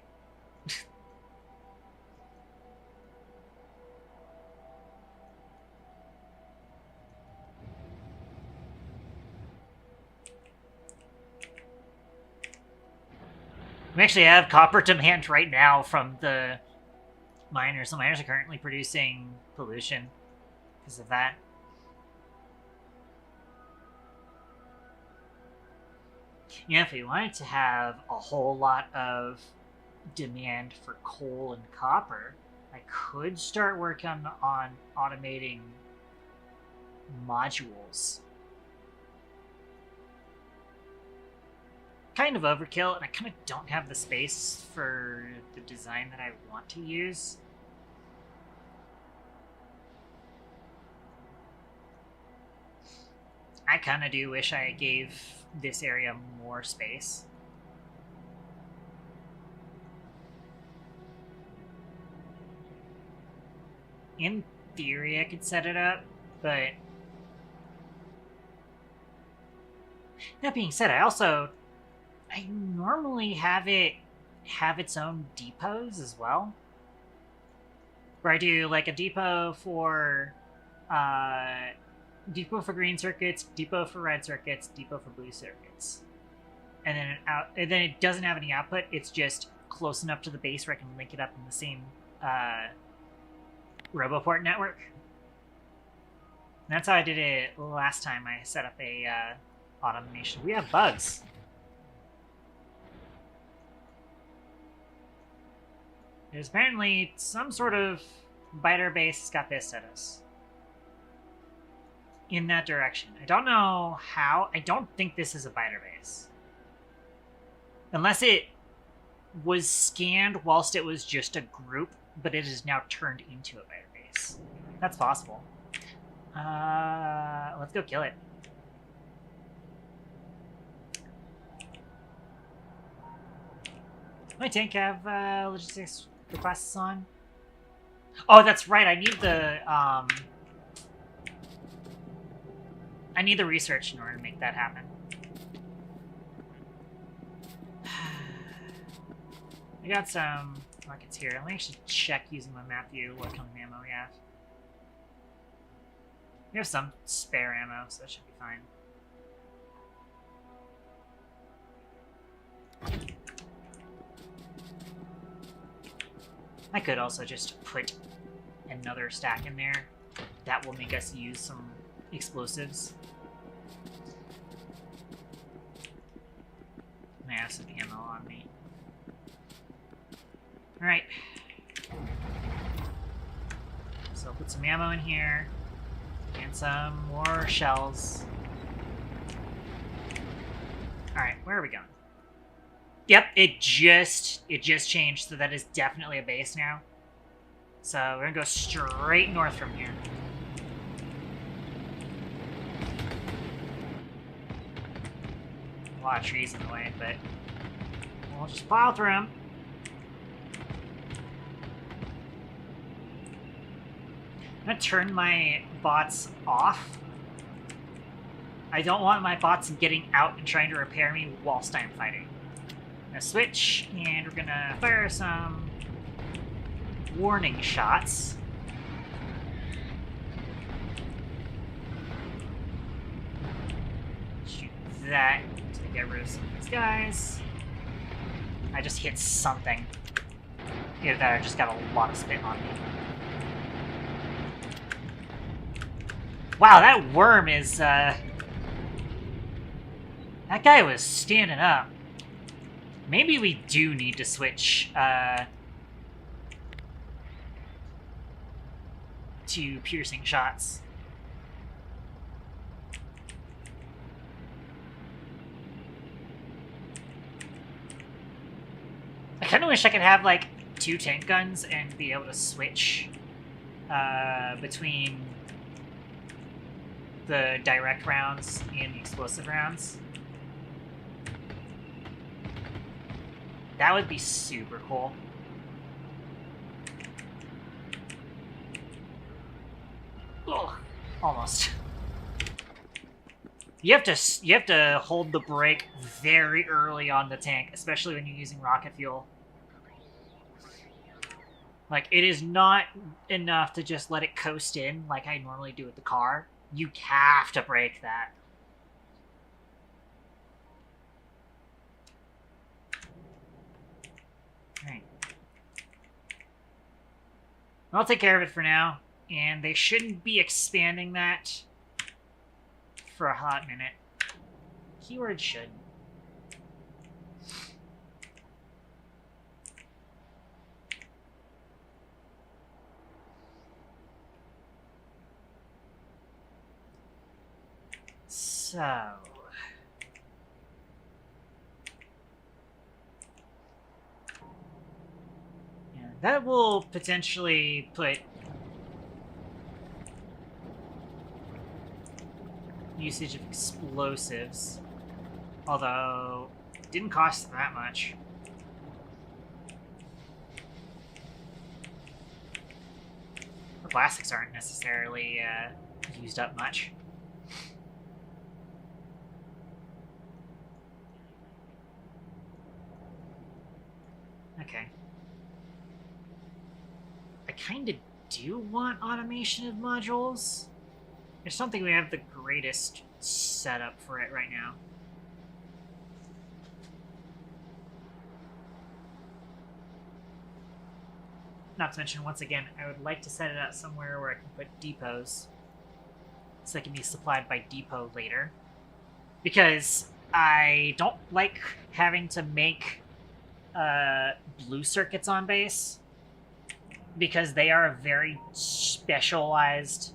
We actually have copper demand right now from the miners. The miners are currently producing pollution because of that. Yeah, if we wanted to have a whole lot of demand for coal and copper, I could start working on automating modules. Kind of overkill, and I kind of don't have the space for the design that I want to use. I kind of do wish I gave this area more space. In theory, I could set it up, but that being said, I normally have it have its own depots as well. Where I do like a depot for green circuits, depot for red circuits, depot for blue circuits. And then it doesn't have any output, it's just close enough to the base where I can link it up in the same RoboPort network. And that's how I did it last time I set up a automation. We have bugs. There's apparently some sort of biter base that's got this at us. In that direction. I don't know how. I don't think this is a biter base. Unless it was scanned whilst it was just a group, but it is now turned into a biter base. That's possible. Let's go kill it. My tank have logistics requests on. Oh, that's right. I need the research in order to make that happen. I got some rockets here. Let me actually check using my map view what kind of ammo we have. We have some spare ammo, so that should be fine. I could also just put another stack in there. That will make us use some explosives. I have some ammo on me. Alright. So put some ammo in here. And some more shells. Alright, where are we going? Yep, it just changed, so that is definitely a base now. So we're gonna go straight north from here. A lot of trees in the way, but we'll just plow through them. I'm gonna turn my bots off. I don't want my bots getting out and trying to repair me whilst I'm fighting. I'm gonna switch, and we're gonna fire some warning shots. Shoot that to get rid of some of these guys. I just hit something. Either that or I just got a lot of spit on me. Wow, that worm is, that guy was standing up. Maybe we do need to switch, to piercing shots. I kind of wish I could have, like, 2 tank guns and be able to switch, between the direct rounds and the explosive rounds. That would be super cool. Ugh, almost. You have to hold the brake very early on the tank, especially when you're using rocket fuel. Like, it is not enough to just let it coast in like I normally do with the car. You have to brake that. Alright. I'll take care of it for now. And they shouldn't be expanding that for a hot minute. Keyword should. So... yeah, that will potentially put usage of explosives. Although, it didn't cost that much. The plastics aren't necessarily used up much. Okay. I kind of do want automation of modules. I just don't think we have the greatest setup for it right now. Not to mention, once again, I would like to set it up somewhere where I can put depots, so they can be supplied by depot later. Because I don't like having to make blue circuits on base, because they are a very specialized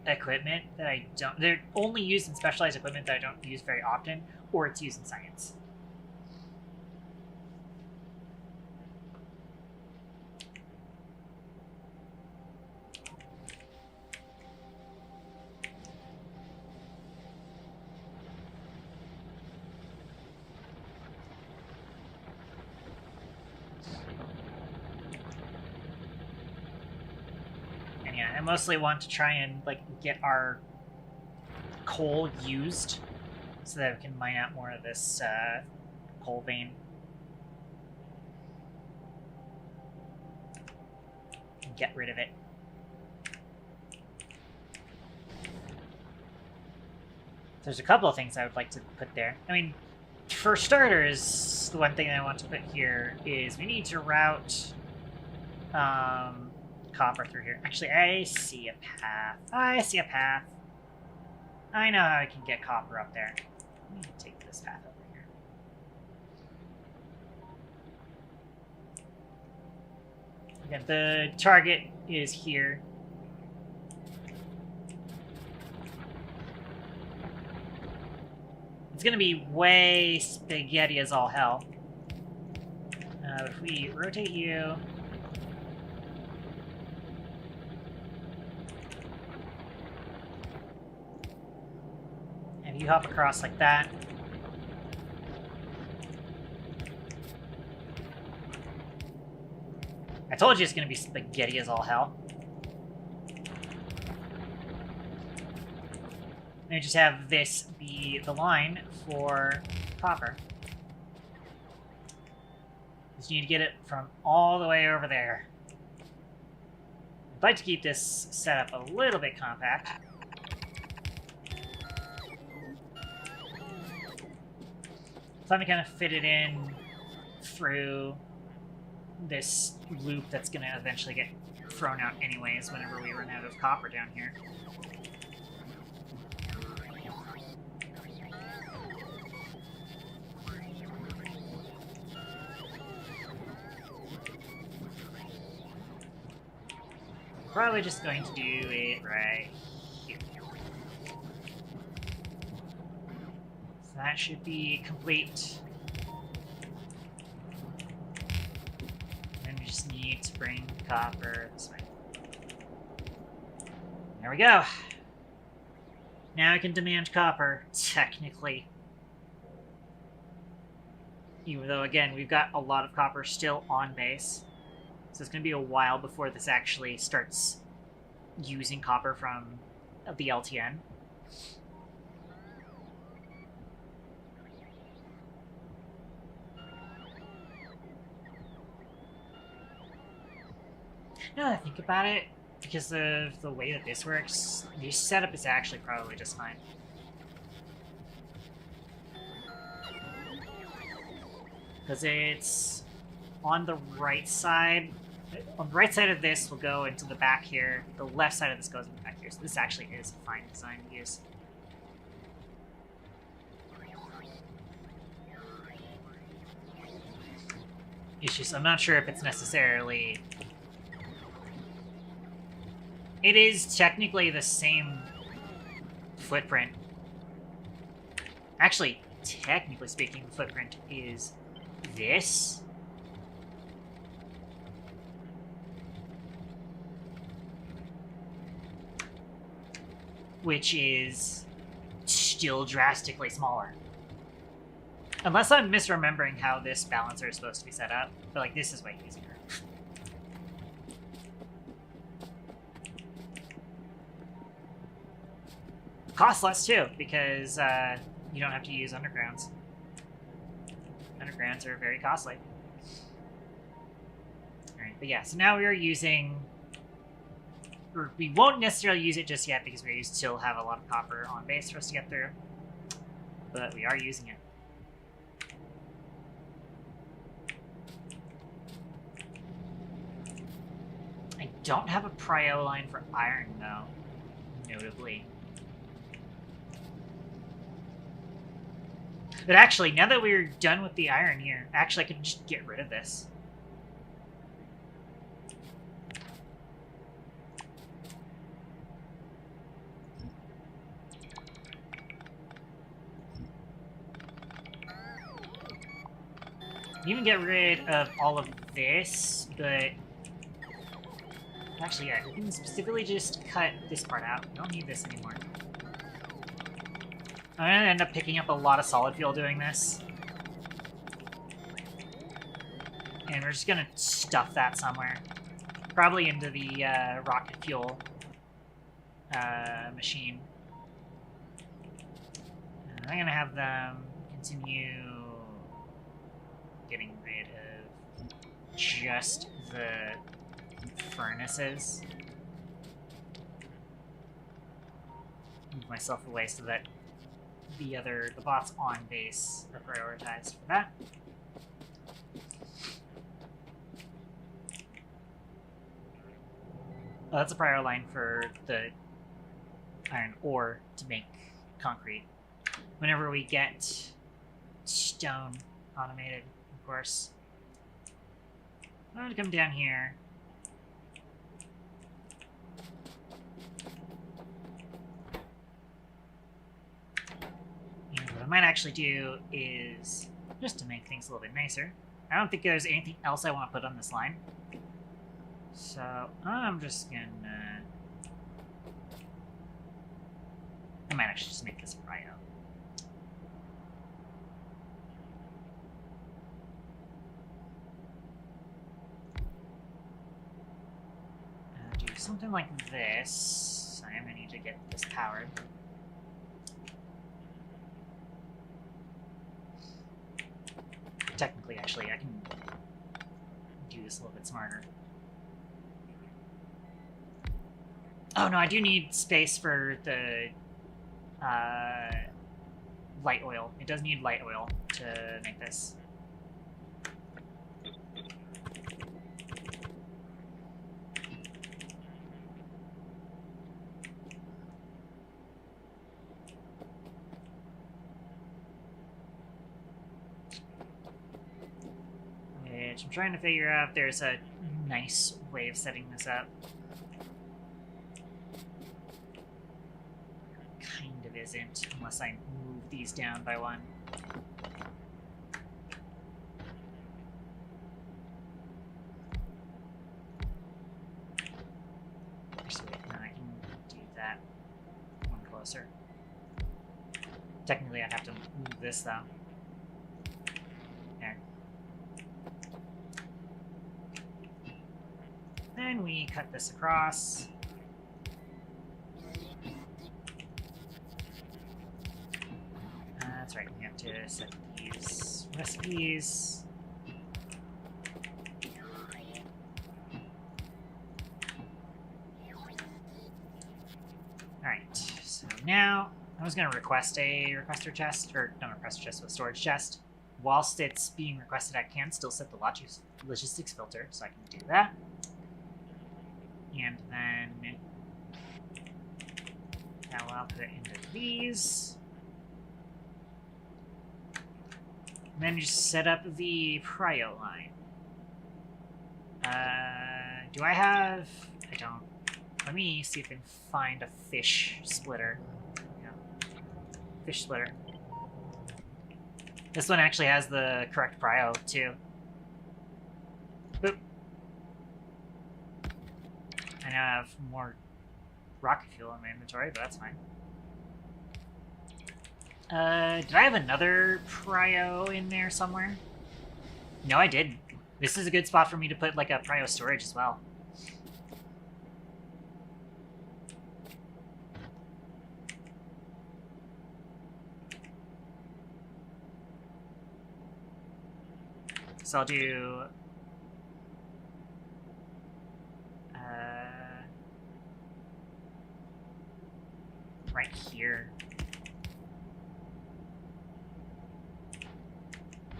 equipment that I don't... they're only used in specialized equipment that I don't use very often, or it's used in science. I mostly want to try and, like, get our coal used so that we can mine out more of this coal vein. And get rid of it. There's a couple of things I would like to put there. I mean, for starters, the one thing I want to put here is we need to route copper through here. Actually, I see a path. I see a path. I know how I can get copper up there. I need to take this path over here. Again, the target is here. It's gonna be way spaghetti as all hell. But if we rotate you... and you hop across like that. I told you it's gonna be spaghetti as all hell. And just have this be the line for copper. Just need to get it from all the way over there. I'd like to keep this set up a little bit compact. So I'm going to kind of fit it in through this loop that's going to eventually get thrown out anyways whenever we run out of copper down here. Probably just going to do it right here. So that should be complete. And we just need to bring copper this way. There we go. Now I can demand copper, technically. Even though, again, we've got a lot of copper still on base. So it's going to be a while before this actually starts using copper from the LTN. Now that I think about it, because of the way that this works, the setup is actually probably just fine. Because it's on the right side. On the right side of this will go into the back here. The left side of this goes into the back here. So this actually is a fine design to use. It's just, I'm not sure if it's necessarily... It is technically the same footprint. Actually, technically speaking, the footprint is this. Which is still drastically smaller. Unless I'm misremembering how this balancer is supposed to be set up, but like this is way easier. Costs less too, because you don't have to use undergrounds. Undergrounds are very costly. Alright, but yeah, so now we are using... Or we won't necessarily use it just yet because we still have a lot of copper on base for us to get through. But we are using it. I don't have a prio line for iron, though, notably. But actually, now that we're done with the iron here, actually I can just get rid of this. Even get rid of all of this, but... Actually, yeah, we can specifically just cut this part out. We don't need this anymore. I'm gonna end up picking up a lot of solid fuel doing this. And we're just gonna stuff that somewhere. Probably into the rocket fuel machine. And I'm gonna have them continue getting rid of just the furnaces. Move myself away so that the bots on base are prioritized for that. Oh, that's a prior line for the iron ore to make concrete. Whenever we get stone automated, of course. I'm going to come down here. And what I might actually do is, just to make things a little bit nicer, I don't think there's anything else I want to put on this line. So I'm just gonna... I might actually just make this a Rhino. Do something like this. I am gonna need to get this powered. Technically, actually, I can do this a little bit smarter. Oh no, I do need space for the light oil. It does need light oil to make this. Which I'm trying to figure out if there's a nice way of setting this up. Kind of isn't, unless I move these down by one. Actually, no, I can do that one closer. Technically, I'd have to move this, though. There. Then we cut this across. That's right, we have to set these recipes. Alright, so now I was going to request a requester chest, or not a requester chest, but a storage chest. Whilst it's being requested, I can still set the logistics filter, so I can do that. And then that will output into these. And then just set up the prio line. Do I have... I don't. Let me see if I can find a fish splitter. Yeah. Fish splitter. This one actually has the correct prio, too. Boop. I now have more rocket fuel in my inventory, but that's fine. Did I have another prio in there somewhere? No, I didn't. This is a good spot for me to put, like, a prio storage as well. So I'll do... right here.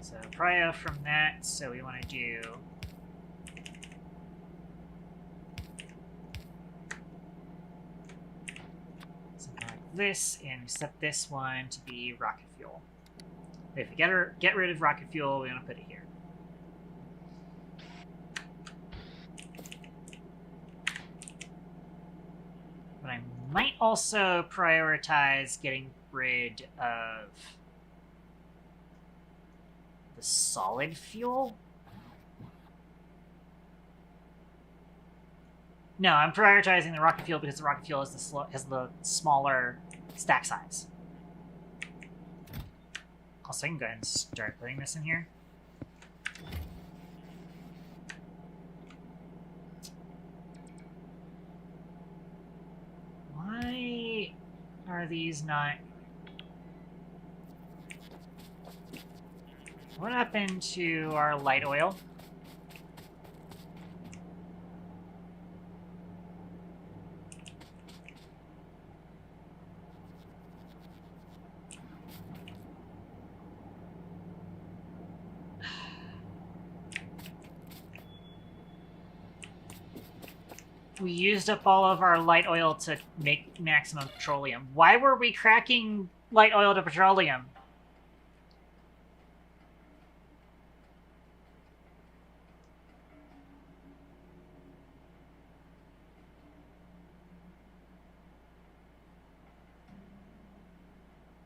So prio from that, so we want to do something like this, and set this one to be rocket fuel. If we get rid of rocket fuel, we want to put it here. But I might also prioritize getting rid of the solid fuel. No, I'm prioritizing the rocket fuel because the rocket fuel has the smaller stack size. Also, I can go ahead and start putting this in here. Why are these not... What happened to our light oil? We used up all of our light oil to make maximum petroleum. Why were we cracking light oil to petroleum?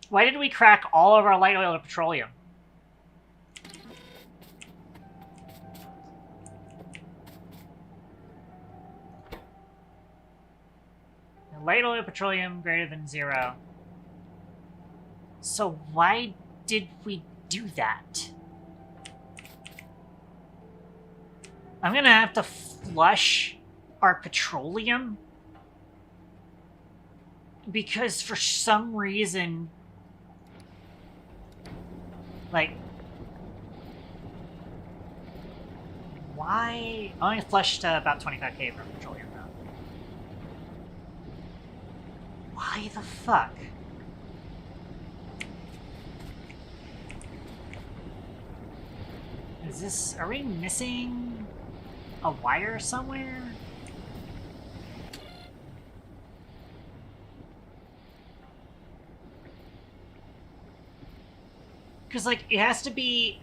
Why did we crack all of our light oil to petroleum? Light oil petroleum greater than 0. So why did we do that? I'm gonna have to flush our petroleum because for some reason, like, why? I only flushed about 25k from petroleum though. Why the fuck? Is this... Are we missing a wire somewhere? Because, like, it has to be...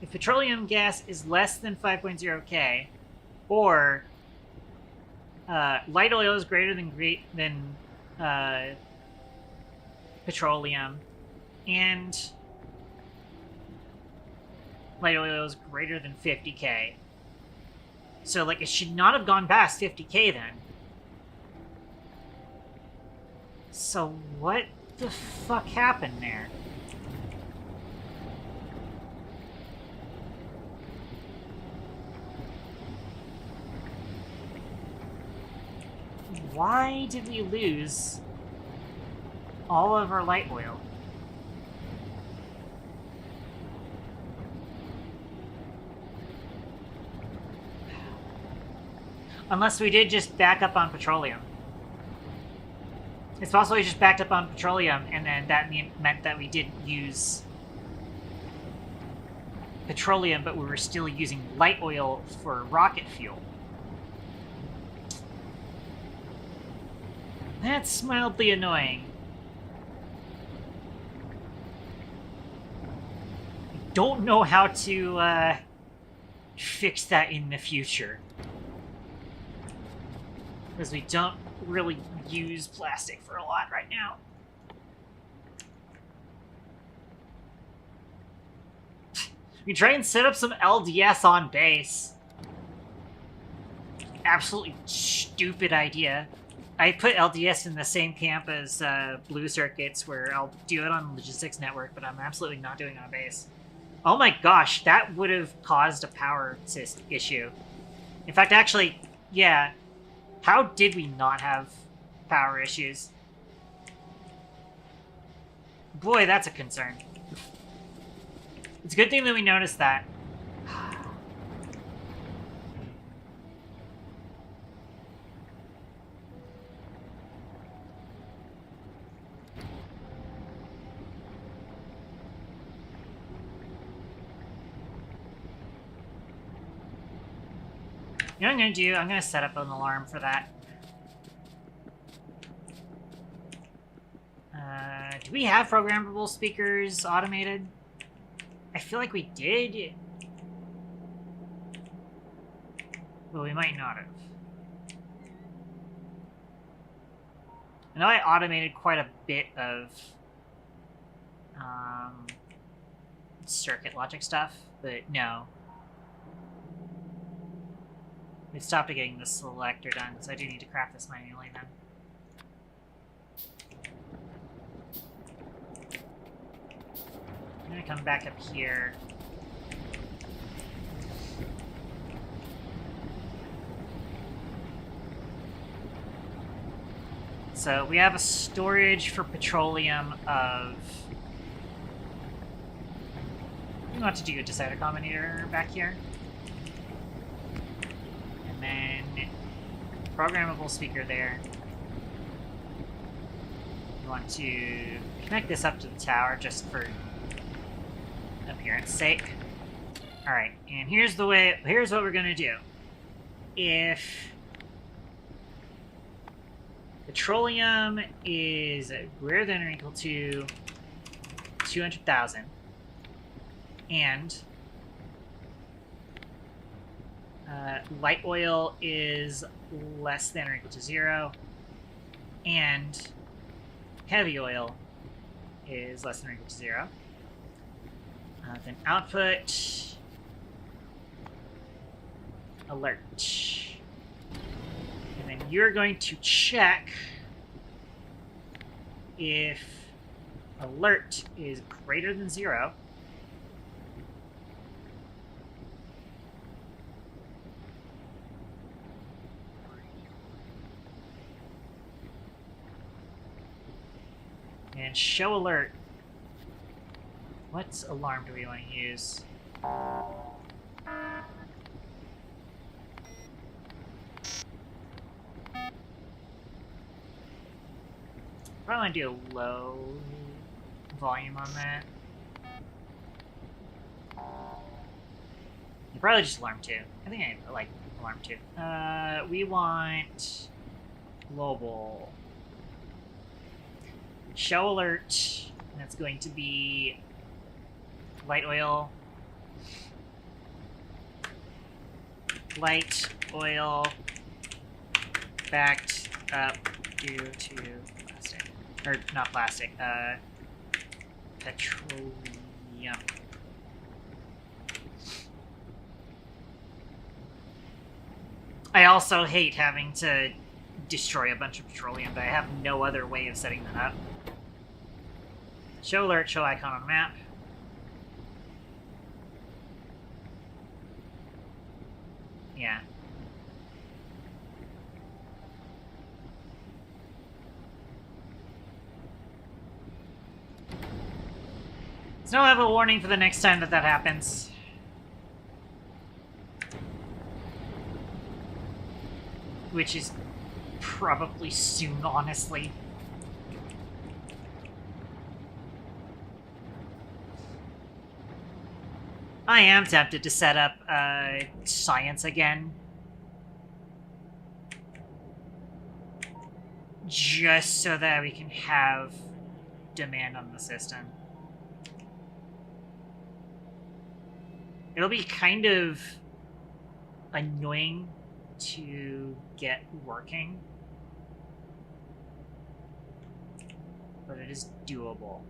If petroleum gas is less than 5.0k, or light oil is greater than petroleum, and light oil is greater than 50k. So, like, it should not have gone past 50k then. So, what the fuck happened there? Why did we lose all of our light oil? Unless we did just back up on petroleum. It's possible we just backed up on petroleum, and then that meant that we didn't use petroleum, but we were still using light oil for rocket fuel. That's mildly annoying. I don't know how to fix that in the future. Because we don't really use plastic for a lot right now. We try and set up some LDS on base. Absolutely stupid idea. I put LDS in the same camp as Blue Circuits, where I'll do it on the logistics network, but I'm absolutely not doing it on base. Oh my gosh, that would have caused a power issue. In fact, actually, yeah. How did we not have power issues? Boy, that's a concern. It's a good thing that we noticed that. You know what I'm gonna do? I'm gonna set up an alarm for that. Do we have programmable speakers automated? I feel like we did. Well, we might not have. I know I automated quite a bit of circuit logic stuff, but no. We stopped getting the selector done, so I do need to craft this manually then. I'm gonna come back up here. So we have a storage for petroleum of... We want to do a decider combinator back here. And then programmable speaker there. We want to connect this up to the tower just for appearance sake. Alright, and here's what we're gonna do. If petroleum is greater than or equal to 200,000, and light oil is less than or equal to 0, and heavy oil is less than or equal to 0, then output alert. And then you're going to check if alert is greater than 0. And show alert. What alarm do we want to use? Probably want to do a low volume on that. Probably just alarm 2. I think I like alarm 2. We want global. Show alert. That's going to be light oil. Light oil backed up due to plastic. Or not plastic, petroleum. I also hate having to destroy a bunch of petroleum, but I have no other way of setting that up. Show alert, show icon on map. Yeah. So I'll have a warning for the next time that happens. Which is probably soon, honestly. I am tempted to set up science again. Just so that we can have demand on the system. It'll be kind of annoying to get working, but it is doable.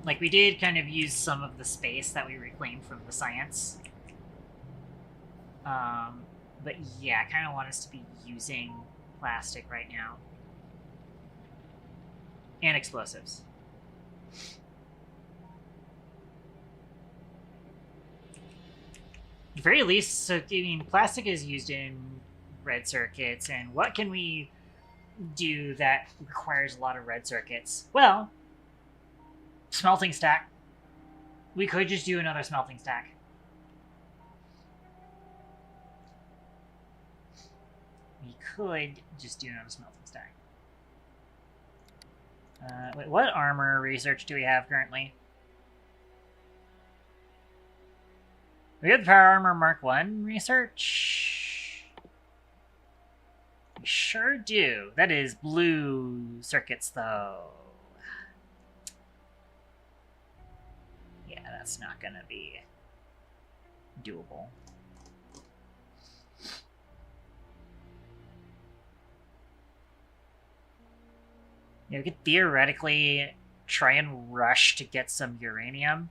Like, we did kind of use some of the space that we reclaimed from the science. But yeah, I kind of want us to be using plastic right now. And explosives. At the very least, so, I mean, plastic is used in red circuits, and what can we do that requires a lot of red circuits? Well, smelting stack. We could just do another smelting stack. We could just do another smelting stack. Wait, what armor research do we have currently? We have the Power Armor Mark 1 research? We sure do. That is blue circuits, though. Yeah, that's not gonna be doable. Yeah, we could theoretically try and rush to get some uranium.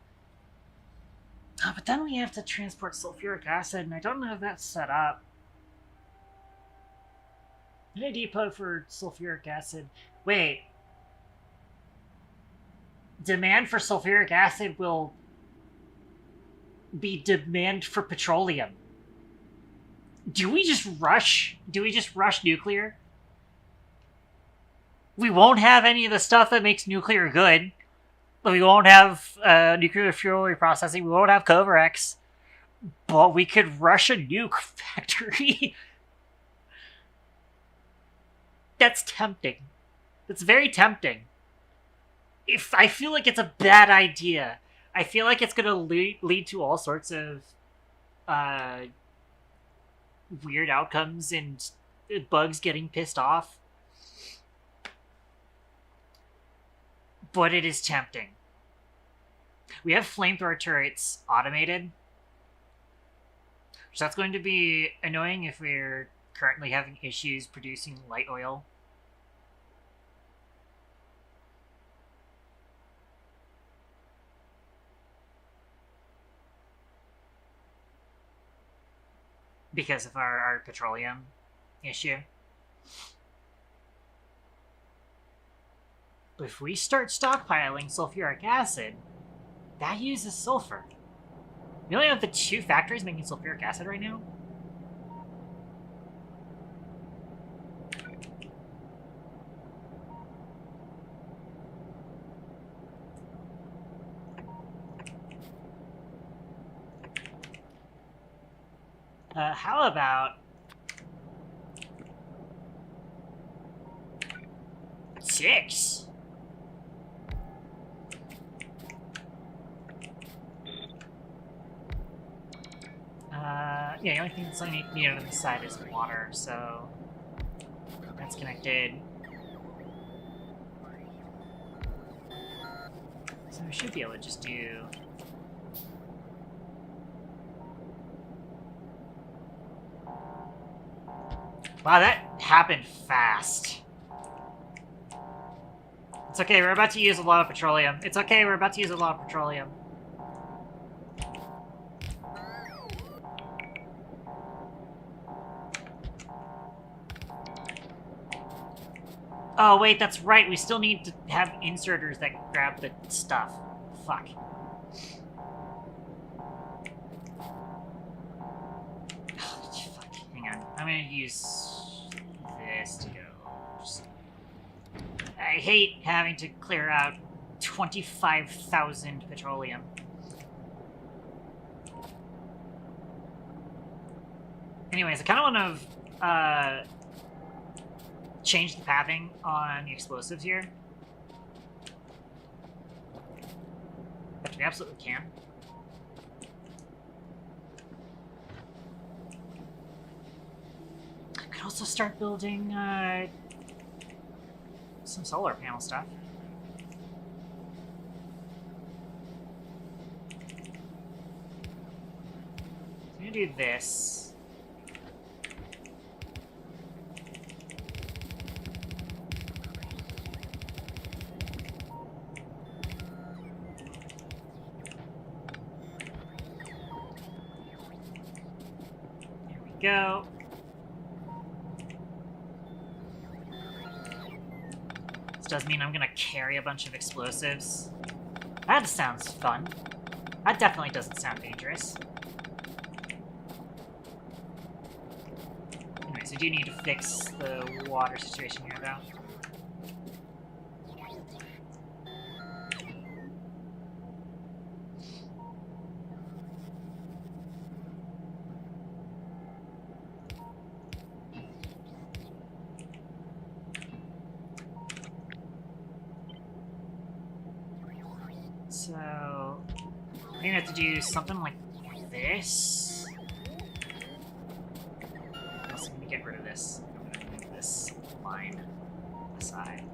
Oh, but then we have to transport sulfuric acid, and I don't know if that's set up. Did I depot for sulfuric acid? Wait. Demand for sulfuric acid will be demand for petroleum. Do we just rush? Do we just rush nuclear? We won't have any of the stuff that makes nuclear good. We won't have nuclear fuel reprocessing. We won't have Covarex. But we could rush a nuke factory. That's tempting. That's very tempting. if I feel like it's a bad idea. I feel like it's gonna lead to all sorts of weird outcomes and bugs getting pissed off. But it is tempting. We have flamethrower turrets automated. So that's going to be annoying if we're currently having issues producing light oil. Because of our petroleum issue. But if we start stockpiling sulfuric acid, that uses sulfur. We only have the 2 factories making sulfuric acid right now. How about 6? Yeah, the only thing that's needed on the side is water, so that's connected. So we should be able to just do... Wow, that happened fast. It's okay, we're about to use a lot of petroleum. It's okay, we're about to use a lot of petroleum. Oh, wait, that's right. We still need to have inserters that grab the stuff. Fuck. Fuck. Hang on. I'm gonna use this to go. I hate having to clear out 25,000 petroleum. Anyways, I kind of want to change the pathing on the explosives here. Which we absolutely can. I could also start building some solar panel stuff. So I'm gonna do this. Go. This does mean I'm gonna carry a bunch of explosives. That sounds fun. That definitely doesn't sound dangerous. Anyways, I do need to fix the water situation here, though. So, I'm gonna have to do something like this. Also, I'm gonna get rid of this. I'm gonna move this line aside.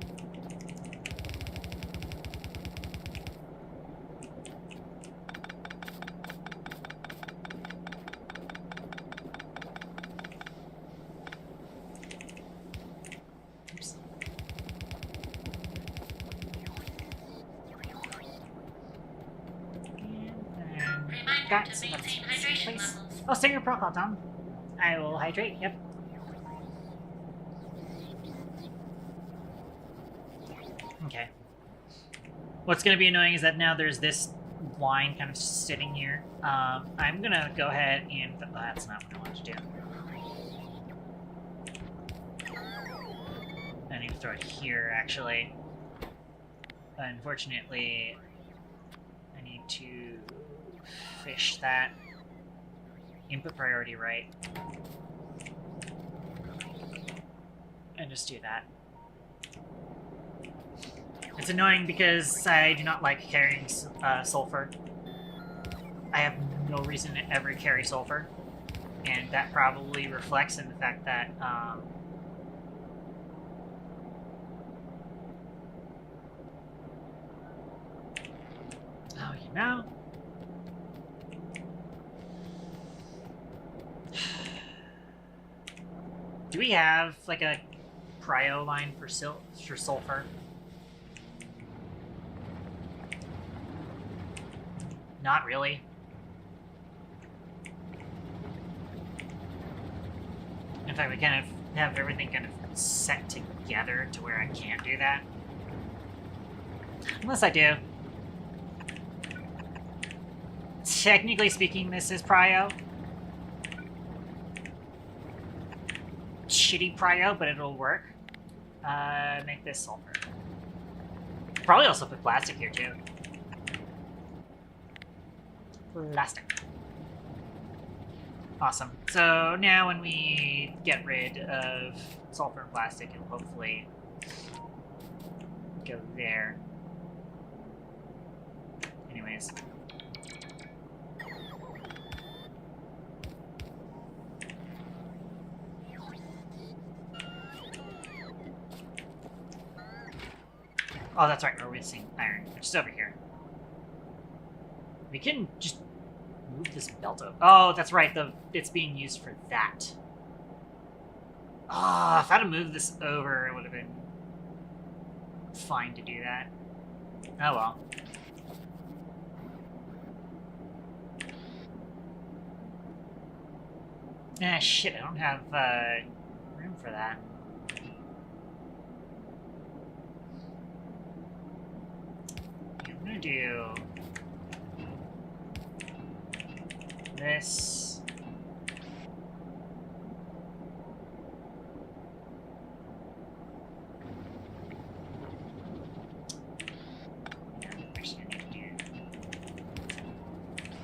Oops. Reminder to maintain hydration levels. Oh, save your protocol, Tom. I will hydrate, yep. Okay. What's going to be annoying is that now there's this line kind of sitting here. I'm going to go ahead and... Oh, that's not what I wanted to do. I need to throw it here, actually. But unfortunately, I need to fish that. Input priority right. And just do that. It's annoying because I do not like carrying sulfur. I have no reason to ever carry sulfur, and that probably reflects in the fact that oh, you know. Do we have like a prio line for sulfur? Not really. In fact, we kind of have everything kind of set together to where I can't do that. Unless I do. Technically speaking, this is prio. Shitty prio, but it'll work. Make this sulfur. Probably also put plastic here, too. Plastic. Awesome. So now when we get rid of sulfur and plastic, it'll hopefully go there. Anyways. Oh, that's right, we're missing iron, which is over here. We can just move this belt up. Oh, that's right, it's being used for that. Ah, if I'd have moved this over, it would have been fine to do that. Oh well. Ah, shit, I don't have room for that. I'm gonna do this. Yeah, actually, I need to do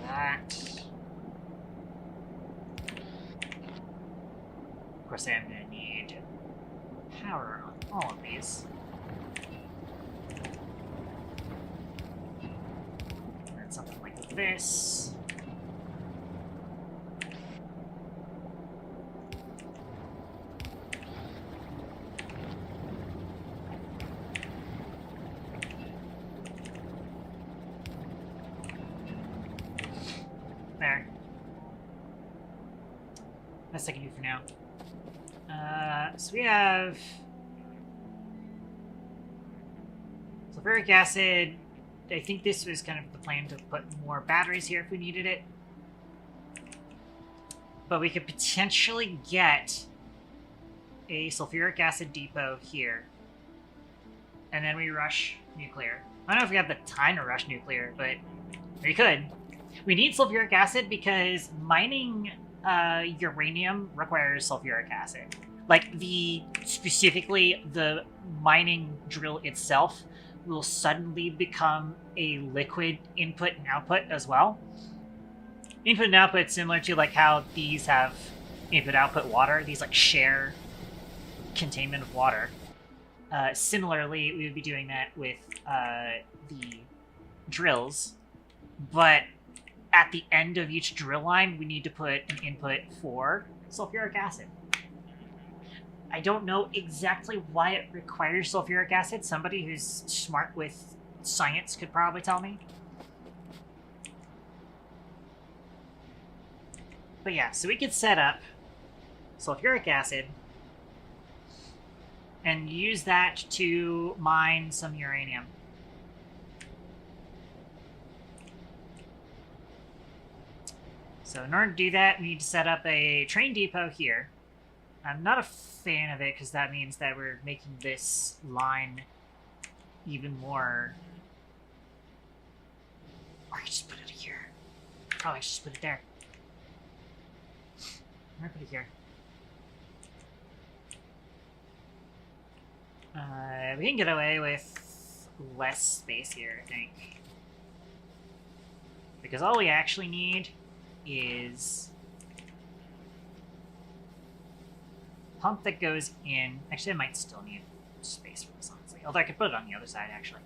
that. Of course, I'm gonna need power on all of these. And something like this. There. Best I can do for now. So we have sulfuric acid. I think this was kind of the plan to put more batteries here if we needed it. But we could potentially get a sulfuric acid depot here. And then we rush nuclear. I don't know if we have the time to rush nuclear, but we could. We need sulfuric acid because mining uranium requires sulfuric acid. Like, specifically the mining drill itself will suddenly become a liquid input and output as well. Input and output similar to like how these have input-output water. These like share containment of water. Similarly, we would be doing that with the drills, but at the end of each drill line, we need to put an input for sulfuric acid. I don't know exactly why it requires sulfuric acid. Somebody who's smart with science could probably tell me. But yeah, so we could set up sulfuric acid and use that to mine some uranium. So in order to do that, we need to set up a train depot here. I'm not a fan of it because that means that we're making this line even more... Or I could just put it here. Probably just put it there. I'm gonna put it here. We can get away with less space here, I think. Because all we actually need is pump that goes in. Actually, I might still need space for this, honestly. Although I could put it on the other side, actually.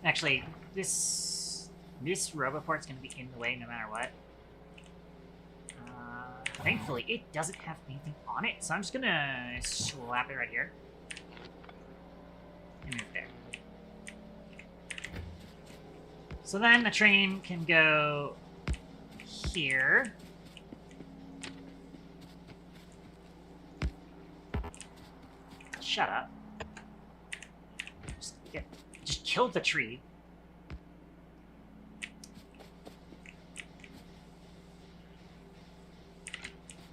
Actually, this roboport's going to be in the way no matter what. Thankfully, it doesn't have anything on it, so I'm just going to slap it right here. And move there. So then the train can go here. Shut up. Just killed the tree.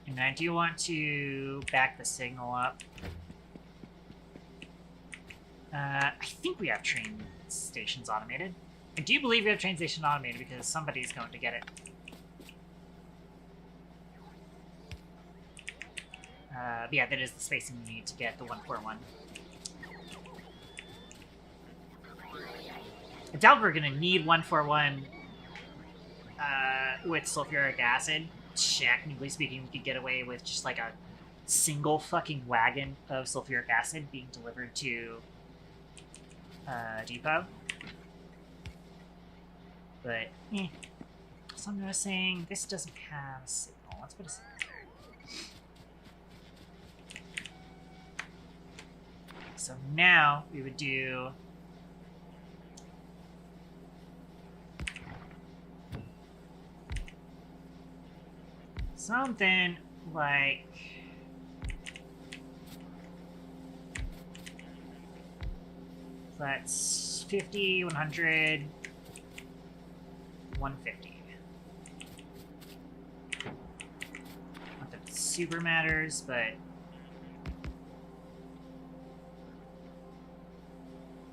And I do want to back the signal up. I think we have train stations automated. I do believe we have train station automated because somebody's going to get it. But yeah, that is the spacing you need to get the 141. I doubt we're going to need 141 with sulfuric acid. Technically speaking, we could get away with just like a single fucking wagon of sulfuric acid being delivered to depot. But, so I'm noticing this doesn't have a signal. Let's put a signal there. So now we would do something like that's 50, 100, 150. Not that it super matters, but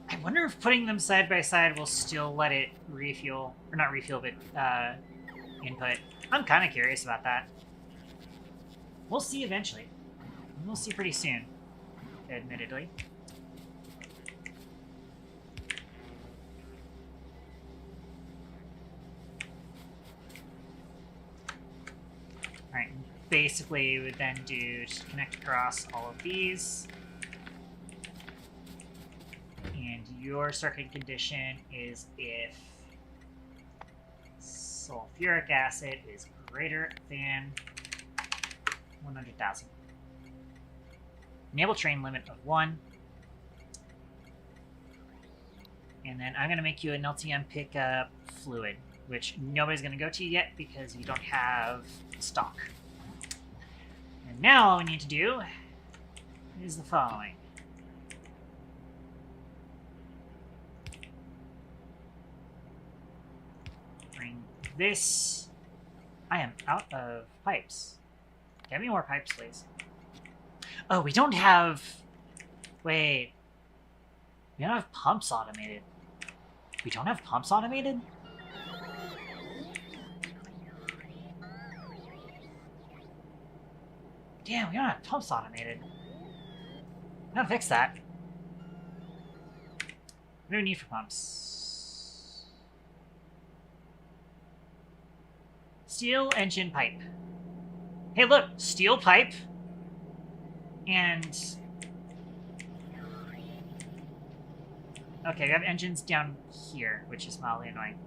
I wonder if putting them side by side will still let it refuel, or not refuel, but input. I'm kind of curious about that. We'll see eventually. We'll see pretty soon, admittedly. Alright, basically we would then do just connect across all of these. And your circuit condition is if sulfuric acid is greater than 100,000. Enable train limit of 1. And then I'm going to make you an LTM pickup fluid, which nobody's going to go to yet because you don't have stock. And now all we need to do is the following. Bring this. I am out of pipes. Get me more pipes, please. Oh, we don't have... Wait. We don't have pumps automated. We don't have pumps automated? Damn, we don't have pumps automated. I'm gonna fix that. What do we need for pumps? Steel engine pipe. Hey, look! Steel pipe. And... Okay, we have engines down here, which is mildly annoying.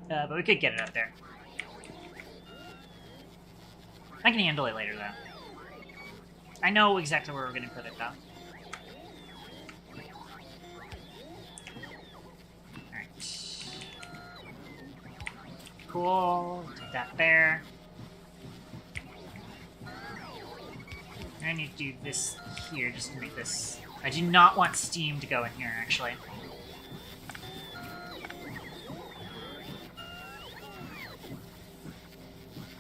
But we could get it up there. I can handle it later, though. I know exactly where we're going to put it, though. Alright. Cool. Take that there. I need to do this here just to make this... I do not want steam to go in here, actually.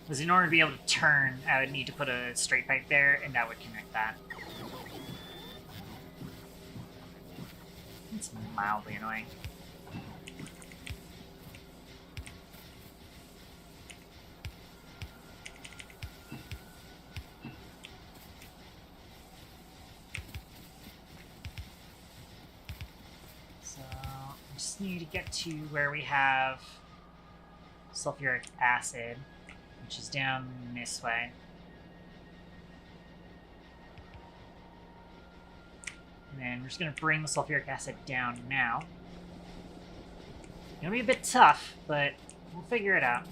Because in order to be able to turn, I would need to put a straight pipe there, and that would connect that. It's mildly annoying. So, I just need to get to where we have sulfuric acid, which is down this way. then we're just gonna bring the sulfuric acid down now. It'll be a bit tough, but we'll figure it out.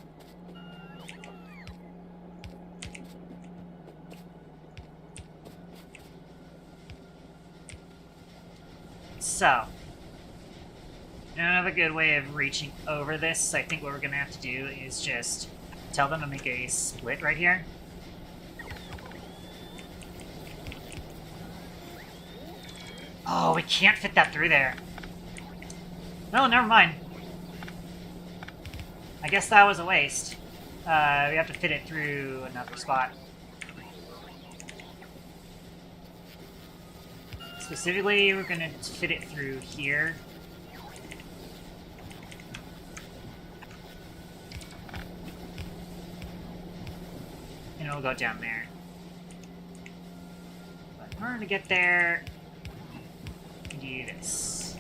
So, another good way of reaching over this, I think what we're gonna have to do is just tell them to make a split right here. Oh, we can't fit that through there. No, never mind. I guess that was a waste. We have to fit it through another spot. Specifically, we're gonna fit it through here. And it'll go down there. But in order to get there, we do this.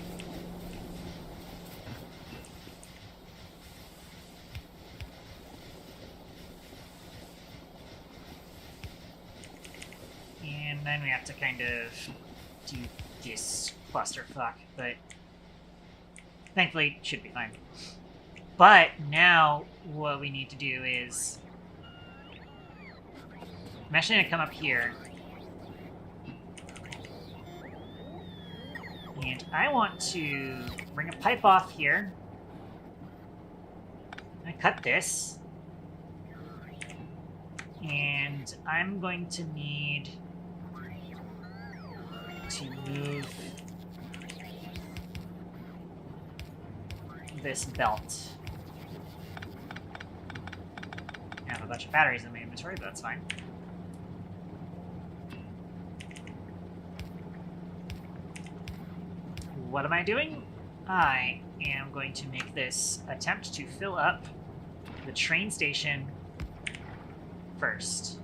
And then we have to kind of do this clusterfuck, but thankfully it should be fine. But now what we need to do is I'm actually gonna come up here. And I want to bring a pipe off here. I'm gonna cut this. And I'm going to need to move this belt. I have a bunch of batteries in my inventory, but that's fine. What am I doing? I am going to make this attempt to fill up the train station first.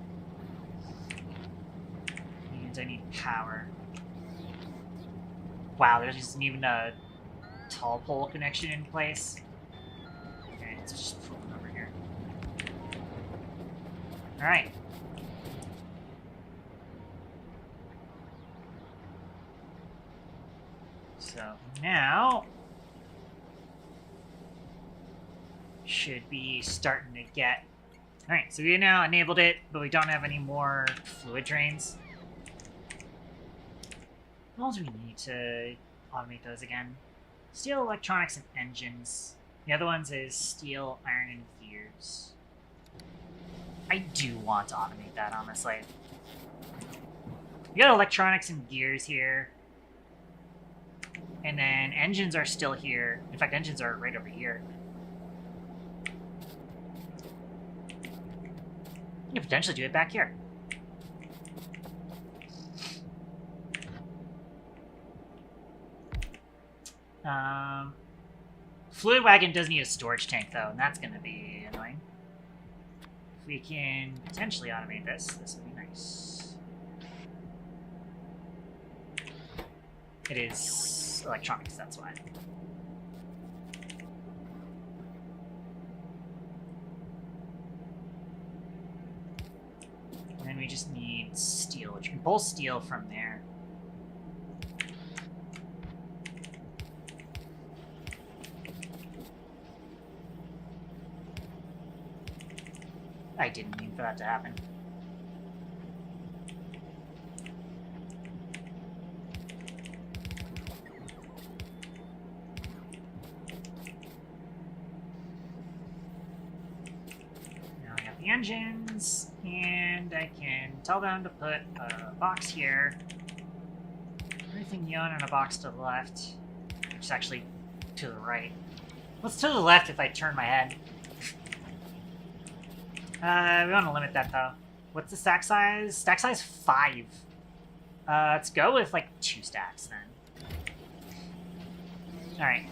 And I need power. Wow, there isn't even a tall pole connection in place. Okay, let's just pull it over here. Alright. So now should be starting to get... Alright, so we now enabled it, but we don't have any more fluid drains. What else do we need to automate those again? Steel, electronics, and engines. The other ones is steel, iron, and gears. I do want to automate that, honestly. We got electronics and gears here. And then engines are still here. In fact, engines are right over here. You could potentially do it back here. Fluid wagon does need a storage tank, though, and that's going to be annoying. If we can potentially automate this, this would be nice. It is electronics, that's why. And then we just need steel, which we can pull steel from there. I didn't mean for that to happen. Now I got the engines, and I can tell them to put a box here. Everything you own in a box to the left, which is actually to the right. What's to the left if I turn my head? We want to limit that, though. What's the stack size? Stack size 5. Let's go with, like, 2 stacks, then. Alright.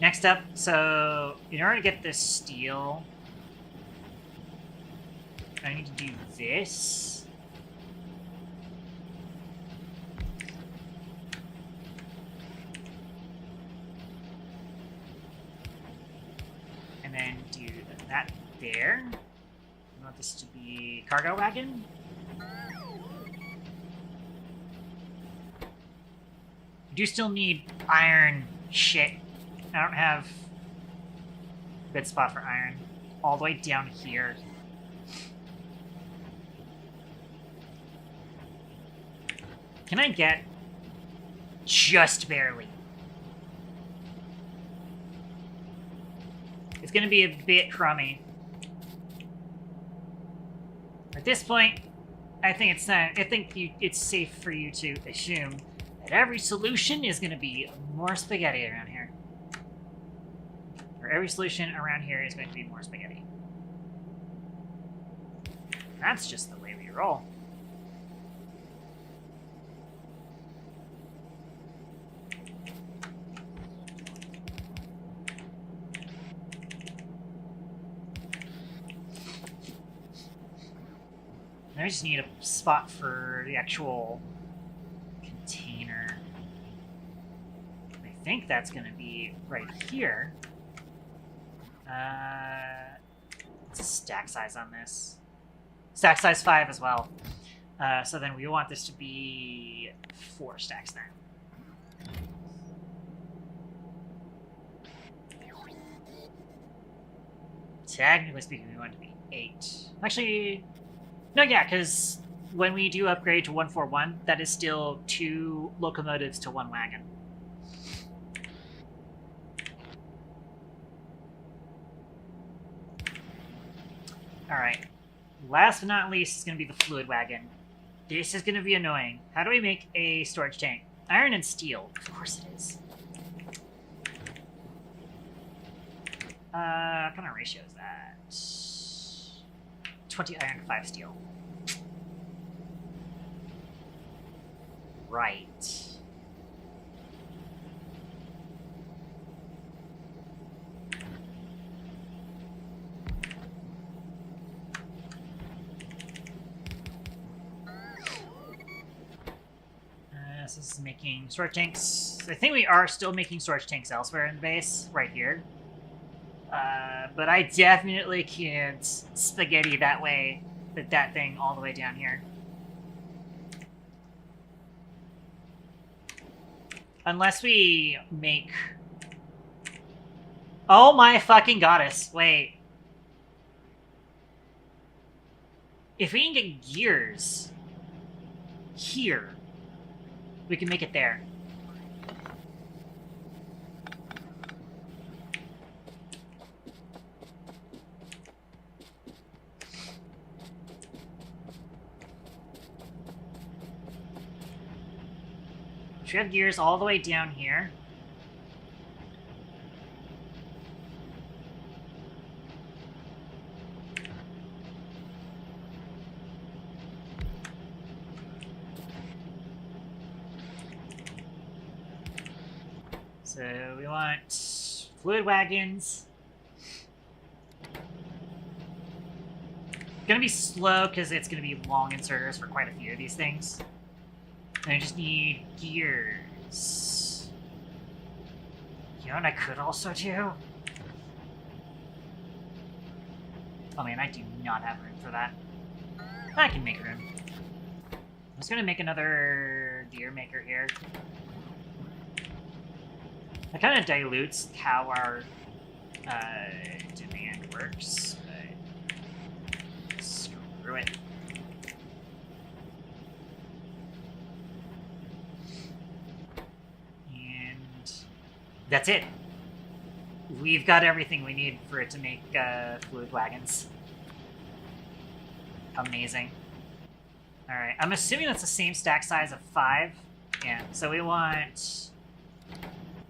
Next up, so, in order to get this steel, I need to do this. And then do that there. I want this to be cargo wagon. do still need iron shit. I don't have a good spot for iron. All the way down here. Can I get just barely? It's gonna be a bit crummy. At this point, I think it's safe for you to assume that every solution is gonna be more spaghetti around here. Or every solution around here is going to be more spaghetti. That's just the way we roll. I just need a spot for the actual container. I think that's going to be right here. What's the stack size on this? Stack size 5 as well. So then we want this to be 4 stacks then. Technically speaking, we want it to be 8. Actually, no, yeah, because when we do upgrade to 141, that is still 2 locomotives to 1 wagon. Alright. Last but not least is going to be the fluid wagon. This is going to be annoying. How do we make a storage tank? Iron and steel. Of course it is. What kind of ratio is that? 20 iron, 5 steel. Right. So this is making storage tanks. I think we are still making storage tanks elsewhere in the base, right here. But I definitely can't spaghetti that way, with that thing all the way down here. Unless we make... Oh my fucking goddess, wait. If we can get gears here, we can make it there. We have gears all the way down here. So we want fluid wagons. Gonna be slow because it's gonna be long inserters for quite a few of these things. And I just need gears. You know what I could also do? Oh man, I do not have room for that. I can make room. I'm just gonna make another gear maker here. That kind of dilutes how our demand works, but screw it. And that's it. We've got everything we need for it to make fluid wagons. Amazing. Alright, I'm assuming that's the same stack size of 5. Yeah, so we want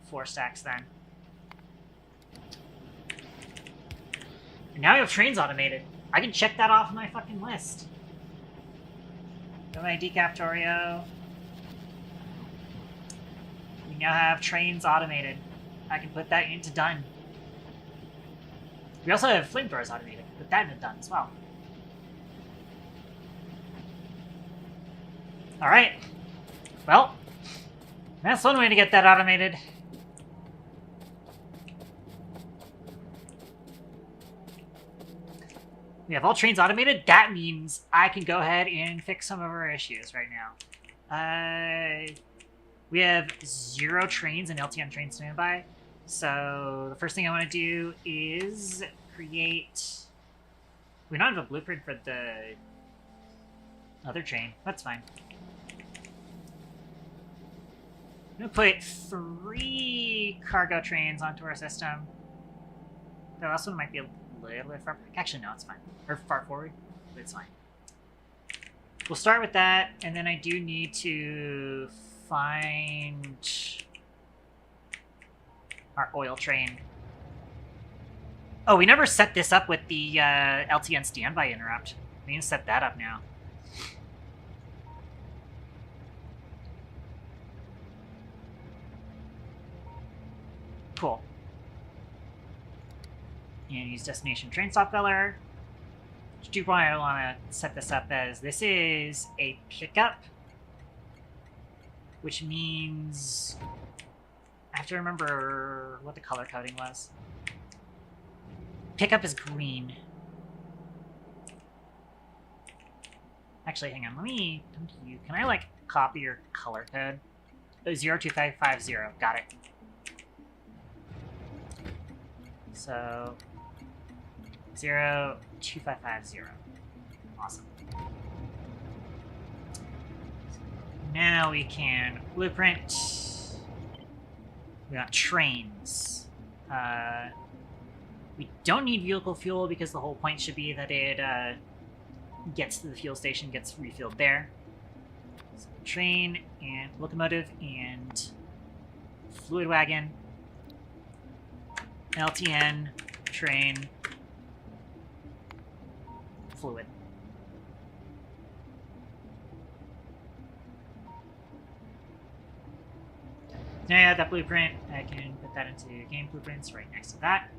4 stacks then. And now we have trains automated. I can check that off my fucking list. Go my Factorio. We now have trains automated. I can put that into done. We also have flamethrowers automated. Put that into done as well. Alright. Well, that's one way to get that automated. We have all trains automated. That means I can go ahead and fix some of our issues right now. We have 0 trains and LTN train standby. So the first thing I want to do is create... We don't have a blueprint for the other train. That's fine. I'm going to put 3 cargo trains onto our system. The last one might be a little bit far back. Actually, no, it's fine. Or far forward, but it's fine. We'll start with that, and then I do need to find our oil train. Oh, we never set this up with the LTN standby interrupt. We need to set that up now. Cool. And use destination train stop color. I do want to set this up as this is a pickup, which means I have to remember what the color coding was. Pickup is green. Actually, hang on. Let me come to you. Can I, like, copy your color code? 02550. Got it. So, 02550. Awesome. Now we can blueprint. We got trains. We don't need vehicle fuel because the whole point should be that it gets to the fuel station, gets refilled there. So train and locomotive and fluid wagon. LTN, train, fluid. Now I have that blueprint. I can put that into game blueprints right next to that.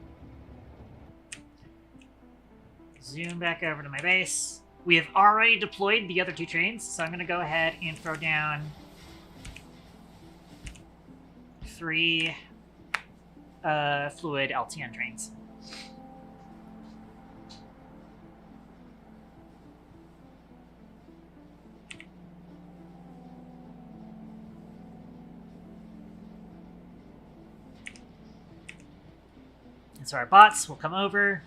Zoom back over to my base. We have already deployed the other 2 trains, so I'm going to go ahead and throw down 3 fluid LTN trains. And so our bots will come over.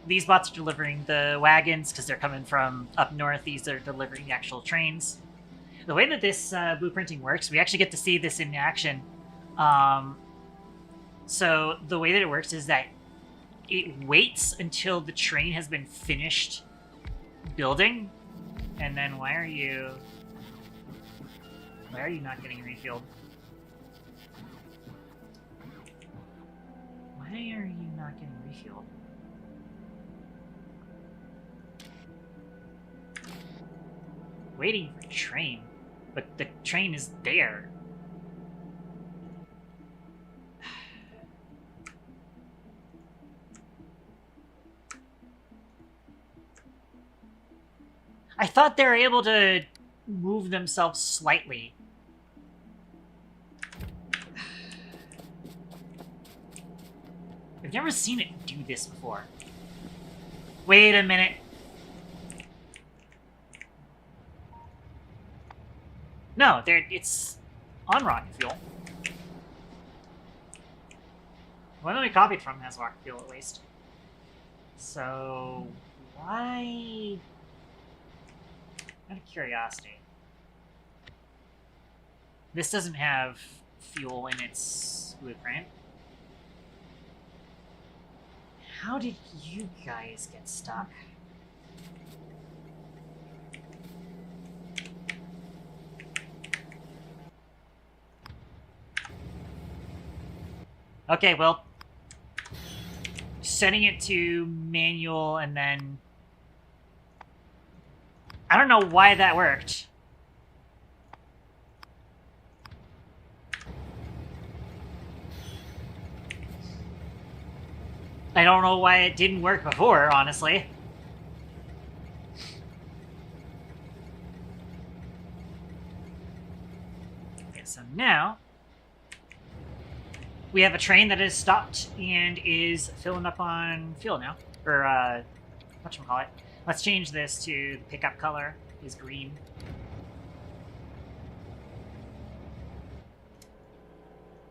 These bots are delivering the wagons because they're coming from up north. These are delivering the actual trains. The way that this blueprinting works, we actually get to see this in action. So the way that it works is that it waits until the train has been finished building, and then why are you not getting refueled? Why are you not getting refueled? Waiting for train, but the train is there. I thought they were able to move themselves slightly. I've never seen it do this before. Wait a minute. No, it's on rocket fuel. One that we copied from has rocket fuel, at least. So, why... Out of curiosity. This doesn't have fuel in its blueprint. How did you guys get stuck? Okay, well, setting it to manual and then... I don't know why that worked. I don't know why it didn't work before, honestly. Okay, so now we have a train that is stopped and is filling up on fuel now. Or, whatchamacallit. Let's change this to the pickup color is green.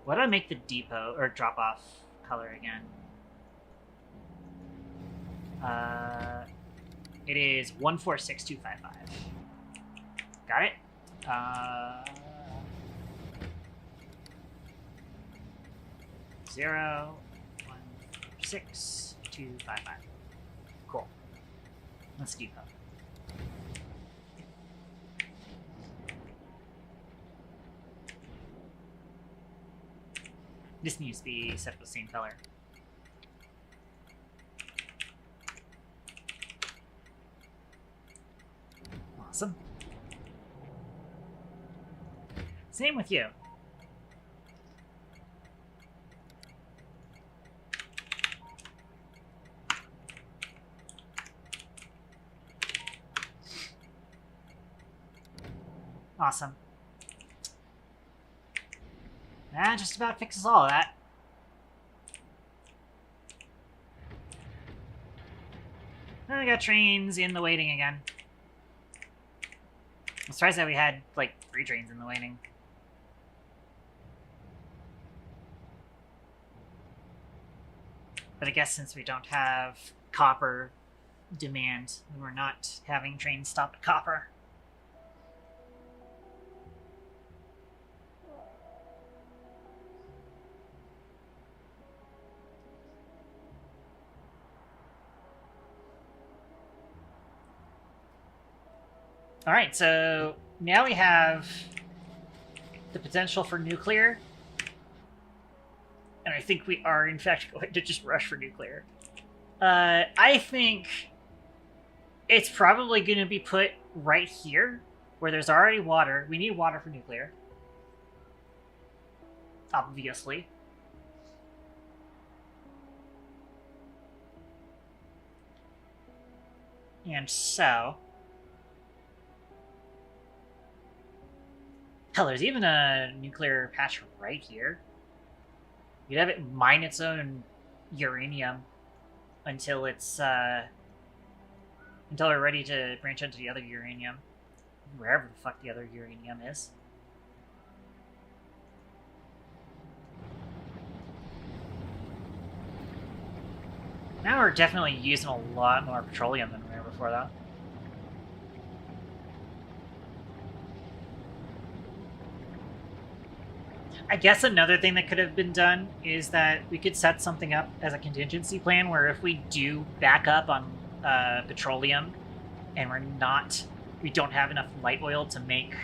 What did I make the depot or drop off color again? It is 146255. Got it. 01625. Cool. Let's depot. This needs to be set with the same color. Awesome. Same with you. Awesome. That just about fixes all of that. Then we got trains in the waiting again. I'm surprised that we had, like, 3 trains in the waiting. But I guess since we don't have copper demand, we're not having trains stop at copper. Alright, so now we have the potential for nuclear. And I think we are, in fact, going to just rush for nuclear. I think it's probably going to be put right here, where there's already water. We need water for nuclear. Obviously. And so... Hell, there's even a nuclear patch right here. You'd have it mine its own uranium until it's until we're ready to branch into the other uranium, wherever the fuck the other uranium is. Now we're definitely using a lot more petroleum than we were before, though. I guess another thing that could have been done is that we could set something up as a contingency plan where if we do back up on petroleum and we don't have enough light oil to make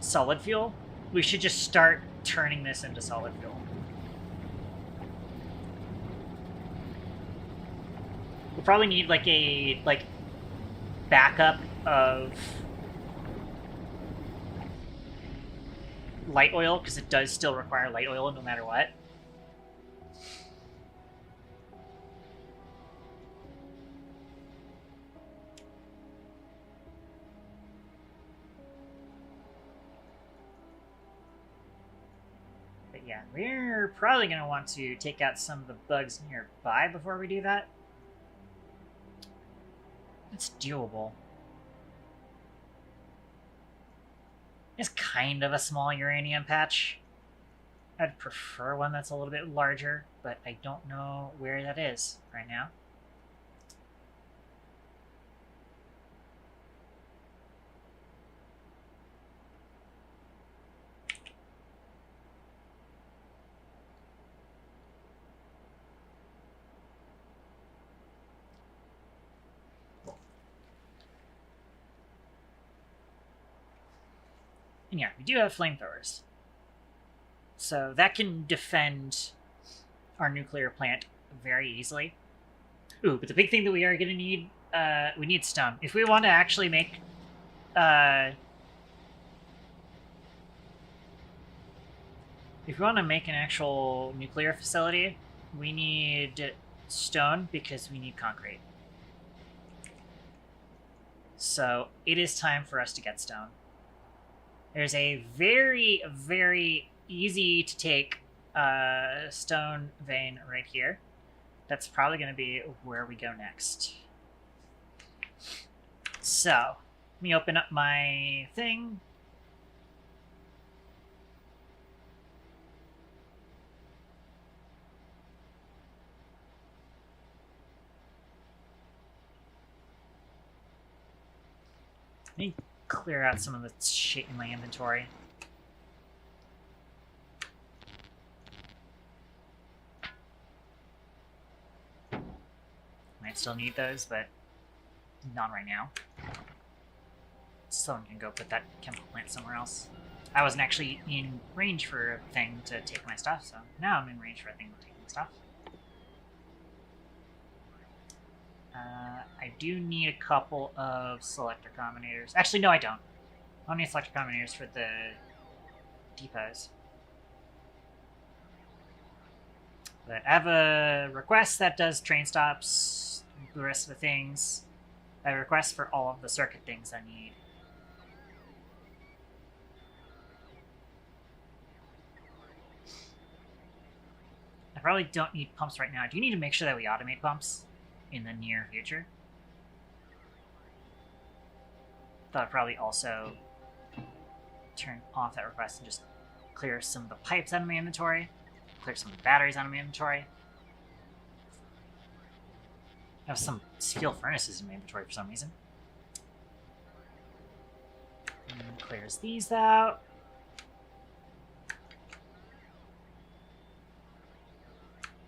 solid fuel, we should just start turning this into solid fuel. We'll probably need like a backup of light oil, because it does still require light oil no matter what. But yeah, we're probably going to want to take out some of the bugs nearby before we do that. It's doable. It's kind of a small uranium patch. I'd prefer one that's a little bit larger, but I don't know where that is right now. And yeah, we do have flamethrowers. So that can defend our nuclear plant very easily. Ooh, but the big thing that we are going to need, we need stone. If we want to actually make, if we want to make an actual nuclear facility, we need stone because we need concrete. So it is time for us to get stone. There's a very, very easy to take stone vein right here. That's probably going to be where we go next. So, let me open up my thing. Let me clear out some of the shit in my inventory. Might still need those, but not right now. Someone can go put that chemical plant somewhere else. I wasn't actually in range for a thing to take my stuff, so now I'm in range for a thing to take my stuff. I do need a couple of selector combinators. Actually, no, I don't. I don't need selector combinators for the depots. But I have a request that does train stops, the rest of the things. I have a request for all of the circuit things I need. I probably don't need pumps right now. I do need to make sure that we automate pumps in the near future. Thought I'd probably also turn off that request and just clear some of the pipes out of my inventory, clear some of the batteries out of my inventory. I have some steel furnaces in my inventory for some reason. And clears these out.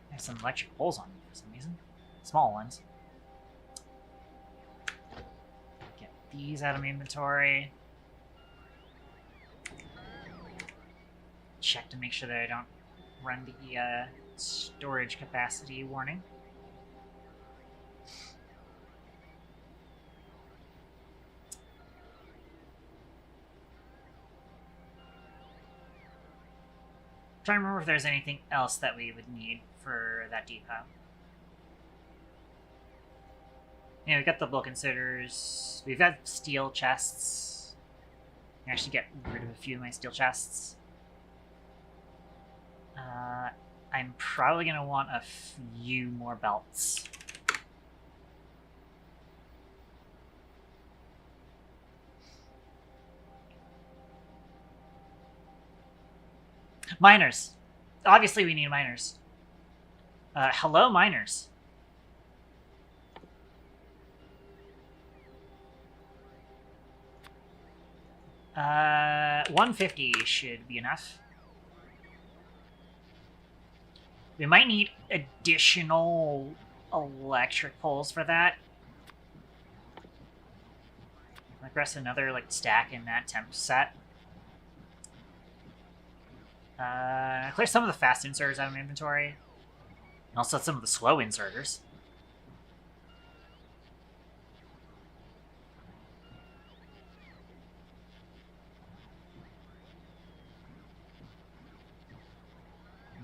I have some electric poles on me for some reason. Small ones. Get these out of my inventory. Check to make sure that I don't run the storage capacity warning. Trying to remember if there's anything else that we would need for that depot. Yeah, we've got the bulk inserters. We've got steel chests. I can actually get rid of a few of my steel chests. I'm probably going to want a few more belts. Miners. Obviously we need miners. Hello, miners. Uh, 150 should be enough. We might need additional electric poles for that. Like rest another stack in that temp set. Clear some of the fast inserters out of my inventory. And also some of the slow inserters.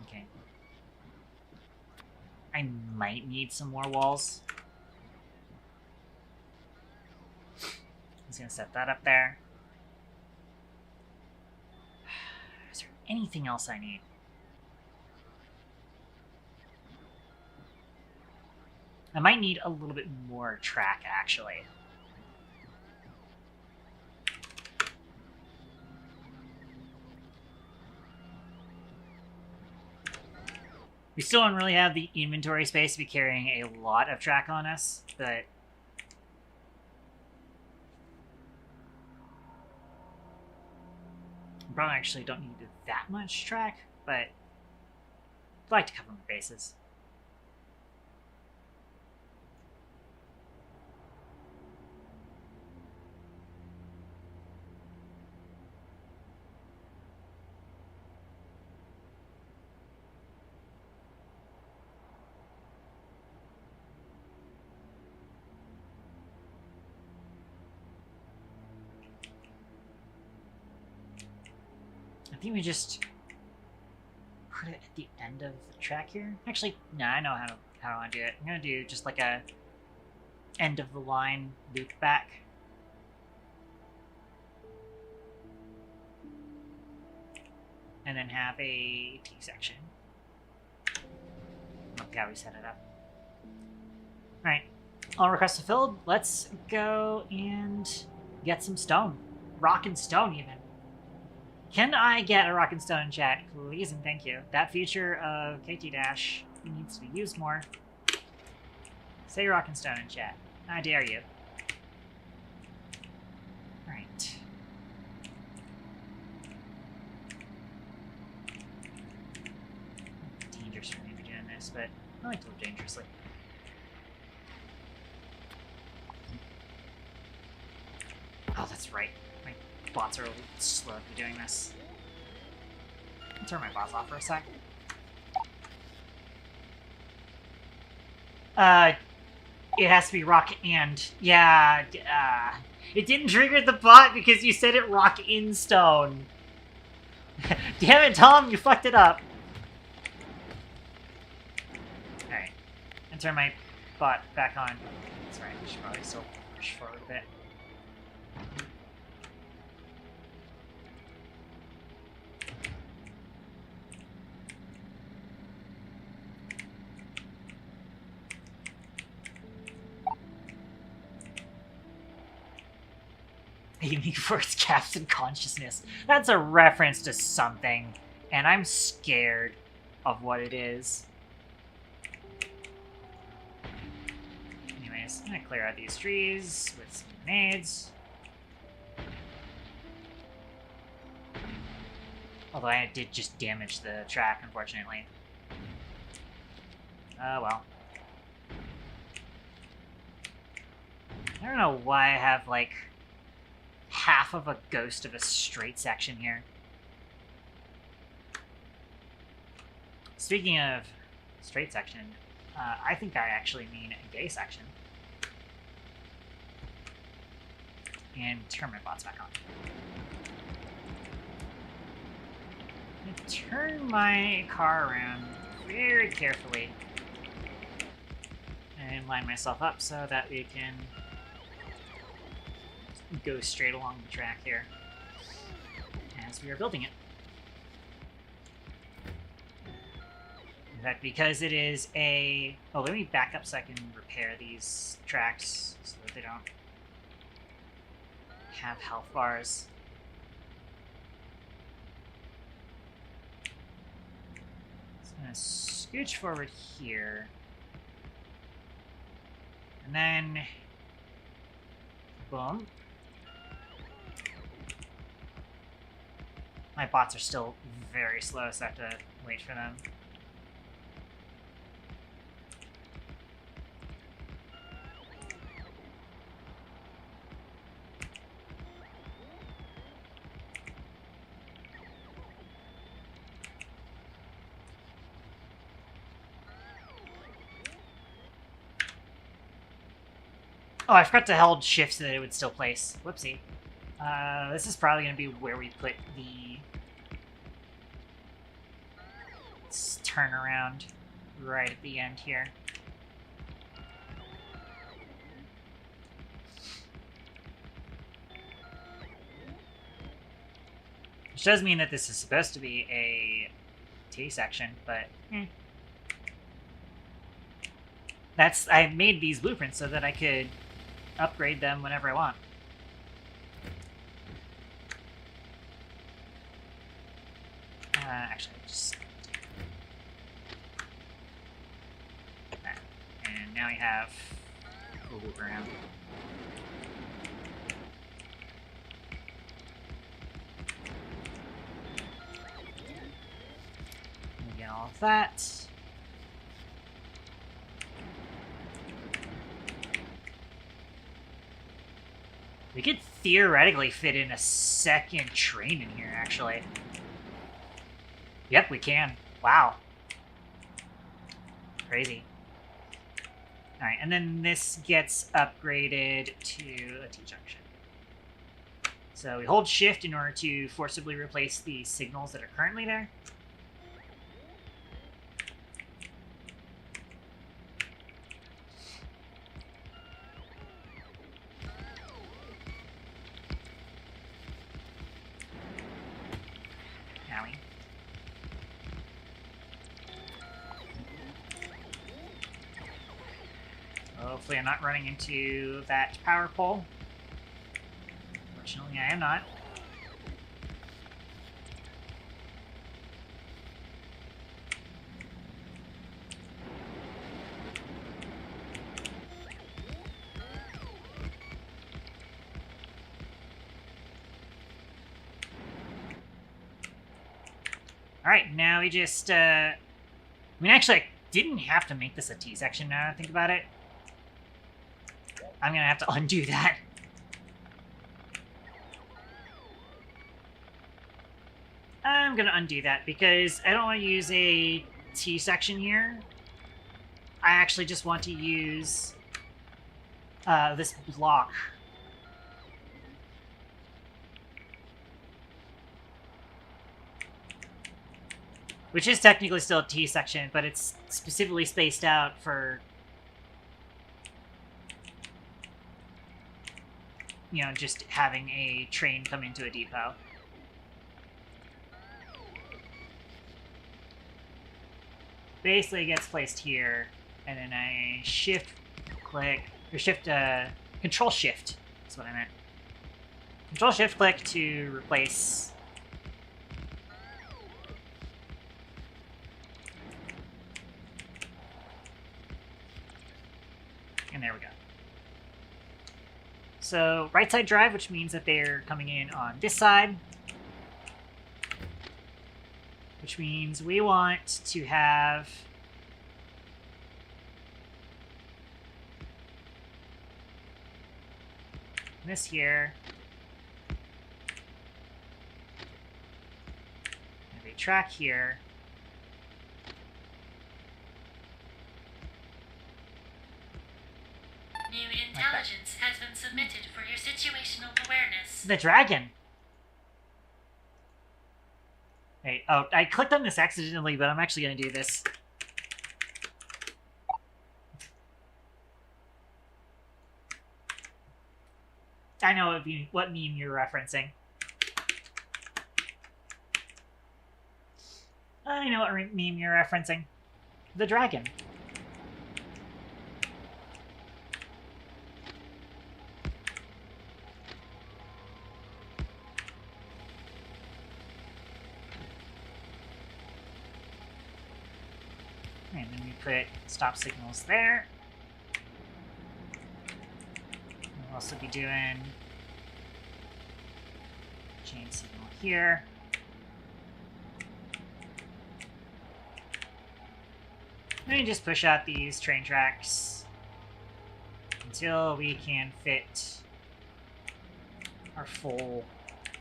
Okay. I might need some more walls. I'm just gonna set that up there. Is there anything else I need? I might need a little bit more track, actually. We still don't really have the inventory space to be carrying a lot of track on us, but probably actually don't need that much track, but I'd like to cover my bases. I think we just put it at the end of the track here. Actually, no, I know how I want to do it. I'm gonna do just like a end of the line loop back. And then have a T section. Look how we set it up. Alright. All requests fulfilled. Let's go and get some stone. Rock and stone, even. Can I get a rock and stone in chat, please and thank you? That feature of KT Dash needs to be used more. Say rock and stone in chat. I dare you. nice, but I like to live dangerously. Oh, that's right. My bots are a little slow to be doing this. I'll turn my bots off for a sec. It has to be rock and... Yeah, it didn't trigger the bot because you said it rock in stone. Damn it, Tom, you fucked it up. Alright. And turn my bot back on. That's right, I should probably still push forward a bit. Aiming for its captain consciousness. That's a reference to something, and I'm scared of what it is. Anyways, I'm gonna clear out these trees with some grenades. Although I did just damage the track, unfortunately. Oh well. I don't know why I have, like, half of a ghost of a straight section here. Speaking of straight section, I think I actually mean a gay section. And turn my bots back on. I'm gonna turn my car around very carefully and line myself up so that we can go straight along the track here as we are building it. In fact, because it is a... Oh, let me back up so I can repair these tracks so that they don't have health bars. So I'm going to scooch forward here. And then... Boom. My bots are still very slow, so I have to wait for them. Oh, I forgot to hold shift so that it would still place. Whoopsie. This is probably going to be where we put the turnaround right at the end here. Which does mean that this is supposed to be a T section, but that's... I made these blueprints so that I could upgrade them whenever I want. Actually, just... And now we have a loop around. We get all of that. We could theoretically fit in a second train in here, actually. Yep, we can. Wow. Crazy. Alright, and then this gets upgraded to a T-junction. So we hold shift in order to forcibly replace the signals that are currently there. Hopefully I'm not running into that power pole. Fortunately, I am not. Alright, now we just, I mean, actually, I didn't have to make this a T section now that I think about it. I'm gonna have to undo that. I'm gonna undo that because I don't want to use a T section here. I actually just want to use this block. Which is technically still a T section, but it's specifically spaced out for, you know, just having a train come into a depot. Basically, it gets placed here, and then I shift click, or shift, control shift is what I meant. Control shift click to replace. And there we go. So right side drive, which means that they're coming in on this side. Which means we want to have this here. Have a track here. New intelligence has been submitted for your situational awareness. The dragon. Wait, oh, I clicked on this accidentally, but I'm actually going to do this. I know what meme you're referencing. I know what meme you're referencing. The dragon. And then we put stop signals there. We'll also be doing chain signal here. And we just push out these train tracks until we can fit our full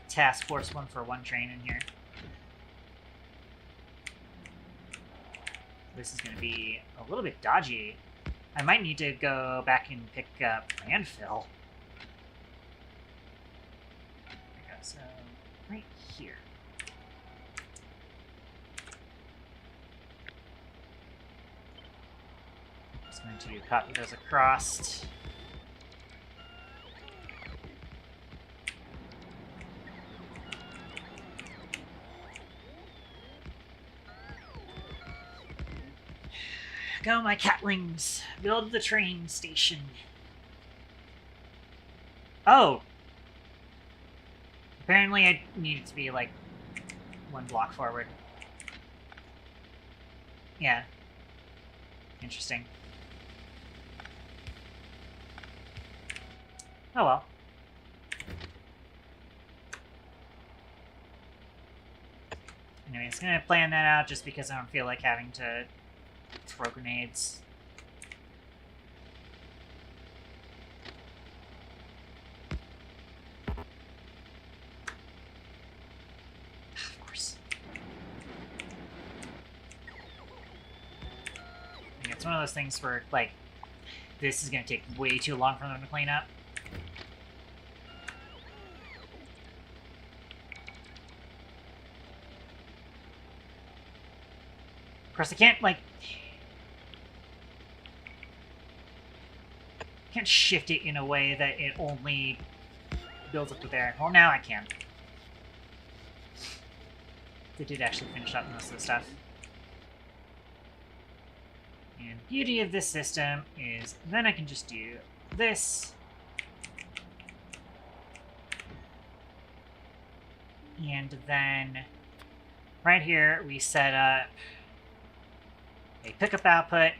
task force 1-for-1 train in here. This is going to be a little bit dodgy. I might need to go back and pick up landfill. There we go, so right here. Just going to copy those across. Go, my catlings! Build the train station. Oh! Apparently I need it to be, like, 1 block forward. Yeah. Interesting. Oh well. Anyway, it's gonna plan that out just because I don't feel like having to throw grenades. Of course. I think it's one of those things where, like, this is going to take way too long for them to clean up. Of course, I can't, like, can't shift it in a way that it only builds up to there. Well, now I can. They did actually finish up most of the stuff. And the beauty of this system is then I can just do this. And then right here we set up a pickup output.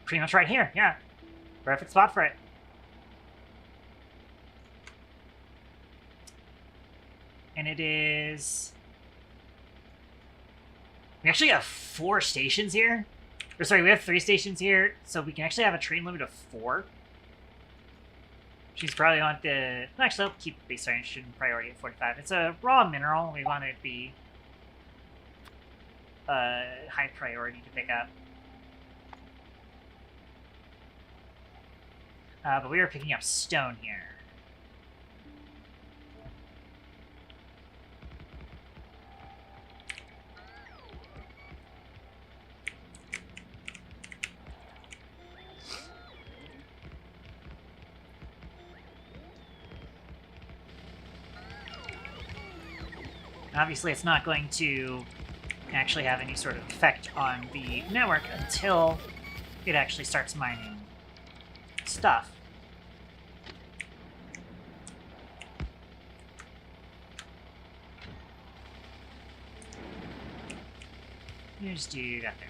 Pretty much right here, yeah. Perfect spot for it. And it is We actually have 4 stations here. Or sorry, we have 3 stations here, so we can actually have a train limit of 4. She's probably on the... Actually, I'll keep base station priority at 45. It's a raw mineral. We want it to be high priority to pick up. But we are picking up stone here. Obviously, it's not going to actually have any sort of effect on the network until it actually starts mining stuff. You just do that there.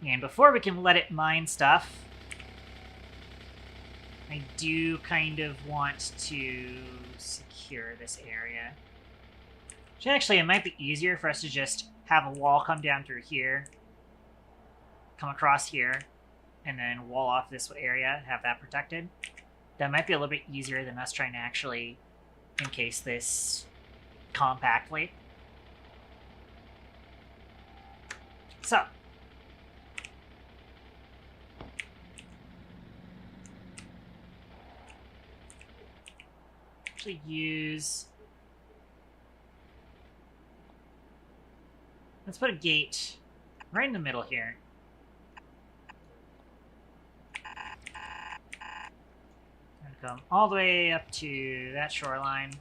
And before we can let it mine stuff, I do kind of want to secure this area. Actually, it might be easier for us to just have a wall come down through here, come across here, and then wall off this area, have that protected. That might be a little bit easier than us trying to actually encase this compactly. So, actually use... Let's put a gate right in the middle here. Come all the way up to that shoreline.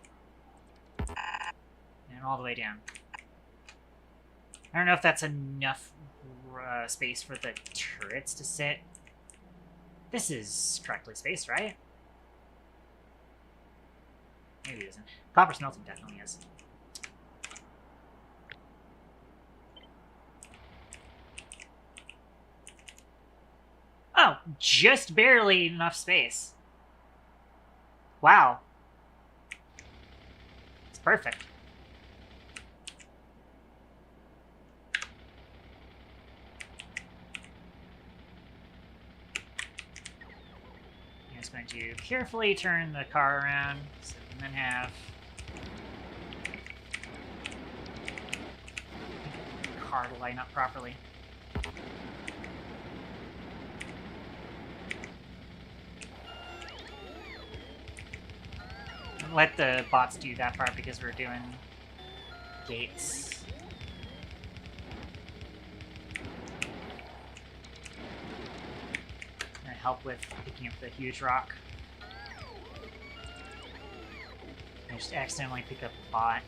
And all the way down. I don't know if that's enough space for the turrets to sit. This is correctly spaced, right? Maybe it isn't. Copper smelting definitely is. Oh, just barely enough space. Wow. It's perfect. I'm just going to carefully turn the car around so we can then have the car to line up properly. Let the bots do that part because we're doing gates. Gonna help with picking up the huge rock. I just accidentally picked up a bot.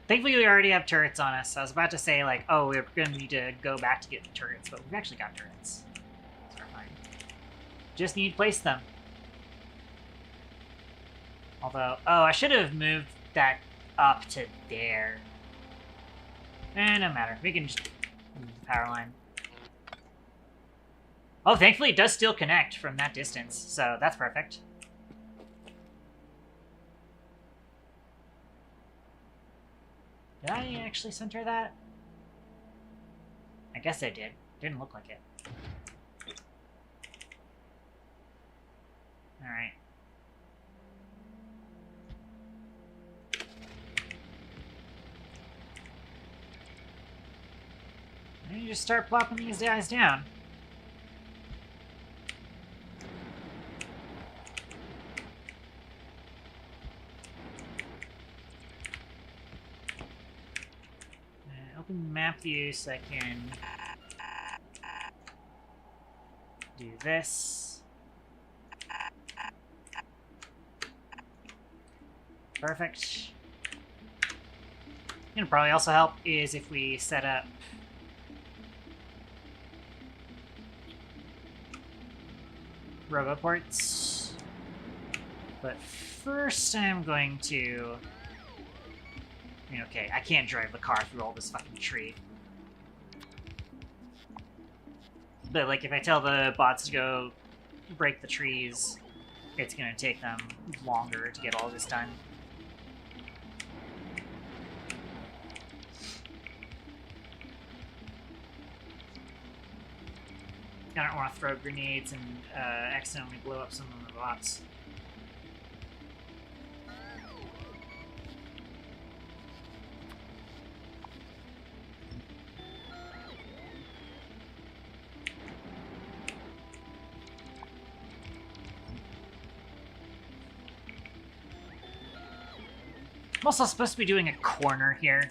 Thankfully, we already have turrets on us. I was about to say, like, oh, we're going to need to go back to get the turrets, but we've actually got turrets. So we're fine. Just need to place them. Although, oh, I should have moved that up to there. No matter. We can just move the power line. Oh, thankfully it does still connect from that distance, so that's perfect. Did I actually center that? I guess I did. Didn't look like it. Alright. Then you just start plopping these guys down. Open map view so I can do this. Perfect. It'll probably also help is if we set up roboports. But first I'm going to I mean, okay, I can't drive the car through all this fucking tree. But, like, if I tell the bots to go break the trees, it's gonna take them longer to get all this done. I don't want to throw grenades and accidentally blow up some of the bots. I'm also supposed to be doing a corner here.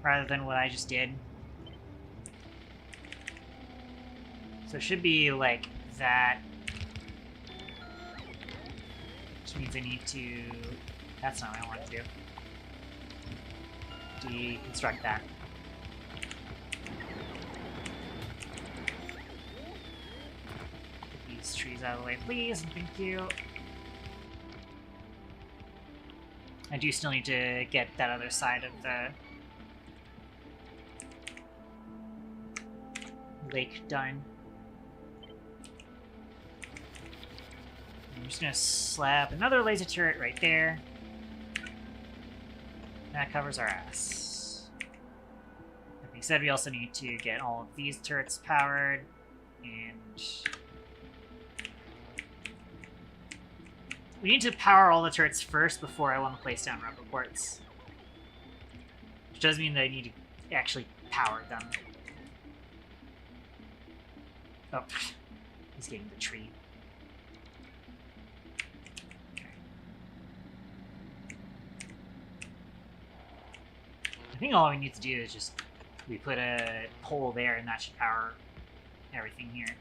Rather than what I just did. So it should be like that. Which means I need to... That's not what I want to do. Deconstruct that. Get these trees out of the way, please, and thank you. I do still need to get that other side of the lake done. I'm just gonna slap another laser turret right there. That covers our ass. That being said, we also need to get all of these turrets powered, and we need to power all the turrets first before I want to place down rubber ports. Which does mean that I need to actually power them. Oh, he's getting the tree. Okay. I think all we need to do is just we put a pole there, and that should power everything here.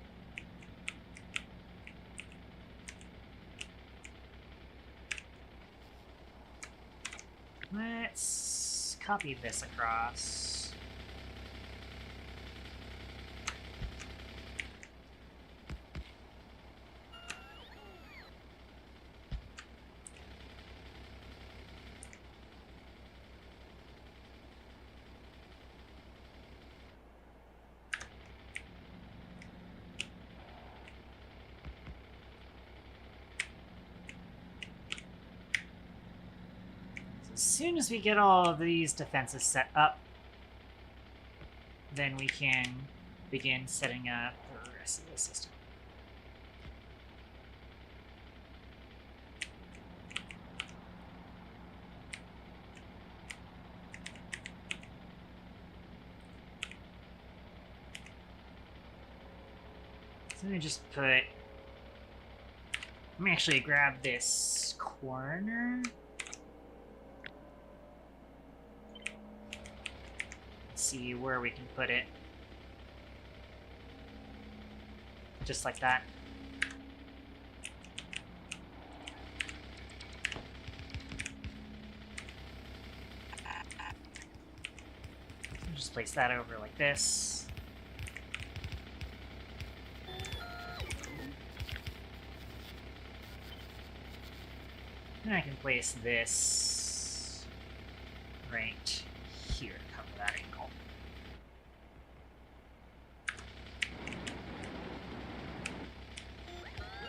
Let's copy this across. As soon as we get all of these defenses set up, then we can begin setting up the rest of the system. So let me just put... Let me actually grab this corner. See where we can put it. Just like that. Just place that over like this. And I can place this right here to cover that angle.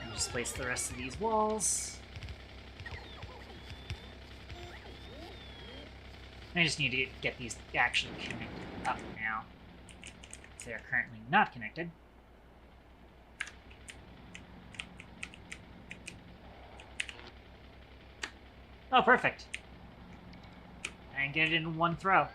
And just place the rest of these walls. I just need to get these actually connected up now. They are currently not connected. Oh, perfect. And get it in one throw.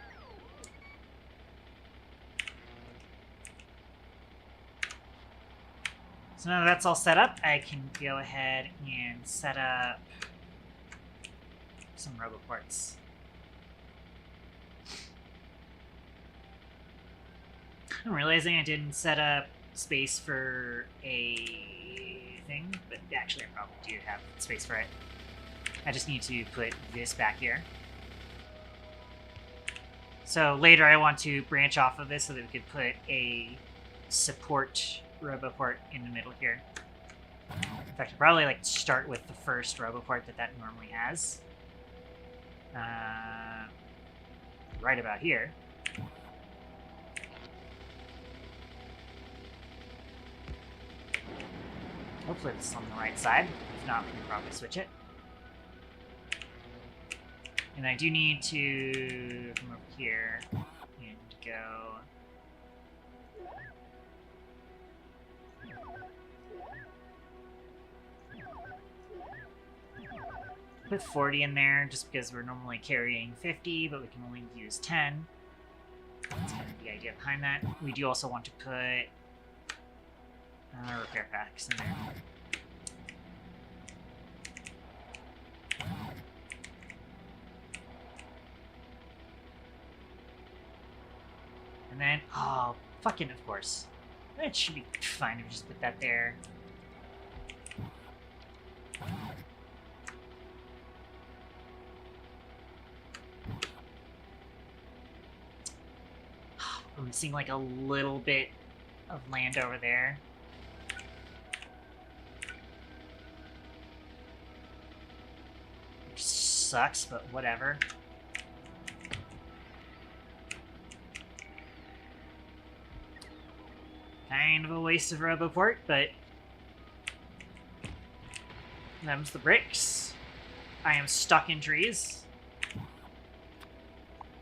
So now that that's all set up, I can go ahead and set up some roboports. I'm realizing I didn't set up space for a thing, but actually I probably do have space for it. I just need to put this back here. So later I want to branch off of this so that we could put a support roboport in the middle here. In fact, I'll probably like start with the first roboport that normally has. Right about here. Hopefully this is on the right side. If not, we can probably switch it. And I do need to come over here and go... Put 40 in there, just because we're normally carrying 50, but we can only use 10. That's kind of the idea behind that. We do also want to put repair packs in there. And then, oh, fucking of course. That should be fine if we just put that there. I'm missing like a little bit of land over there. Which sucks, but whatever. Kind of a waste of Roboport, but them's the bricks. I am stuck in trees.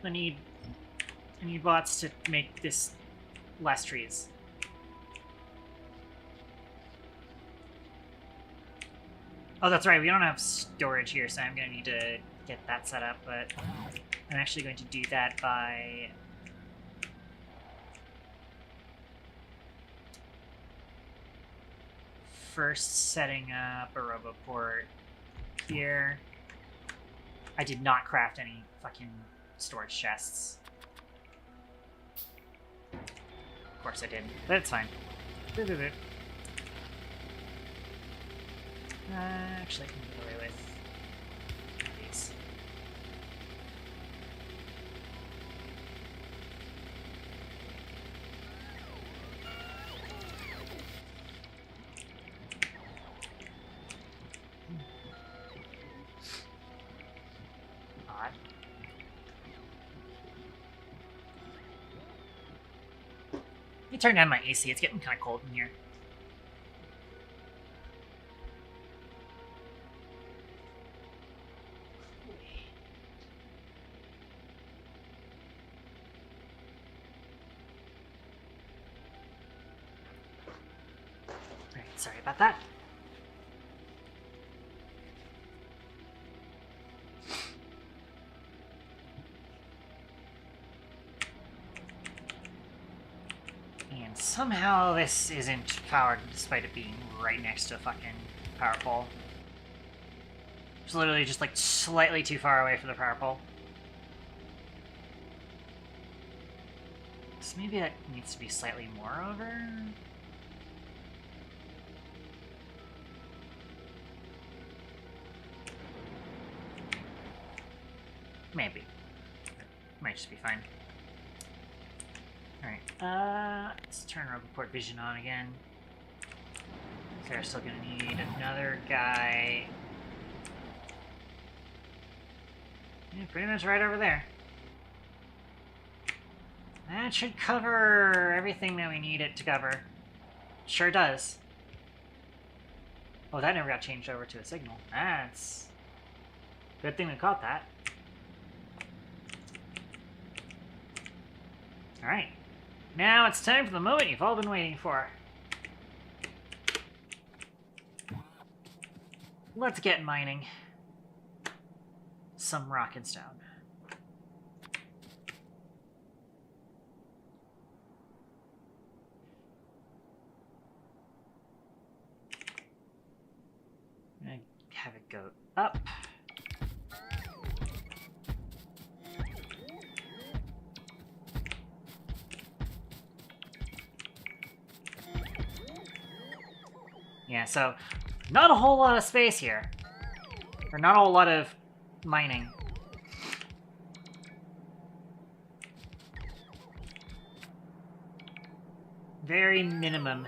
I need bots to make this less trees. Oh, that's right, we don't have storage here, so I'm gonna need to get that set up, but I'm actually going to do that by... first setting up a Roboport here. I did not craft any fucking storage chests. Of course I didn't, but it's fine. Actually, I can get away with these. Odd. Let me turn down my AC. It's getting kind of cold in here. Alright, sorry about that. And somehow this isn't powered despite it being right next to a fucking power pole. It's literally just like slightly too far away for the power pole. So maybe that needs to be slightly more over? Maybe. Might just be fine. Alright, let's turn Roboport Vision on again. So we're still gonna need another guy. Yeah, pretty much right over there. That should cover everything that we need it to cover. Sure does. Oh, that never got changed over to a signal. That's... good thing we caught that. Alright. Now it's time for the moment you've all been waiting for. Let's get mining some rock and stone. I'm gonna have it go up. Yeah, so not a whole lot of space here. Or not a whole lot of mining. Very minimum.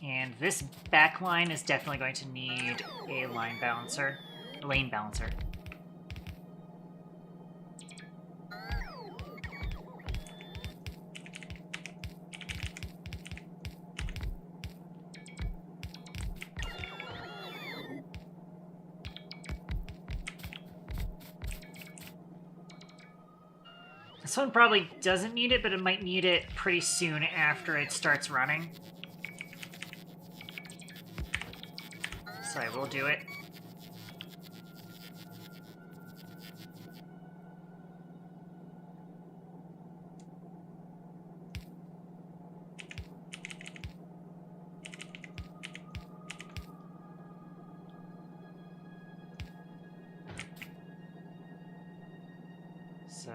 And this back line is definitely going to need a lane balancer. This one probably doesn't need it, but it might need it pretty soon after it starts running. So I will do it. So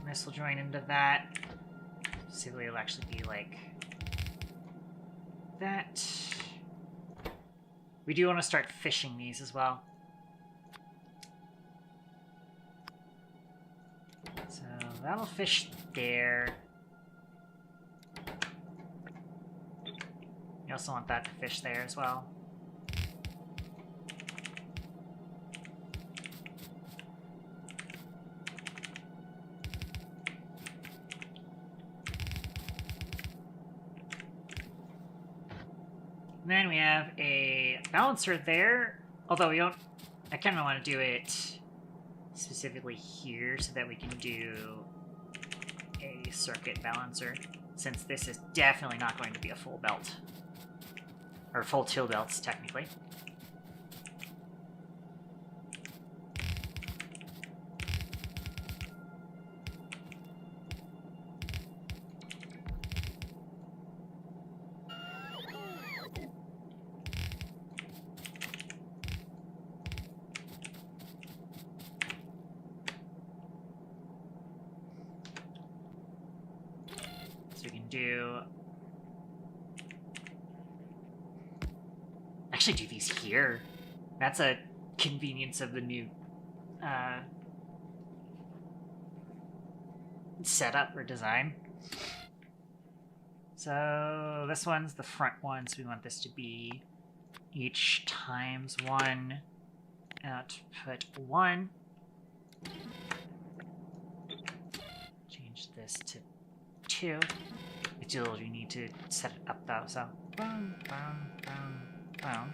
this will join into that. Basically, it'll actually be like that. We do want to start fishing these as well. So that'll fish there. You also want that to fish there as well. And then we have a balancer there, although we don't... I kind of want to do it specifically here so that we can do a circuit balancer, since this is definitely not going to be a full belt. Or full two belts, technically. So we can do... Actually do these here. That's a convenience of the new setup or design. So this one's the front one, so we want this to be each times 1, output 1. Change this to 2. You need to set it up though, so boom, boom, boom, boom.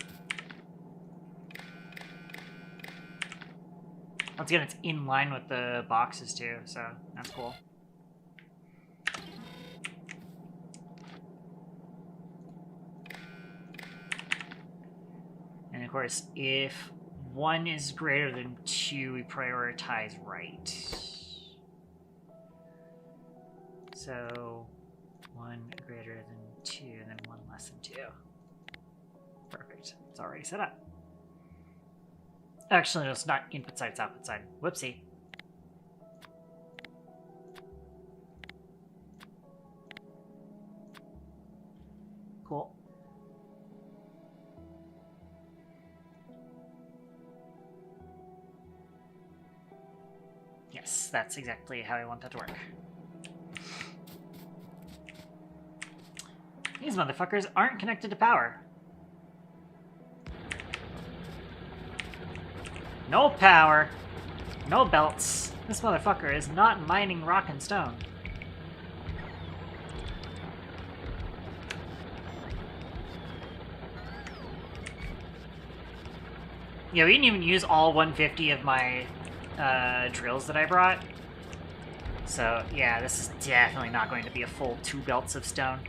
Once again, it's in line with the boxes too, so that's cool. And of course, if 1 is greater than 2, we prioritize right. So 1 greater than 2, and then 1 less than 2. Perfect. It's already set up. Actually, no, it's not input side, it's output side. Whoopsie. Cool. Yes, that's exactly how I want that to work. These motherfuckers aren't connected to power. No power. No belts. This motherfucker is not mining rock and stone. Yeah, we didn't even use all 150 of my drills that I brought. So, yeah, this is definitely not going to be a full 2 belts of stone.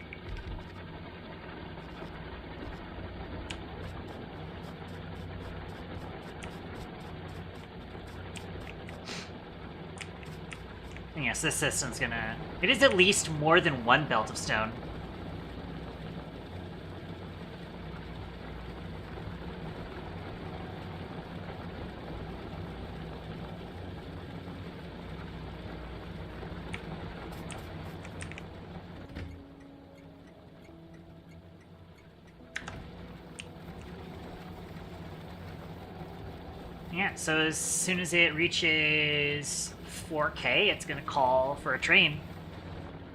Yes, this system's gonna... It is at least more than 1 belt of stone. Yeah, so as soon as it reaches 4K, it's going to call for a train.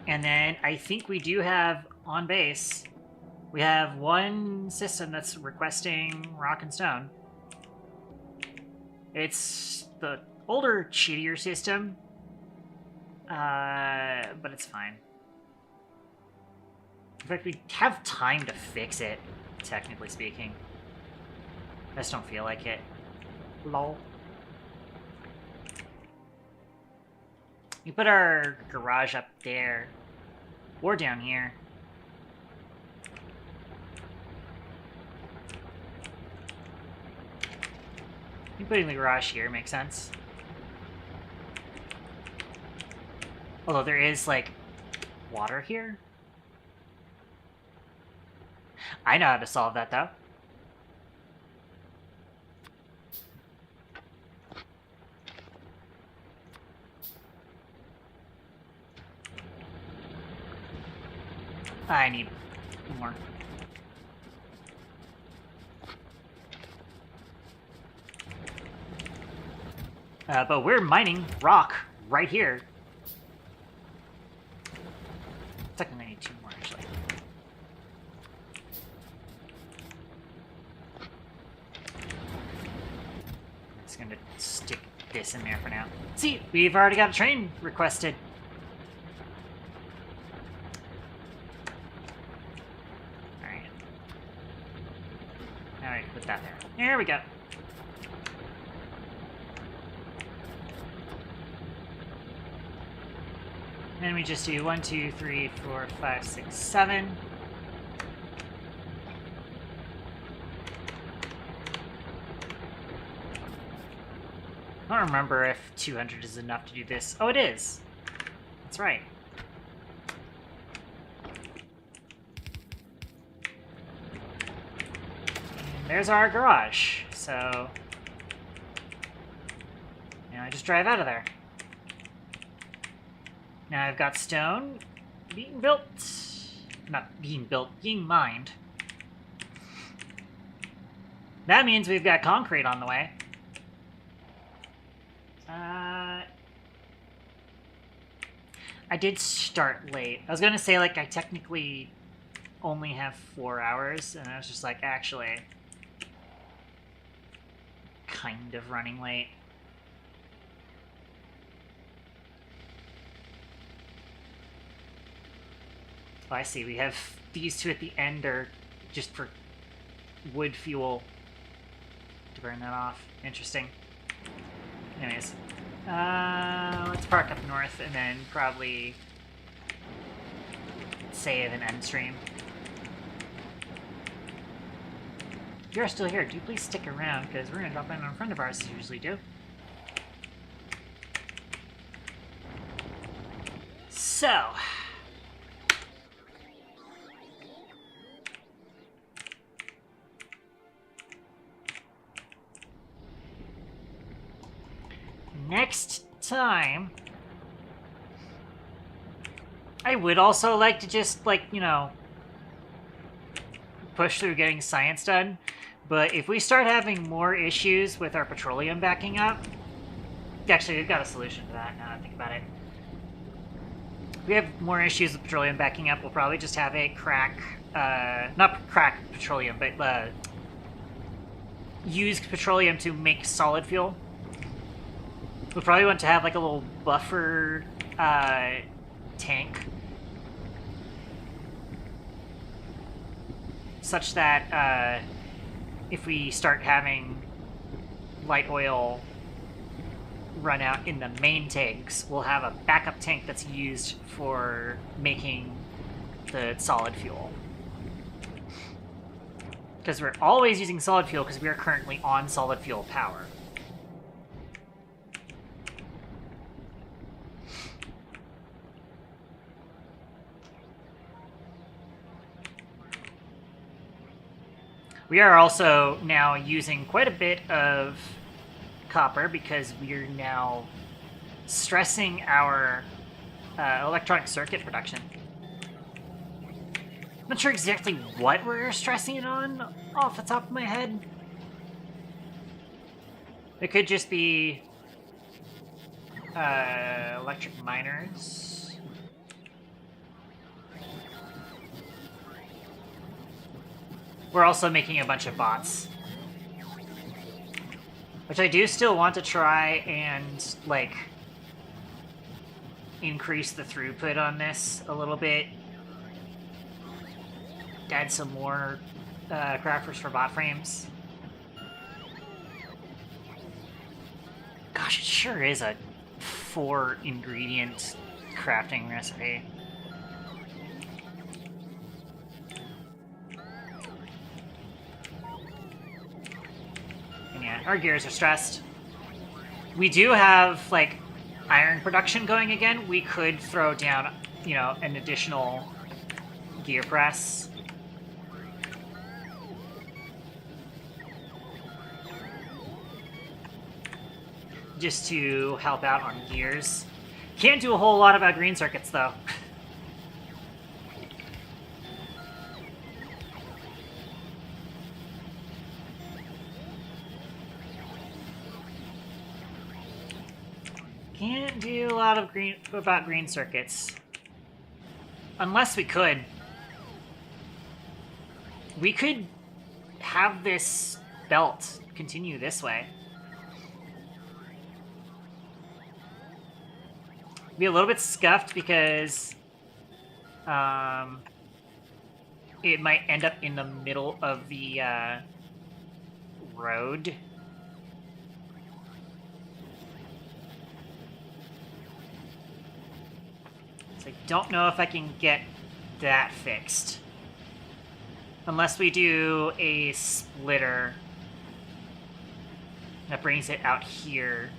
And then I think we do have on base We have one system that's requesting rock and stone. It's the older, cheatier system, but it's fine. In fact, we have time to fix it, technically speaking. I just don't feel like it. Lol. We put our garage up there, or down here. I think putting the garage here makes sense. Although there is, like, water here. I know how to solve that, though. I need more. But we're mining rock right here. Technically, I need 2 more, actually. I'm just gonna stick this in there for now. See, we've already got a train requested. Alright. Alright, put that there. There we go. And we just do 1, 2, 3, 4, 5, 6, 7. I don't remember if 200 is enough to do this. Oh, it is. That's right. And there's our garage. So now I just drive out of there. Now I've got stone being built. Not being built, being mined. That means we've got concrete on the way. I did start late. I was gonna say, like, I technically only have 4 hours, and I was just like, actually, kind of running late. Oh, I see. We have these 2 at the end are just for wood fuel to burn that off. Interesting. Anyways, let's park up north and then probably save an end stream. If you're still here, do please stick around, because we're going to drop in on a friend of ours as we usually do. So... next time, I would also like to just, like, you know, push through getting science done, but if we start having more issues with our petroleum backing up, actually, we've got a solution to that now that I think about it. If we have more issues with petroleum backing up, we'll probably just have a not crack petroleum, but use petroleum to make solid fuel. We'll probably want to have, like, a little buffer tank, such that if we start having light oil run out in the main tanks, we'll have a backup tank that's used for making the solid fuel. Because we're always using solid fuel because we are currently on solid fuel power. We are also now using quite a bit of copper because we are now stressing our electronic circuit production. I'm not sure exactly what we're stressing it on off the top of my head. It could just be electric miners. We're also making a bunch of bots. Which I do still want to try and, like, increase the throughput on this a little bit. Add some more crafters for bot frames. Gosh, it sure is a 4-ingredient crafting recipe. And yeah, our gears are stressed. We do have, like, iron production going again. We could throw down, you know, an additional gear press. Just to help out on gears. Can't do a whole lot about green circuits, though. Can't do a lot of green circuits. Unless we could. We could have this belt continue this way. Be a little bit scuffed because it might end up in the middle of the road. So I don't know if I can get that fixed. Unless we do a splitter that brings it out here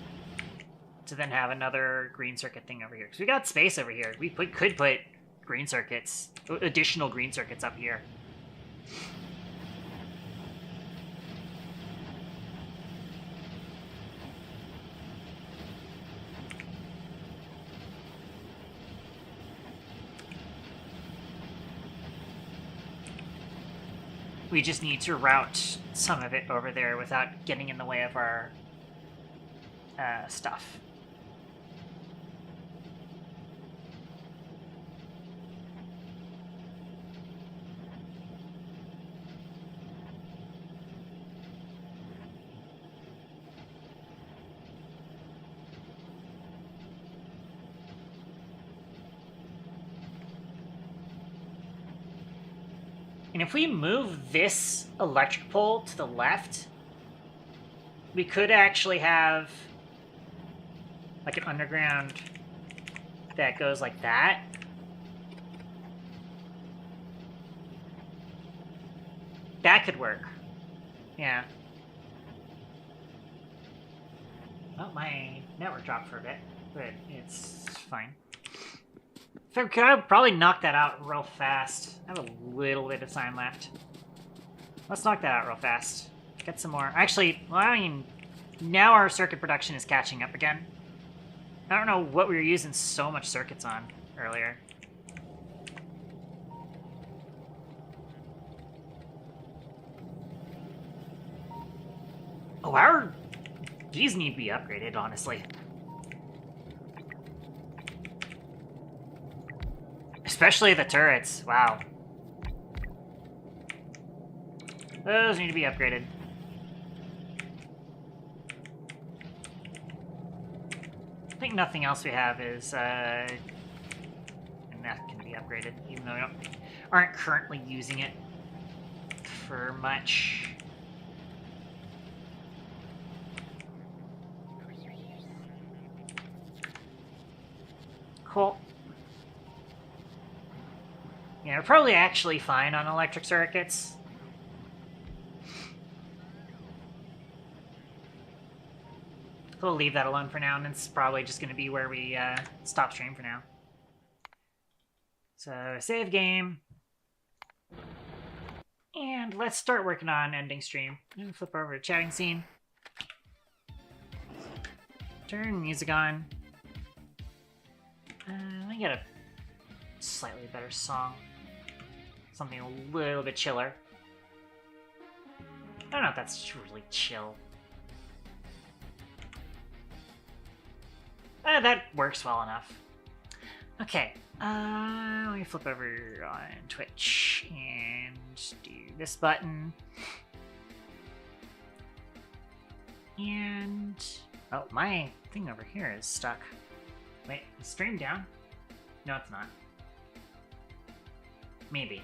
to then have another green circuit thing over here. Because we got space over here. We could put green circuits, additional green circuits up here. We just need to route some of it over there without getting in the way of our stuff. And if we move this electric pole to the left, we could actually have like an underground that goes like that. That could work. Yeah. Well, my network dropped for a bit, but it's fine. Could I probably knock that out real fast? I have a little bit of time left. Let's knock that out real fast. Get some more. Actually, well, I mean, now our circuit production is catching up again. I don't know what we were using so much circuits on earlier. Oh, these need to be upgraded, honestly. Especially the turrets. Wow. Those need to be upgraded. I think nothing else we have is, and that can be upgraded, even though we aren't currently using it for much. Cool. Yeah, we're probably actually fine on electric circuits. We'll leave that alone for now, and it's probably just going to be where we stop stream for now. So, save game. And let's start working on ending stream. I'm going to flip over to chatting scene. Turn music on. Let me get a slightly better song. Something a little bit chiller. I don't know if that's really chill. That works well enough. Okay, let me flip over on Twitch and do this button. And... oh, my thing over here is stuck. Wait, is stream down? No, it's not. Maybe.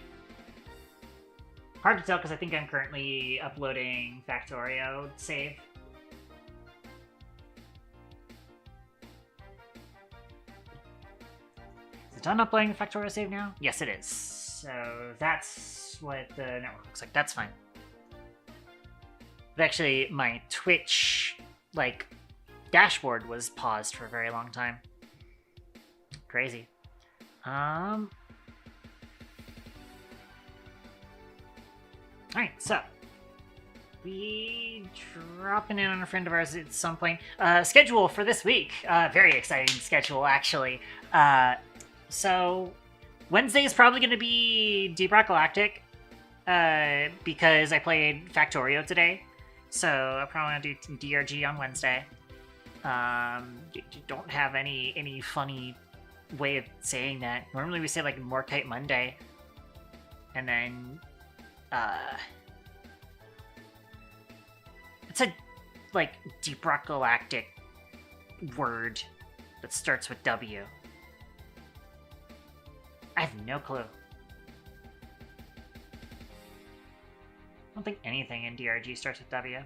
Hard to tell because I think I'm currently uploading Factorio save. Is it done uploading the Factorio save now? Yes, it is. So that's what the network looks like. That's fine. But actually, my Twitch, like, dashboard was paused for a very long time. Crazy. Alright, so we dropping in on a friend of ours at some point. Schedule for this week. Very exciting schedule, actually. So Wednesday is probably going to be Deep Rock Galactic because I played Factorio today. So I probably want to do DRG on Wednesday. Don't have any funny way of saying that. Normally we say like Morkite Monday, and then it's a like Deep Rock Galactic word that starts with W. I have no clue. I don't think anything in DRG starts with W.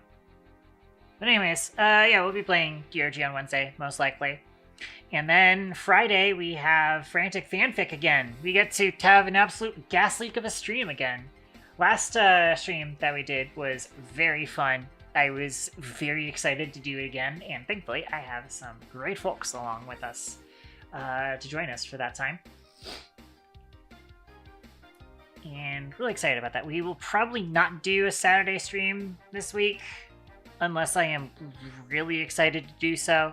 But anyways, yeah, we'll be playing DRG on Wednesday, most likely. And then Friday, we have Frantic Fanfic again. We get to have an absolute gas leak of a stream again. Last stream that we did was very fun. I was very excited to do it again, and thankfully I have some great folks along with us to join us for that time. And really excited about that. We will probably not do a Saturday stream this week, unless I am really excited to do so.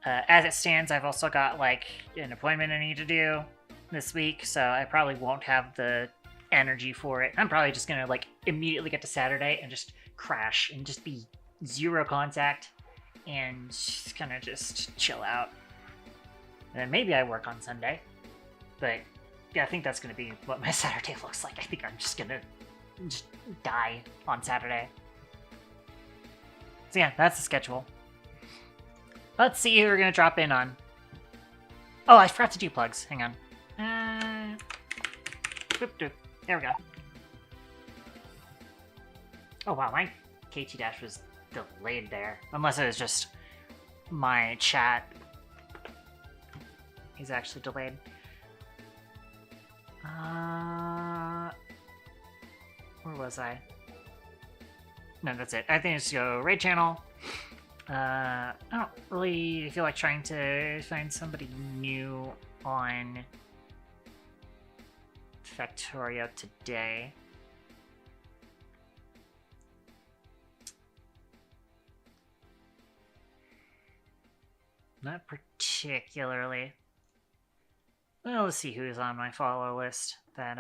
As it stands, I've also got like an appointment I need to do this week, so I probably won't have the energy for it. I'm probably just gonna like immediately get to Saturday and just crash and just be zero contact and just kind of just chill out. And then maybe I work on Sunday, but yeah, I think that's gonna be what my Saturday looks like. I think I'm just gonna just die on Saturday. So yeah, that's the schedule. Let's see who we're gonna drop in on. Oh, I forgot to do plugs. Hang on. There we go. Oh wow, my KT dash was delayed there. Unless it was just my chat is actually delayed. Where was I? No, that's it. I think it's go raid channel. I don't really feel like trying to find somebody new on Factorio today. Not particularly. Well, let's see who's on my follow list that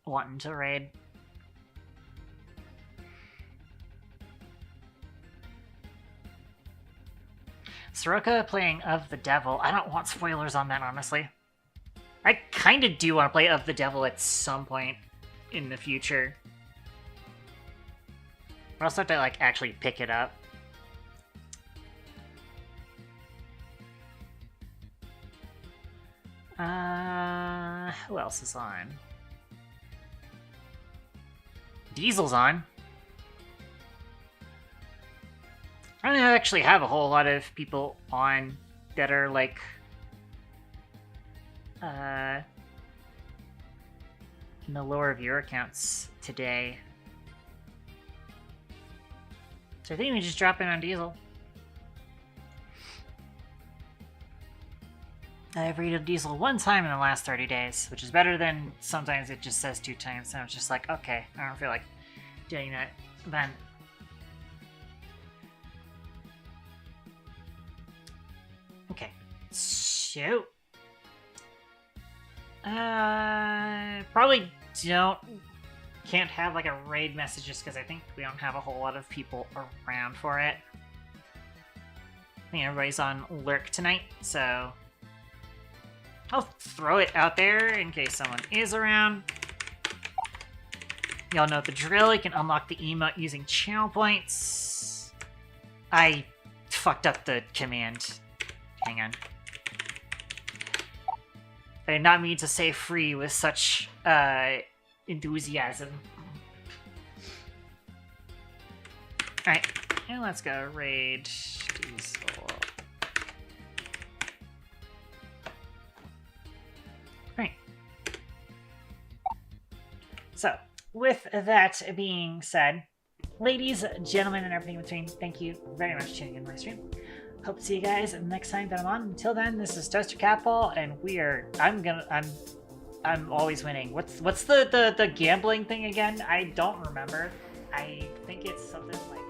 wanting to raid. Soroka playing Of the Devil. I don't want spoilers on that, honestly. I kind of do want to play Of the Devil at some point in the future. But I'll start to like actually pick it up. Who else is on? Diesel's on. I don't actually have a whole lot of people on that are like in the lower viewer counts today. So I think we just drop in on Diesel. I've rated Diesel one time in the last 30 days, which is better than sometimes it just says 2 times, and I was just like, okay, I don't feel like doing that then. Okay, so probably can't have like a raid message just because I think we don't have a whole lot of people around for it. I think everybody's on lurk tonight, so I'll throw it out there in case someone is around. Y'all know the drill. You can unlock the emote using channel points. I fucked up the command. Hang on. I did not mean to say free with such enthusiasm. Alright, and let's go raid Diesel. Right. So, with that being said, ladies, gentlemen, and everything in between, thank you very much for tuning in to my stream. Hope to see you guys next time that I'm on. Until then, this is Toaster Catball, and I'm always winning. What's the gambling thing again? I don't remember. I think it's something like